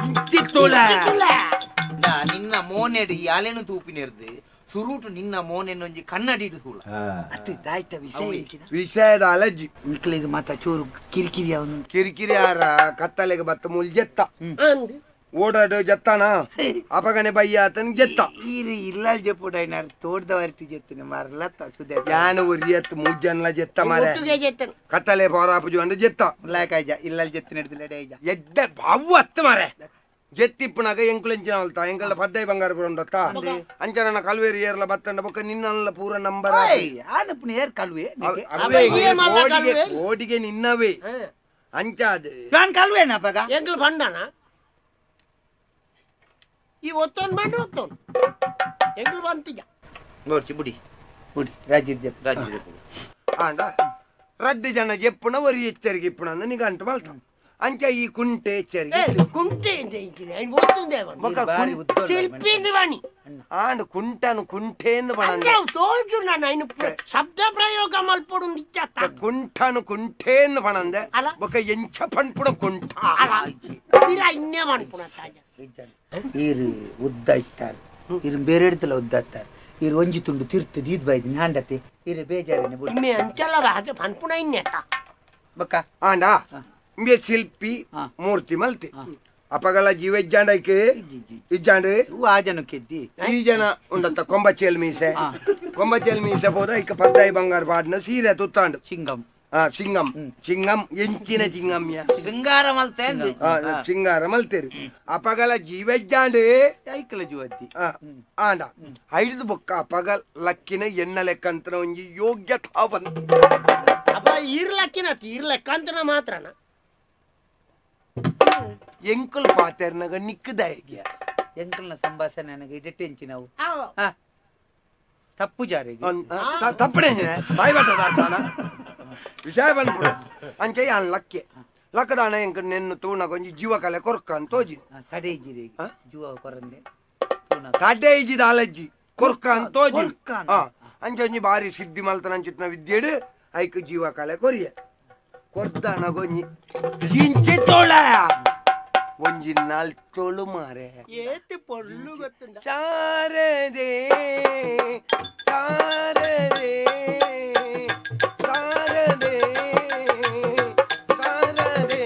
ಇಂತಿತ್ತೋಳ ನಿನ್ನ ಮೋನೆಡು ಯಾಲೇನು ತೂಪಿನೆರ್ದು ಸುರುಟು ನಿನ್ನ ಮೋನೆನ್ನು ಒಂಜಿ ಕನ್ನಡಿ ಸೂಳ ಅತ್ತೆ ದಾಯ್ತ ವಿಷಯ ವಿಷಯದ ಅಲಜ್ಜಿ ನಿಕ್ಲಿಗೆ ಮಾತ ಚೂರು ಕಿರಿಕಿರಿ ಅವನು ಕಿರಿಕಿರಿ ಯಾರ ಕತ್ತಲೆಗೆ ಬತ್ತ ಮುಲ್ ಜೆತ್ತ ಅಂದು ಓಡಾಡು ಜತ್ತಾನ ಅಪಗನೆ ಬಯ್ಯ ಆತನ ಜೆತ್ತ ಈರಿ ಇಲ್ಲ ಜಪ್ಪುಡ ಏನಾರು ತೋಡ್ದವರ್ತಿ ಜೆತ್ತಿನ ಮಾರಲತ್ತ ಸುದೆ ಯಾನು ಒರಿಯತ್ ಮೂಜನ್ಲ ಜೆತ್ತ ಮಾರೆ ಒಟ್ಟಿಗೆ ಜೆತ್ತನು ಕತ್ತಲೆ ಪೋರಾಪುಜು ಅಂದ ಜೆತ್ತ ಲಾಕಾಯ್ಜ ಇಲ್ಲ ಜೆತ್ತಿನ ಹಿಡಿದಿಲ್ಲ ಡೇಜ ಎಡ್ಡ ಬಾವು ಅತ್ತ ಮಾರೆ ಜೆತ್ತಿಪ್ಪನಾಗ ಎಂಕುಲೆಂಚಿನ ಹೊಲ್ತ ಎಂಕಲ್ದ ಪದ್ದೈ ಬಂಗಾರಪುರ ಉಂಡತ್ತ ಅಂಚನ ಕಲ್ವೇರಿ ಏರ್ಲ ಬತ್ತಂಡ ಬೊಕ್ಕ ನಿನ್ನಲ್ಲ ಪೂರ ನಂಬರ್ ಆನಪ್ಪನ ಏರ್ ಕಲ್ವೆ ಓಡಿಗೆ ನಿನ್ನವೇ ಅಂಚಾದ ನಾನು ಕಲ್ವೇನಪ್ಪಗ ಎಂಗ್ಲು ಬಂಡನ ಈ ಒತ್ತೊಂದು ಮಾಡಿ ಒತ್ತೊಂದು ಎಂಗ್ಲು ಬಂತಿಜ ನೋಡ್ಸಿ ಬುಡಿ ಬುಡಿ ರಾಜೀರ್ ಜಪ್ಪ ರಾಜ್ಯ ಆಂಡ ರಡ್ಡು ಜನ ಜೆಪ್ಪುನ ಒರಿ ಎಚ್ಚರಿಗೆ ಇಪ್ಪುನ ನಿಗಂಟ ಮಲ್ತ ಅಂಚ ಈ ಕುಂಟೆ ಎಚ್ಚರಿಗೆ ಕುಂಟೆ ಒತ್ತುಂದೇ ಶಿಲ್ಪಿಂದ ಬಣಿ ಆಂಡ ಕುಂಟನು ಕುಂಟೆಂದು ಬಣ ತೋಜು ನಾನು ಇನ್ನು ಶಬ್ದ ಪ್ರಯೋಗ ಮಲ್ಪೊಡು ಕುಂಟನು ಕುಂಟೆಂದು ಬಣಂದೆ ಅಲ ಬೊಕ್ಕ ಎಂಚ ಪಣ್ಪುಣ ಕುಂಟ ಇನ್ನೇ ಮನ್ಪುಣ ತಾಜ ಈರು ಉದ್ದ ಇತ್ತಾರೆ ಇರು ಬೇರೆ ಇಡ್ತಲ್ಲ ಉದ್ದ ಇತ್ತಾರೆ ಇರು ಒಂಜಿ ತುಂಡು ತಿರ್ತು ದೀದ್ ಬಾಯ್ದಿನಿ ಹಾಂಡತೆ ಇರು ಬೇಜಾರಿನ ಬುಡಿ ಇಮ್ಮೆ ಅಂಚಲ್ಲ ಬಾಜ ಪನ್ಪುಣ ಇನ್ನೆತ್ತ ಬಕ್ಕ ಆಂಡ ಇಂಬೆ ಶಿಲ್ಪಿ ಮೂರ್ತಿ ಮಲ್ತೆ ಅಪಗಲ ಜೀವೆಜ್ಜಾಂಡಕ್ಕೆ ಇಜ್ಜಾಂಡು ಆ ಜನಕ್ಕೆದ್ದಿ ಈ ಜನ ಉಂಡತ್ತ ಕೊಂಬಚೇಲ್ ಮೀಸೆ ಕೊಂಬಚೇಲ್ ಮೀಸೆ ಹೋದ ಇಕ್ಕ ಪದ್ದಾಯಿ ಬಂಗಾರ ಪಾಡ್ನ ಸೀರೆ ತುತ್ತಾಂಡು ಸಿಂಗಂ ಸಿಂಗಂ ಸಿಂಗಂ ಎಂಚಿನ ಚಿಂಗಮ್ಯ ಶೃಂಗಾರ ಮಲ್ತೆ ಸಿಂಗಾರ ಮಲ್ತೇರಿ ಅಪಗಲ ಜೀವೆಜ್ಜಾಂಡು ಐಕಲ ಜುವದ್ದಿ ಆಂಡ ಐದು ಬೊಕ್ಕ ಅಪಗಲ ಲಕ್ಕಿನ ಎನ್ನ ಲೆಕ್ಕಂತನ ಒಂಜಿ ಯೋಗ್ಯತಾ ಬಂತು ಅಪ್ಪ ಇರ್ಲಕ್ಕಿನತಿ ಇರ್ಲೆಕ್ಕಂತನ ಮಾತ್ರನ ಎಂಕಲ್ ಪಾತೆರ್ನಾಗ ನಿಕ್ಕದಾಯ ಎಂಕಲ್ನ ಸಂಭಾಷಣೆ ನನಗೆ ಇಡೆಟ್ಟೆಂಚಿ ನಾವು ತಪ್ಪು ಜಾರಿಗೆ ತಪ್ಪಣೆ ಬಾಯಿ ಬಟ್ಟದಾಡ್ತಾನ ವಿಷಯ ಬಂದ್ಬಿಡು ಅಂಚೆ ಯಾನ್ ಲಕ್ಕೆ ಲಕ್ಕದಾನ ಎಂಕ ನೆನ್ನು ತೂಣಗ ಒಂಜಿ ಜೀವ ಕಲೆ ಕೊರ್ಕ ಅಂತ ತೋಜಿ ತಡೆ ಇಜ್ಜಿರಿ ಜುವ ಕೊರಂದೆ ತಡೆ ಇಜ್ಜಿದ ಅಲಜ್ಜಿ ಕೊರ್ಕ ಅಂತ ತೋಜಿ ಅಂಚೆ ಒಂಜಿ ಬಾರಿ ಸಿದ್ಧಿ ಮಲ್ತನ ಅಂಚಿತ್ನ ವಿದ್ಯೆಡು ಐಕ್ ಜೀವ ಕಲೆ ಕೊರಿಯ ಕೊರ್ದಾನಗೊಂಜಿ ಇಂಚೆ ತೋಳ ಒಂಜಿ ನಾಲ್ ತೋಳು ಮಾರೆ ಏತಿ ಪೊಳ್ಳು ಗೊತ್ತುಂಡ ಚಾರದೆ ಚಾರದೆ ಚಾರದೆ ಚಾರದೆ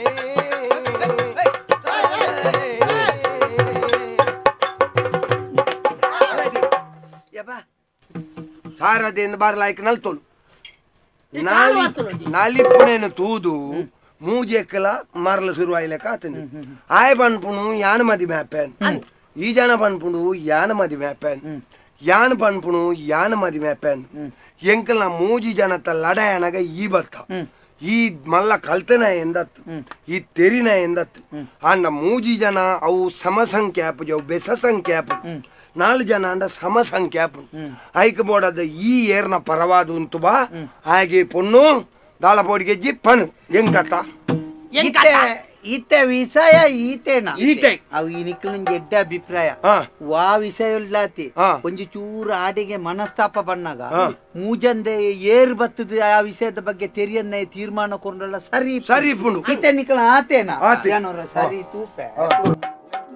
ಸಾರದೆ ಎಂದು ಬಾರ್ಲಾಯ್ಕ ನಲ್ತೋಳು ನಾಲಿಪ್ಪುನೇನು ತೂದು ಮೂಜೆಕ್ಕಲ ಮರಲ ಶುರುವಾಯ್ಲೆ ಕಾತನು ಆಯ್ ಪನ್ಪುಣು ಯಾನ ಮದಿ ಮ್ಯಾಪೇನ್ ಈ ಜನ ಪನ್ಪುಣು ಯಾನ ಮದಿ ಮ್ಯಾಪೇನ್ ಯಾನ ಪನ್ಪುಣು ಯಾನ ಮದಿ ಮ್ಯಾಪೇನ್ ಎಂಕಲ್ ನಾ ಮೂಜಿ ಜನತ ಲಡಾಯನಗ ಈ ಬತ್ತ ಈ ಮಲ್ಲ ಕಲ್ತನ ಎಂದತ್ತು ಈ ತೆರಿನ ಎಂದತ್ತು ಅಂಡ ಮೂಜಿ ಜನ ಅವು ಸಮಸಂಖ್ಯಾಪು ಅವು ಬೆಸ ಸಂಖ್ಯಾಪು 4 ಜನ ಅಂಡ ಸಮಸಂಖ್ಯಾಪು ಐಕ ಬೋಡದ ಈ ಏರ್ನ ಪರವಾದು ಉಂಟು ಬಾ ಹಾಗೆ ಪೊಣ್ಣು ದಾಳಪೋಡಿಗೆ ಜಿಪ್ಪನು ಎಂಕತ್ತ ಈತೆ ವಿಷಯ ಈತೆನ ಈತೆ ಅವು ಈ ನಿಕ್ಕಲು ಎಡ್ಡ ಅಭಿಪ್ರಾಯ ವಾ ವಿಷಯ ಇಲ್ಲಾತಿ ಒಂಜಿ ಚೂರು ಆಡಿಗೆ ಮನಸ್ತಾಪ ಬಣ್ಣಗ ಮೂಜಂದೆ ಏರ್ ಬತ್ತದ ಆ ವಿಷಯದ ಬಗ್ಗೆ ತೆರಿಯನ್ನೇ ತೀರ್ಮಾನ ಕೊಂಡಲ್ಲ ಸರಿ ಸರಿ ಪುಣು ಈತೆ ನಿಕ್ಕಲ ಆತೇನ ಸರಿ ತೂಪೆ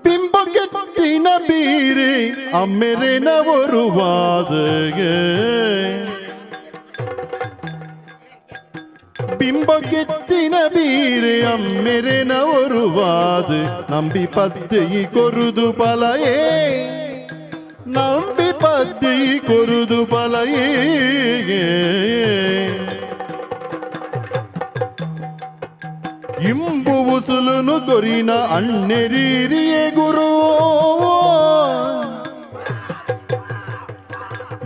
ಬಿಂಬಗೆತ್ತಿನ ಬೀರಿ ಅಮ್ಮೆರೆನ ಒರುವಾದಗೆ ಬಿಂಬಗೆತ್ತಿನ ಬೀರೆ ಅಮ್ಮೆರೆನ ಒರುವಾದು ನಂಬಿ ಪದ್ದೆಯಿ ಕೊರುದು ಪಲಯೇ ನಂಬಿ ಪದ್ದೆಯಿ ಕೊರುದು ಪಲಯೇ ಗೊರಿನ ಅಣ್ಣೆರೀರಿಯೇ ಗುರು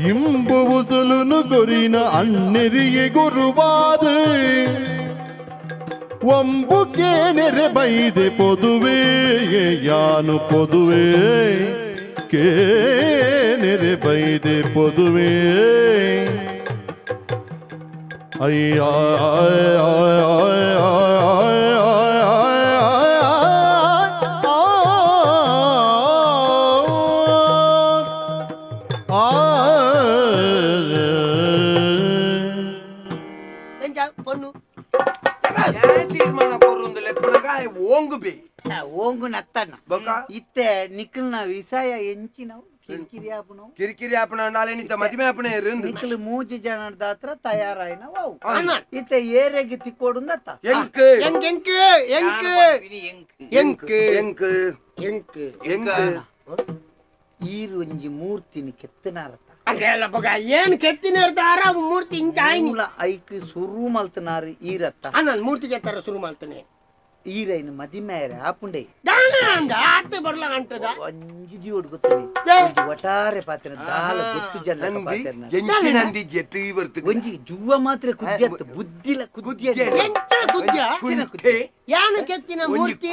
ಇಂಬು ಉಸುಲುನು ಗೊರಿನ ಅಣ್ಣೆರಿಯೇ ಗುರುವಾದ ಒಂಬುಗೆ ನೆರೆ ಬೈದೆ ಪೊದುವೆ ಯಾನು ಪೊದುವೆ ಕೇ ನೆರೆ ಬೈದೆ ಪೊದುವೆ ಅಯ್ಯ పొన్ను ತೀರ್ಮಾನ ಕೊರುಂದಲೆ ಪುನಗ ಓಂಗು ಬೇ ಓಂಗು ನತ್ತಣ್ಣ ಇತ್ತೆ ನಿಖಲ್ನ ವಿಷಯ ಎಂಚಿನವು ಕಿರಿಕಿರಿ ಆಪುನವು ಕಿರಿಕಿರಿ ಆಪಣ ನಾಳೆನಿತ ಮದುವೆ ಆಪಣ ಇருந்து ನಿಖಲ್ 3 ಜನದ ಹತ್ರ ತಯಾರಾಯಿನವು ಇತ್ತೆ ಏರೆಗೆ ತಿಕ್ಕೋಡುಂದತ್ತ ಎಂಕ್ ಎಂಕ್ ಎಂಕ್ ಎಂಕ್ ಎಂಕ್ ಎಂಕ್ ಎಂಕ್ ಎಂಕ್ ಈರು ಒಂಜಿ ಮೂರ್ತಿನಿ ಕೆತ್ತನಾರತ್ತ ಅದೆಲ್ಲ ಬಗ ಏನ್ ಕೆತ್ತಿನಿರ್ತಾರ ಮೂರ್ತಿ ಇಂಚ ಮೂಲ ಐಕ್ ಸುರು ಮಲ್ತನಾರು ಈರತ್ತ ನಾನು ಮೂರ್ತಿ ಕೆತ್ತಾರ ಶುರು ಮಾಡ್ತೇನೆ ಈರೈನ ಮದಿಮೇರೆ ಆಪುಂಡೆ ಆತ ಬರ್ಲ ಅಂಟದ ಒಂಜಿ ದಿಯೋಡ್ ಗೊತ್ತವೆ ಒಟಾರೆ ಪಾತ್ರ ದಾಲ ಗೊತ್ತು ಜನ ಎಂಚಿ ನಂದಿ ಜೆತ್ತಿ ಬರ್ತು ಒಂಜಿ ಜುವ್ವ ಮಾತ್ರ ಕುದ್ಯತ್ತ ಬುದ್ಧಿಲ ಕುದ್ಯ ಎಂತ ಕುದ್ಯ ಯಾನ ಕೆತ್ತಿನ ಮೂರ್ತಿ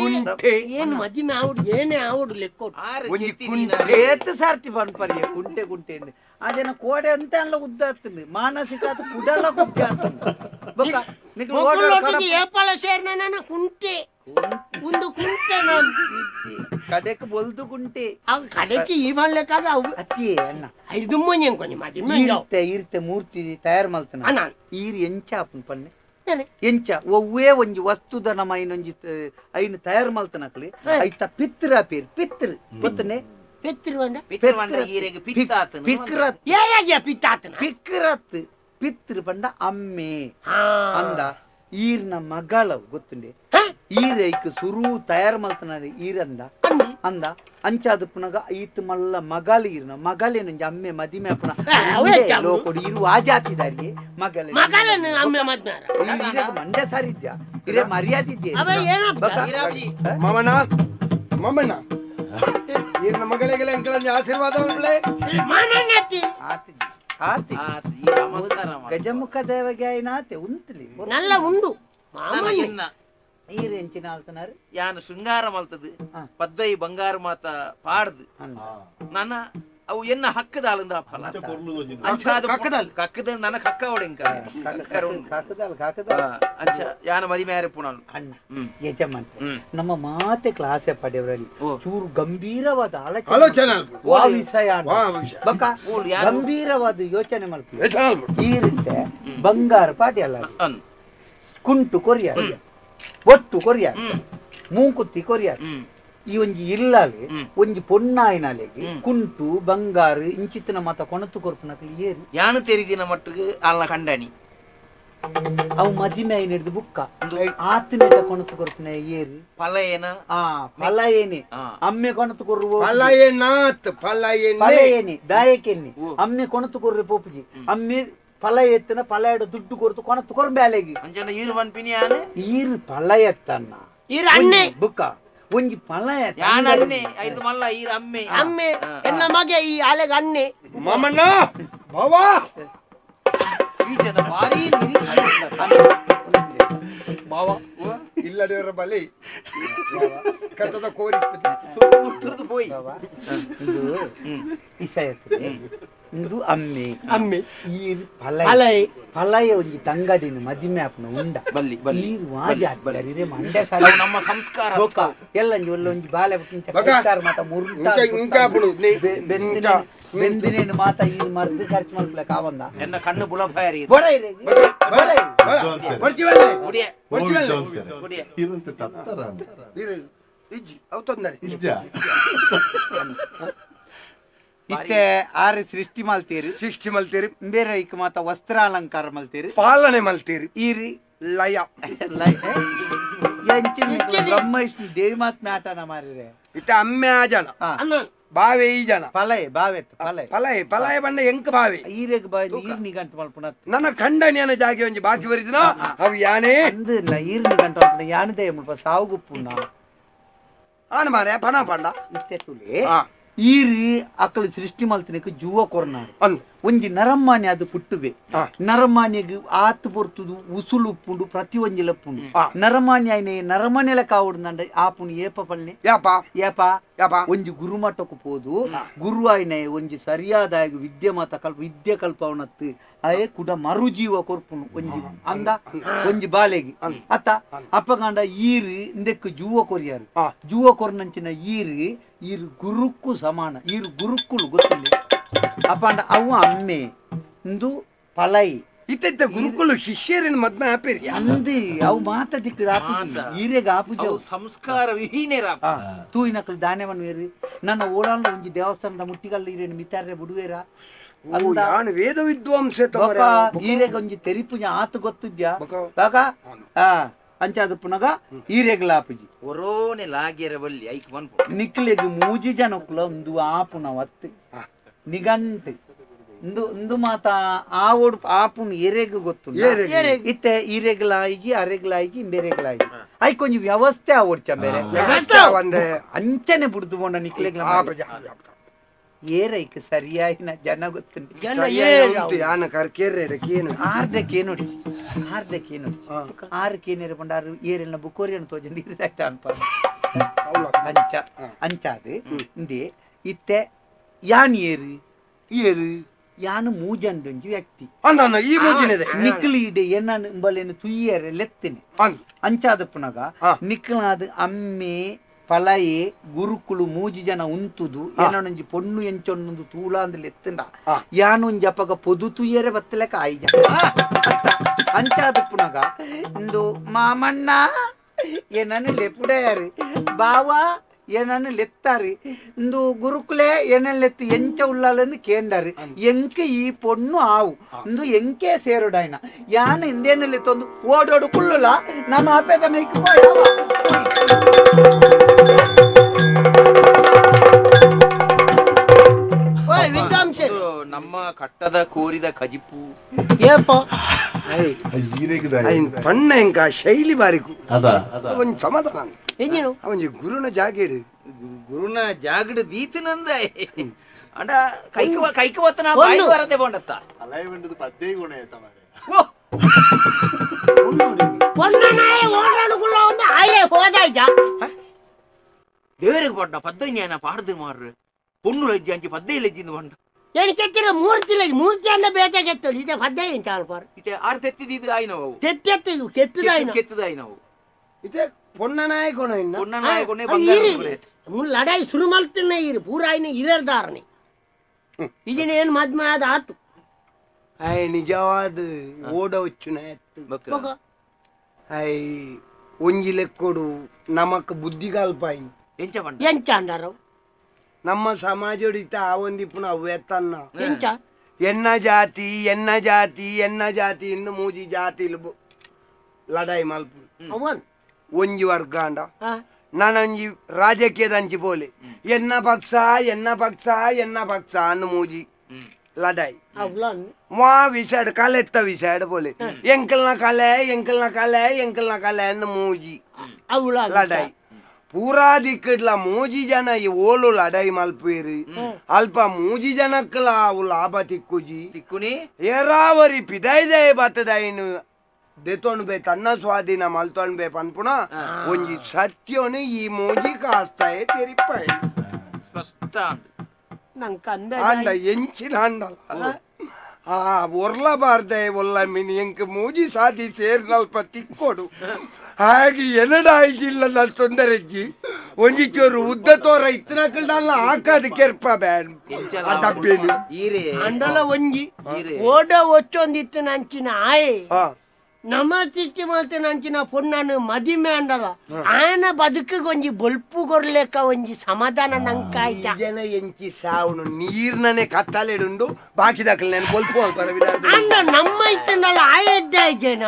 ಏನ್ ಮದಿಮೆ ಆವುಡು ಏನೇ ಆವುಡು ಲೆಕ್ಕೋಟು ಒಂಜಿ ಕುಂಟೆ ಏತ್ ಸಾರ್ತಿ ಬನ್ಪರ್ಯ ಕುಂಟೆ ಕುಂಟೆ ಅಂದೆ ಅದೇನ ಕೋಡೆ ಅಂತ ಎಲ್ಲ ಉದ್ದಾಗ್ತದೆ ಮಾನಸಿಕ ಕುಡಲ ಕುದ್ಯ ಅಂತ ಏಪಳ ಸೇರ್ನ ನನ್ನ ಕುಂಟೆ ಒಂದು ಕುಂಟೆ ಕಡೆಕ್ ಬೊಲ್ದು ಕುಂಟೆ ಅವ್ ಕಡೆಕ್ಕೆ ಈ ಮಾಡ್ಲಿಕ್ಕಾಗ ಅವು ಅತ್ತಿಯೇ ಅಣ್ಣ ಐದು ಮೊನ್ನೆ ಕೊಂಚ ಮದಿಮೆ ಇರ್ತೆ ಮೂರ್ತಿ ತಯಾರು ಮಲ್ತನ ಅಣ್ಣ ಈರ್ ಎಂಚ ಆಪನ್ ಪನ್ನೆ ಎಂಚ ಒವ್ವೇ ಒಂಜಿ ವಸ್ತುದ ನಮ್ಮ ಐನೊಂಜಿ ಐನು ತಯಾರು ಮಲ್ತನಕ್ಲಿ ಐತ ಪಿತ್ರ ಪೇರ್ ಪಿತ್ರ ಗೊತ್ತನೆ ಪಿಕ್ರತ್ ಪಿತೃ ಪಂಡ ಅಮ್ಮೆ ಅಂದ ಈರ್ನ ಮಗಳ ಗೊತ್ತುಂಡೆ ಈರೈಕ್ ಸುರು ತಯಾರು ಮಲ್ತನ ಈರಂದ ಅಂದ ಅಂಚಾದ ಪುನಗ ಈತ್ ಮಲ್ಲ ಮಗಳ ಈರ್ನ ಮಗಳೇನೊಂಜಿ ಅಮ್ಮೆ ಮದಿಮೆ ಪುನ ಲೋಕೊಡು ಇರು ಆಜಾತಿದಾರಿಗೆ ಮಗಳೇ ಮಂಡ್ಯ ಸಾರಿದ್ಯಾ ಇರೇ ಮರ್ಯಾದೆ ಇದ್ಯಾ ಮಮನ ಮಮನ ಈರ್ನ ಮಗಳಿಗೆಲ್ಲ ಎಂಕಲಂಜ ಆಶೀರ್ವಾದ ಉಂಟ್ಲೆ ಗಜಮುಖ ದೇವಗೆ ಆಯ್ನಾತೆ ಉಂಟ್ಲಿ ನಲ್ಲ ಉಂಡು ಈರ್ ಎಂಚಿನ ಆಲ್ತನಾರು ಯಾನು ಶೃಂಗಾರ ಮಲ್ತದು ಪದ್ದೈ ಬಂಗಾರ ಮಾತ ಪಾಡ್ದು ನನ್ನ ಅವು ಎನ್ನ ಹಕ್ಕದ ಆಲಂದ ಫಲ ಕಕ್ಕದ ನನ್ನ ಕಕ್ಕ ಹೊಡೆಂಕ ಅಂಚ ಯಾನ ಮದಿಮೆ ಯಾರ ಪುಣ ಅಣ್ಣ ಯಜಮಾನ್ ನಮ್ಮ ಮಾತೆ ಕ್ಲಾಸೆ ಪಡೆಯವರಲ್ಲಿ ಚೂರು ಗಂಭೀರವಾದ ಆಲೋಚನೆ ವಿಷಯ ಗಂಭೀರವಾದ ಯೋಚನೆ ಮಾಡ್ತೀವಿ ಈ ರೀತಿ ಬಂಗಾರ ಪಾಟಿ ಅಲ್ಲ ಕುಂಟು ಕೊರಿಯ ಒಟ್ಟು ಕೊರಿಯ ಮೂಕುತ್ತಿ ಕೊರಿಯ ಈ ಒಂಜಿ ಇಲ್ಲಾಲೆ ಒಂಜಿ ಪೊಣ್ಣಾಯಿನಾಲೆಗೆ ಕುಂಟು ಬಂಗಾರು ಇಂಚಿತ್ತಿನ ಮತ ಕೊಣತು ಕೊರ್ಪುನಕ್ಲಿ ಏರು ಯಾನು ತೆರಿದಿನ ಮಟ್ಟಿಗೆ ಅಲ್ಲ ಕಂಡಣಿ ಅವು ಮದಿಮೆ ಹಿಡಿದು ಬುಕ್ಕ ಆತನೆಟ ಕೊಣತು ಕೊರ್ಪುನ ಏರು ಪಲಯೇನ ಪಲಯೇನೆ ಅಮ್ಮೆ ಕೊಣತು ಕೊರ್ರು ಪಲಯೇನೆ ದಾಯಕೆನ್ನಿ ಅಮ್ಮೆ ಕೊಣತು ಕೊರ್ರೆ ಪೋಪುಜಿ ಅಮ್ಮೆ ಫಲ ಎತ್ತನ ಫಲ ಎಡ ದುಡ್ಡು ಕೊರ್ತು ಕೊಣತು ಕೊರ್ಬೇಲೆಗೆ ಅಂಜನ ಈರು ವನ್ಪಿನಿಯಾನ ಈರು ಫಲ ಎತ್ತನ್ನ ಈರು ಅಣ್ಣೆ ಬುಕ್ಕ ಒಂಜಿ ಫಲ ಯಾನಣ್ಣೆ ಐದು ಮಲ್ಲ ಈರ ಅಮ್ಮೆ ಅಮ್ಮೆ ಎನ್ನ ಮಗೆ ಈ ಆಲೆಗ ಅಣ್ಣೆ ಮಮನ ಬಾವಾ ಈ ಜನ ಭಾರಿ ನಿರೀಕ್ಷೆ ಬಾವಾ ಇಲ್ಲದೇವರ ಬಲಿ ಕತ್ತದ ಕೋರಿ ಸುತ್ತದು ಹೋಯ್ ಇದು ಇಸೆ ಇಂದು ಅಮ್ಮೆ ಅಮ್ಮೆ ಈರು ಫಲಯ ಫಲಯ ಒಂಜಿ ತಂಗಡಿನ ಮದಿಮೆ ಆಪನ ಉಂಡ ಬಲ್ಲಿ ಈರು ವಾಜಾತಿರೆ ಮಂಡ್ಯ ಸಾಲ ನಮ್ಮ ಸಂಸ್ಕಾರ ಎಲ್ಲಂಜಿ ಒಲ್ಲೊಂಜಿ ಬಾಲೆ ಸಂಸ್ಕಾರ ಮಾತ ಮುರುಟ ಬೆಂದಿನೇನು ಮಾತ ಈ ಮರ್ದು ಖರ್ಚು ಮಾಡ್ಲಿಕ್ಕೆ ಆವಂದ ಎನ್ನ ಕಣ್ಣು ಬುಲಭಾರಿ ಇತ್ತೆ ಆರೆ ಸೃಷ್ಟಿ ಮಲ್ತೀರಿ ಬೇರೆ ಐಕ್ ಮಾತ ವಸ್ತ್ರ ಅಲಂಕಾರ ಮಲ್ತೀರಿ ಪಾಲನೆ ಮಲ್ತೀರಿ ಈರಿ ಲಯ ಬ್ರಹ್ಮ ವಿಷ್ಣು ದೇವಿ ಮಾತ್ ಮ್ಯಾಟನ ಮಾರಿರೆ ಇತ್ತ ಅಮ್ಮೆ ಆ ಜನ ಬಾವೆ ಈ ಜನ ಫಲಯ ಬಾವೆತ್ ಫಲಯ ಬಂಡ ಎಂಕ ಬಾವೆ ಈರೆಗ್ ಬಾವಿ ಈರ್ ನಿಗಂಟ ಮಲ್ಪುಣ ನನ್ನ ಖಂಡನಿಯನ ಜಾಗಿ ಒಂಜಿ ಬಾಕಿ ಬರಿದಿನ ಅವು ಯಾನೇ ಅಂದು ಈರ್ ನಿಗಂಟ ಮಲ್ಪುಣ ಯಾನದೇ ಮುಲ್ಪ ಸಾವು ಗುಪ್ಪುಣ್ಣ ಆನ ಮಾರೆ ಪಣ ಪಂಡ ಇತ್ತೆತ್ತುಲೆ ಈರಿ ಅಕ್ಕಳು ಸೃಷ್ಟಿ ಮಲ್ತಿನಕ್ಕೆ ಜೂವ ಕೊರ್ನಾಡು ಒಂಜಿ ನರಮಾನ್ಯ ಅದು ಪುಟ್ಟುವೆ ನರಮಾನ್ಯಗ್ ಆತು ಪೊರ್ತುದು ಉಸುಲು ಉಪ್ಪುಂಡು ಪ್ರತಿ ಒಂಜಿಲಪ್ಪುಂಡು ನರಮಾನ್ಯ ಆಯ್ನೆ ನರಮನೆಲ ಕಾವುಡ್ನಂಡ ಆಪುನು ಏಪ ಪಲ್ನೆ ಏಪ ಒಂಜಿ ಗುರುಮಟ್ಟಕ್ಕೆ ಪೋದು ಗುರು ಆಯ್ನೆ ಒಂಜಿ ಸರಿಯಾದ ವಿದ್ಯೆ ಕಲ್ಪವನತ್ತು ಅಯೇ ಕೂಡ ಮರುಜೀವ ಕೊರ್ಪುನು ಒಂಜಿ ಅಂದ ಒಂಜಿ ಬಾಲೆಗೆ ಅತ್ತ ಅಪ್ಪಗಂಡ ಈರು ಇಂದೆಕ್ ಜೂವ ಕೊರಿಯಾರು ಜೂವ ಕೊರ್ನಂಚಿನ ಈರು ಗುರುಕ್ಕು ಸಮಾನ ಈರು ಗುರುಕ್ಕುಲು ಗೊತ್ತಿಲ್ಲ ಅಪ್ಪಂಡ ಅವು ಅಮ್ಮೆ ಇಂದು ಪಲೈ ಇತ್ತ ಗುರುಕುಲು ಶಿಷ್ಯರಿನ ಮದ್ಮೆ ಆಪಿರಿ ಅಂದಿ ಅವು ಮಾತ ದಿಕ್ಕಡ ಈರೆಗ ಆಪುಜ ಸಂಸ್ಕಾರ ವಿಹೀನೇರ ತೂಯಿನಕಲ್ ದಾನ್ಯವನ್ನು ಏರಿ ನನ್ನ ಓಡಾಂಡ ಒಂಜಿ ದೇವಸ್ಥಾನದ ಮುಟ್ಟಿಗಲ್ಲ ಈರೇನು ಮಿತಾರ್ರೆ ಬುಡುವೇರ ವೇದ ವಿದ್ವಾಂಸ ಈರೆಗ ಒಂಜಿ ತೆರಿಪುಜ ಆತು ಗೊತ್ತಿದ್ಯಾ ಕಾಕ ಅಂಚಾದ ಪುನಗ ಈರೆಗ್ಲ ಆಪುಜಿ ಒರೋನೆ ಲಾಗಿಯರ ಬಲ್ಲಿ ಐಕ್ ಬನ್ಪು ನಿಕ್ಲೆಗ್ ಮೂಜಿ ಜನಕ್ಕುಲ ಒಂದು ಆಪುನ ಒತ್ತು ನಿಗಂಟು ಇಂದು ಮಾತ ಆವೋಡು ಆಪುನು ಎರೆಗ್ ಗೊತ್ತು ಇತ್ತೆ ಈರೆಗ್ಲಾಯಿಗಿ ಅರೆಗ್ಲಾಯಿಗಿ ಬೇರೆಗ್ಲಾಯಿಗಿ ಐ ಕೊಂಚ ವ್ಯವಸ್ಥೆ ಆವಡ್ಚ ಬೇರೆ ಅಂಚನೆ ಬುಡ್ದು ಬೋಂಡ ನಿಕ್ಲೆಗ್ಲ ಏರೈಕ್ ಸರಿಯಾಯಿನ ಜನ ಗೊತ್ತುಂಟು ಆರ್ಡಕ್ಕೇನು ಪಂಡಾರು ಏರೆಲ್ಲ ಬುಕೋರಿಯನ್ನು ತೋಜ ನೀರ್ದಾಯ್ತ ಅನ್ಪ ಅಂಚಾದು ಇಂದೆ ಇತ್ತೆ ಯಾನ್ ಏರು ಯಾನು ಮೂಜಂದೊಂಜಿ ವ್ಯಕ್ತಿ ನಿಕ್ಲಿಡೆ ಏನೇನು ತುಯ್ಯರೆ ಲೆತ್ತನೆ ಅಂಚಾದ ಪುನಗ ನಿಕ್ಲಾದ ಅಮ್ಮೆ ಪಲಯೆ ಗುರುಕುಲು ಮೂಜಿ ಜನ ಉಂತುದು ಏನೊಂಜಿ ಪೊಣ್ಣು ಎಂಚೊಂದು ತೂಳ ಅಂದ್ರೆ ಎತ್ತಂಡ ಯಾನೊಂಜಿ ಅಪ್ಪಗ ಪೊದು ತುಯ್ಯರೆ ಬತ್ತಲೆಕ ಆಯ್ಜ ಅಂಚಾದ ಪುನಗ ಇಂದು ಮಾಮಣ್ಣ ಏನನ್ನು ಲೆಪುಡೆಯಾರು ಬಾವಾ ಏನನ್ನು ಲೆತ್ತಾರು ಇಂದು ಗುರುಕುಲೆ ಏನನ್ನು ಲೆತ್ತು ಎಂಚ ಉಳ್ಳಾಲಂದು ಕೇಂಡಾರು ಎಂಕೆ ಈ ಪೊಣ್ಣು ಆವು ಇಂದು ಎಂಕೆ ಸೇರುಡಾಯ್ನ ಯಾನ ಇಂದೇನು ಲೆತ್ತೊಂದು ಓಡೋಡು ಕುಳ್ಳುಲ ನಮ್ಮ ಆಪೇದ ಮೈಕ್ ನಮ್ಮ ಕಟ್ಟದ ಕೋರಿದ ಕಜಿಪು ಪಣ್ಣ ಎಂಕ ಶೈಲಿ ಬಾರಿಕು ಒಂದ್ ಸಮಾಧಾನ ಅವನ್ ಗುರುನ ಜಾಗೇಡು ಗುರುನ ಜಾಗಡು ದೀತಿನಂದ ಅಂಡ ಕೈಕ ವತ್ತನ ಬಾಯಿ ವರದೆ ಬೋಂಡತ್ತ ಅಲೈ ಬಂಡದು ಪದ್ದೇ ಗುಣ ಆಯ್ತ ಮಾರೆ ದೇವರಿಗೆ ಪಡ್ಡ ಪದ್ದೈನ ಪಾಡ್ದು ಮಾರ್ರು ಪೊಣ್ಣು ಲಜ್ಜಿ ಅಂಚಿ ಪದ್ದೇ ಲಜ್ಜಿಂದು ಬಂಡ ಏನು ಕೆತ್ತಿರ ಮೂರ್ತಿ ಅನ್ನ ಬೇಕಾಗೆತ್ತಳು ಇದೆ ಪದ್ದೆ ಎಂತ ಅಲ್ಪಾರು ಇತೆ ಆರು ತೆತ್ತಿದ್ದು ಆಯ್ನವು ಕೆತ್ತದಾಯ್ನವು ಇತೆ ಪೊಣ್ಣನಾಯ ಗುಣ ಪೊಣ್ಣನಾಯ ಗುಣ ಲಡಾಯಿ ಶುರು ಮಲ್ತಿನ ಇರು ಪೂರಾಯಿನ ಇರದಾರನೆ ಇದನ್ನ ಏನು ಮದ್ಮೆ ಆದ ಆತು ಅಯ್ ನಿಜವಾದ ಓಡ ಹುಚ್ಚುನ ಎತ್ತು ಅಯ್ ಒಂಜಿ ಲೆಕ್ಕೊಡು ನಮಕ್ ಬುದ್ಧಿಗಾಲ್ಪಾಯಿ ಎಂಚ ಅಂಡಾರವು ನಮ್ಮ ಸಮಾಜೋಡಿತ ಆ ಒಂದಿಪ್ಪುನ ಅವ್ವೆತ್ತನ್ನ ಎಂಚ ಎನ್ನ ಜಾತಿ ಇನ್ನು ಮೂಜಿ ಜಾತಿ ಲಡಾಯಿ ಮಲ್ಪು ಅವನ್ ಒಂಜಿ ವರ್ಗ ಅಂಡ ನಾನೊಂಜಿ ರಾಜಕೀಯದ ಅಂಚಿ ಬೋಲೆ ಎನ್ನ ಪಕ್ಷ ಅನ್ನು ಮೂಜಿ ಲಡಾಯಿ ವಾ ವಿಸೈಡ್ ಕಲೆತ್ತ ವಿಸೈಡ್ ಬೋಲೆ ಎಂಕಲ್ನ ಕಲೆ ಅನ್ನು ಮೂಜಿ ಲಡಾಯಿ ಪೂರಾ ದಿಕ್ಕಡ್ಲ ಮೂಜಿ ಜನ ಈ ಓಲು ಲಡಾಯಿ ಮಲ್ಪೇರಿ ಅಲ್ಪ ಮೂಜಿ ಜನಕ್ಕಲ ಅವು ಲಾಭ ತಿಕ್ಕುನಿ ಏರಾವರಿ ಪಿದೈದೆ ಬತ್ತದಾಯಿನು ದೆತೊಂಡ್ ಬೇ ತನ್ನ ಸ್ವಾಧೀನ ಮಲ್ತೊಂಡ್ ಬೇ ಪನ್ಪುಣ ಒಂಜಿ ಸತ್ಯೋನು ಈ ಮೂಜಿ ಕಾಸ್ತಾಯೆ ತೆರಿಪಾಯ ಸ್ಪಷ್ಟ ಅಂಡ ಎಂಚಿನ ಅಂಡಲ್ಲ ಆ ಒರ್ಲಬಾರ್ದೆ ಒಲ್ಲ ಮಿನಿ ಎಂಕ ಮೂಜಿ ಸಾಧಿ ಸೇರ್ನಲ್ಪ ತಿಕ್ಕೊಡು ಹಾಗೆ ಎನಡಾಯ್ಜಿಲ್ಲ ನನ್ನ ತೊಂದರೆಜ್ಜಿ ಒಂಜಿ ಚೋರು ಉದ್ದ ತೋರ ಇತ್ತನಕಲ್ದಲ್ಲ ಹಾಕದ ಕೆರ್ಪ ಬ್ಯಾನ್ ಡಬ್ಬೇನು ಅಂಡಲ ಒಂಜಿ ಓಡ ಒಚ್ಚೊಂದಿತ್ತು ನಂಚಿನ ಆಯೆ ನಮ್ಮ ಸಿಟ್ಟಿ ಮಾlte ನಂಚಿನ ಪೊಣ್ಣನು ಮದಿಮೆ ಅಂಡಲ ಆಯನ ಬದುಕಿಗೆ ಒಂಜಿ ಬೊಲ್ಪು ಕೊರ್ಲೆಕ್ಕ ಒಂಜಿ ಸಮಾಧಾನ ನಂಕ ಆಯ್ತಾ ಜನ ಎಂಚಿ ಸಾವುನು ನೀರ್ನನೆ ಕತ್ತಲೆಡುಂಡು ಬಾಕಿ ದಾಖಲೆ ನಾನು ಬೊಲ್ಪು ಅಲ್ಪರ ಅಂಡ ನಮ್ಮ ಇತ್ತನಲ್ಲ ಆಯಡ್ಡ ಜನ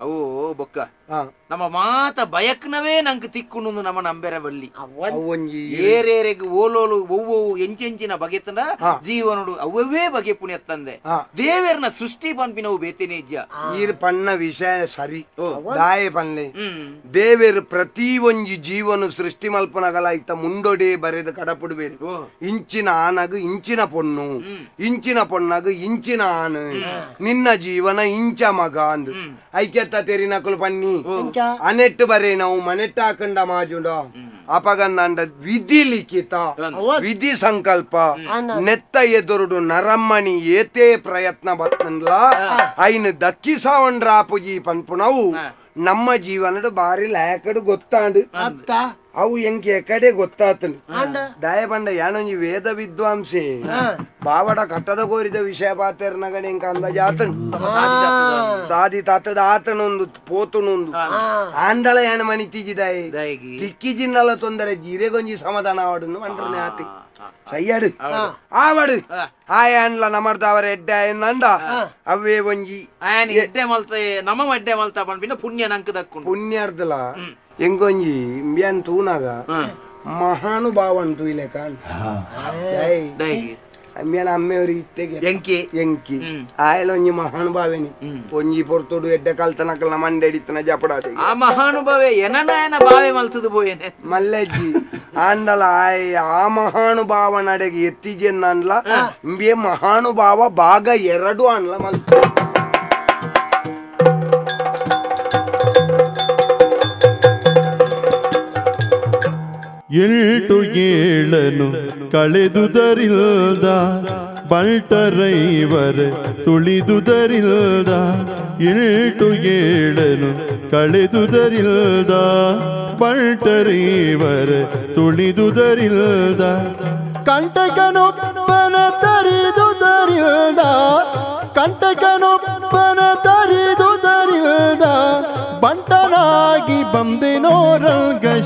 ಅವು ಬೊಕ್ಕ ನಮ್ಮ ಮಾತ ಬಯಕ್ನವೇ ನಂಗೆ ತಿಕ್ಕುಂಡು ನಮ್ಮ ನಂಬೆರ ಬಲ್ಲಿ ಏರೇರೆಗ್ ಓಲೋಲು ಒವ್ವು ಎಂಚೆಂಚಿನ ಬಗೆತನ ಜೀವನಡು ಅವವೇ ಬಗೆ ಪುಣ್ಯತ್ತಂದೆ ದೇವೇರ್ನ ಸೃಷ್ಟಿ ಪನ್ಪಿನವು ಬೇತೇನೆ ಇಜ್ಜ ಈರ್ ಪಣ್ಣ ವಿಷಯ ಸರಿ ದಾಯ ಪನ್ಲೆ ದೇವೇರು ಪ್ರತಿ ಒಂಜಿ ಜೀವನ ಸೃಷ್ಟಿ ಮಲ್ಪನಗಲ ಇತ್ತ ಮುಂದೊಡೆ ಬರೆದ ಕಡಪುಡು ಬೇರೆ ಇಂಚಿನ ಆನಗು ಇಂಚಿನ ಪೊಣ್ಣು ಇಂಚಿನ ಪೊಣ್ಣಗು ಇಂಚಿನ ಆನ ನಿನ್ನ ಜೀವನ ಇಂಚ ಮಗ ಅಂದು ಐಕ್ಯತ್ತ ತೆರಿನಕಲು ಪನ್ನಿ ಅನೆಟ್ಟು ಬರೇ ನಾವು ಮನೆಟ್ಟ ಹಾಕೊಂಡ ಮಾಜುಂಡ ಅಪಗಂದ ವಿಧಿ ಲಿಖಿತ ವಿಧಿ ಸಂಕಲ್ಪ ನೆತ್ತ ಎದುರುಡು ನರಮ್ಮಣಿ ಏತೇ ಪ್ರಯತ್ನ ಬತ್ತನ್ಲ ಐನು ದಕ್ಕಿಸವಂಡ್ರ ಆಪುಜಿ ಪನ್ಪುನವು ನಮ್ಮ ಜೀವನದ ಬಾರಿ ಲಾಯಕಡು ಗೊತ್ತಾಂಡು ಅವು ಎಂಕೆ ಕಡೆ ಗೊತ್ತಾತನು ದಯ ಬಂಡ ಯಾನೊಂಜಿ ವೇದ ವಿದ್ವಾಂಸೆ ಬಾವಡ ಕಟ್ಟದ ಕೋರಿದ ವಿಷಯ ಪಾತೆರ್ನಗಡೆ ಎಂಕ ಅಂದಾಜಾತನು ಸಾದಿ ತಾತದ ಆತನೊಂದು ಪೋತುನೊಂದು ಆಂಡಲ ಯಾನ ಮಣಿ ತಿಜಿದಾಯಿ ತಿಕ್ಕಿಜಿನ್ನಲ ತೊಂದರೆ ಜೀರೆಗೊಂಜಿ ಸಮಾಧಾನ ಆವಡನ್ನು ಮಂಡ್ರನೆ ಆತಿ ಸಯ್ಯಾಡು ಆವಡು ಆಯನ್ಲ ನಮರ್ದವರ ಎಡ್ಡೆ ನಂದ ಅವೇ ಒಂಜಿ ಆಯನ ಎಡ್ಡೆ ಮಲ್ತ ನಮ್ಮ ಎಡ್ಡೆ ಮಲ್ತ ಪನ್ಪಿನ ಪುಣ್ಯ ನಂಕ ದಕ್ಕು ಪುಣ್ಯಾರ್ದಲ ಎಂಗೊಂಜಿ ಮ್ಯಾನ್ ತೂನಾಗ ಮಹಾನುಭಾವಂತು ಇಲೆ ಕಾಣ್ ಮ್ಯಾನ ಅಮ್ಮೆಯವ್ರಿಗೆ ಇತ್ತೆಗೆ ಎಂಕಿ ಎಂಕಿ ಆಯಲ ಒಂಜಿ ಮಹಾನುಭಾವೇನಿ ಒಂಜಿ ಪೊರ್ತೋಡು ಎಡ್ಡೆ ಕಲ್ತನಕಲ್ನ ಮಂಡೆ ಹಿಡಿತನ ಜಪಡಾದೆ ಆ ಮಹಾನುಭಾವೆ ಏನನ ಬಾವೆ ಮಲ್ತದು ಬೋಯನೆ ಮಲ್ಲೆಜ್ಜಿ ಆಂಡಲ ಆಯ ಆ ಮಹಾನುಭಾವ ನಡೆಗೆ ಎತ್ತಿಗೆನ್ನನ್ಲ ಇಂಬೆ ಮಹಾನುಭಾವ ಭಾಗ 2 ಅನ್ಲ ಮಲ್ಸ ಎಂಟು ಏಳನು ಕಳೆದುದರಿಲ್ದ ಬಂಟರೈವರ ತುಳಿದುದರಿಲ್ದ ಎಂಟು ಏಳನು ಕಳೆದುದರಿಲ್ದ ಬಂಟರೈವರ ತುಳಿದುದರಿಲ್ದ ಕಂಟಕನೊಬ್ಬನ ತರಿದುದರಿಲ್ದ ಕಂಟಕನೊಬ್ಬನ ತರಿದುದರಿಲ್ದ ಬಂಟನಾಗಿ ಬಂದೆನೋರಂಗಶಾಯ್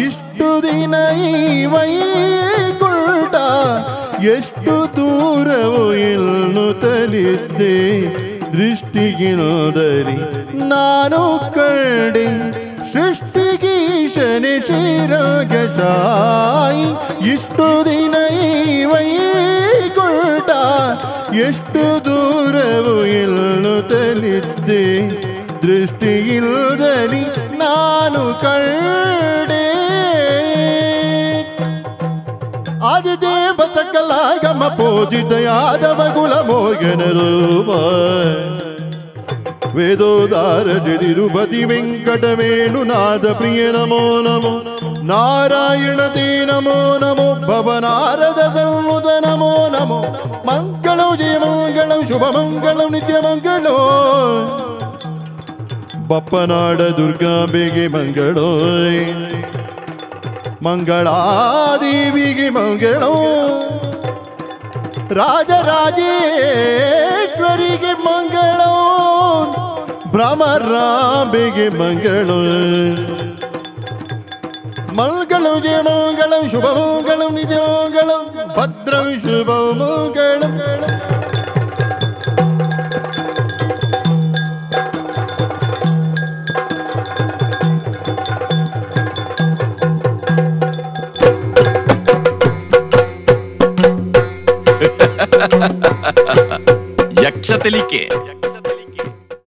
ಇಷ್ಟು ದಿನ ಈ ವೈಕುಂಠ ಎಷ್ಟು ದೂರವು ಇನ್ನು ತಲಿದ್ದೆ ದೃಷ್ಟಿಗಿಲ್ದರಿ ನಾನು ಕಂಡೆ ಸೃಷ್ಟಿಗೀಶನೆ ಶ್ರೀರಂಗಶಾಯ್ ಇಷ್ಟು ದಿನ ಈ ವೈಕುಂಠ ಎಷ್ಟು ದೂರವು ಇನ್ನು ತಲಿದ್ದೆ ದೃಷ್ಟಿಯಿಲ್ಲದರಿ ನಾನು ಕಂಡೆ ಆದಿದೇವ ಸಕಲಾಗಮ ಪೂಜಿತಯಾದವ ಕುಲಮೋಗನರೂಪ ವೇದೋದಾರ ಜದಿರುಪತಿ ವೆಂಕಟವೇಣುನಾಥ ಪ್ರಿಯ ನಮೋ ನಮೋ ನಾರಾಯಣ ತೇ ನಮೋ ನಮೋ ಭವನಾರದ ಸನ್ಮುಖ ನಮೋ ನಮೋ ಮಂಗಳಂ ಜಯ ಮಂಗಳಂ ಶುಭ ಮಂಗಳಂ ನಿತ್ಯ ಮಂಗಳೋ ಬಪ್ಪನಾಡ ದುರ್ಗಾಂಬೆಗೆ ಮಂಗಳೋ ಮಂಗಳಾದೇವಿಗೆ ಮಂಗಳೋ ರಾಜರಾಜೇಶ್ವರಿಗೆ ಮಂಗಳೋ ಭ್ರಮರಾಂಬೆಗೆ ಮಂಗಳೋ ಮಂಗಳಂ ಜಯ ಮಂಗಳಂ ಶುಭ ಮಂಗಳಂ ನಿತ್ಯ ಮಂಗಳಂ ಭದ್ರಂ ಶುಭ ಮಂಗಳಂ ಯಕ್ಷತೆಲಿಕೆ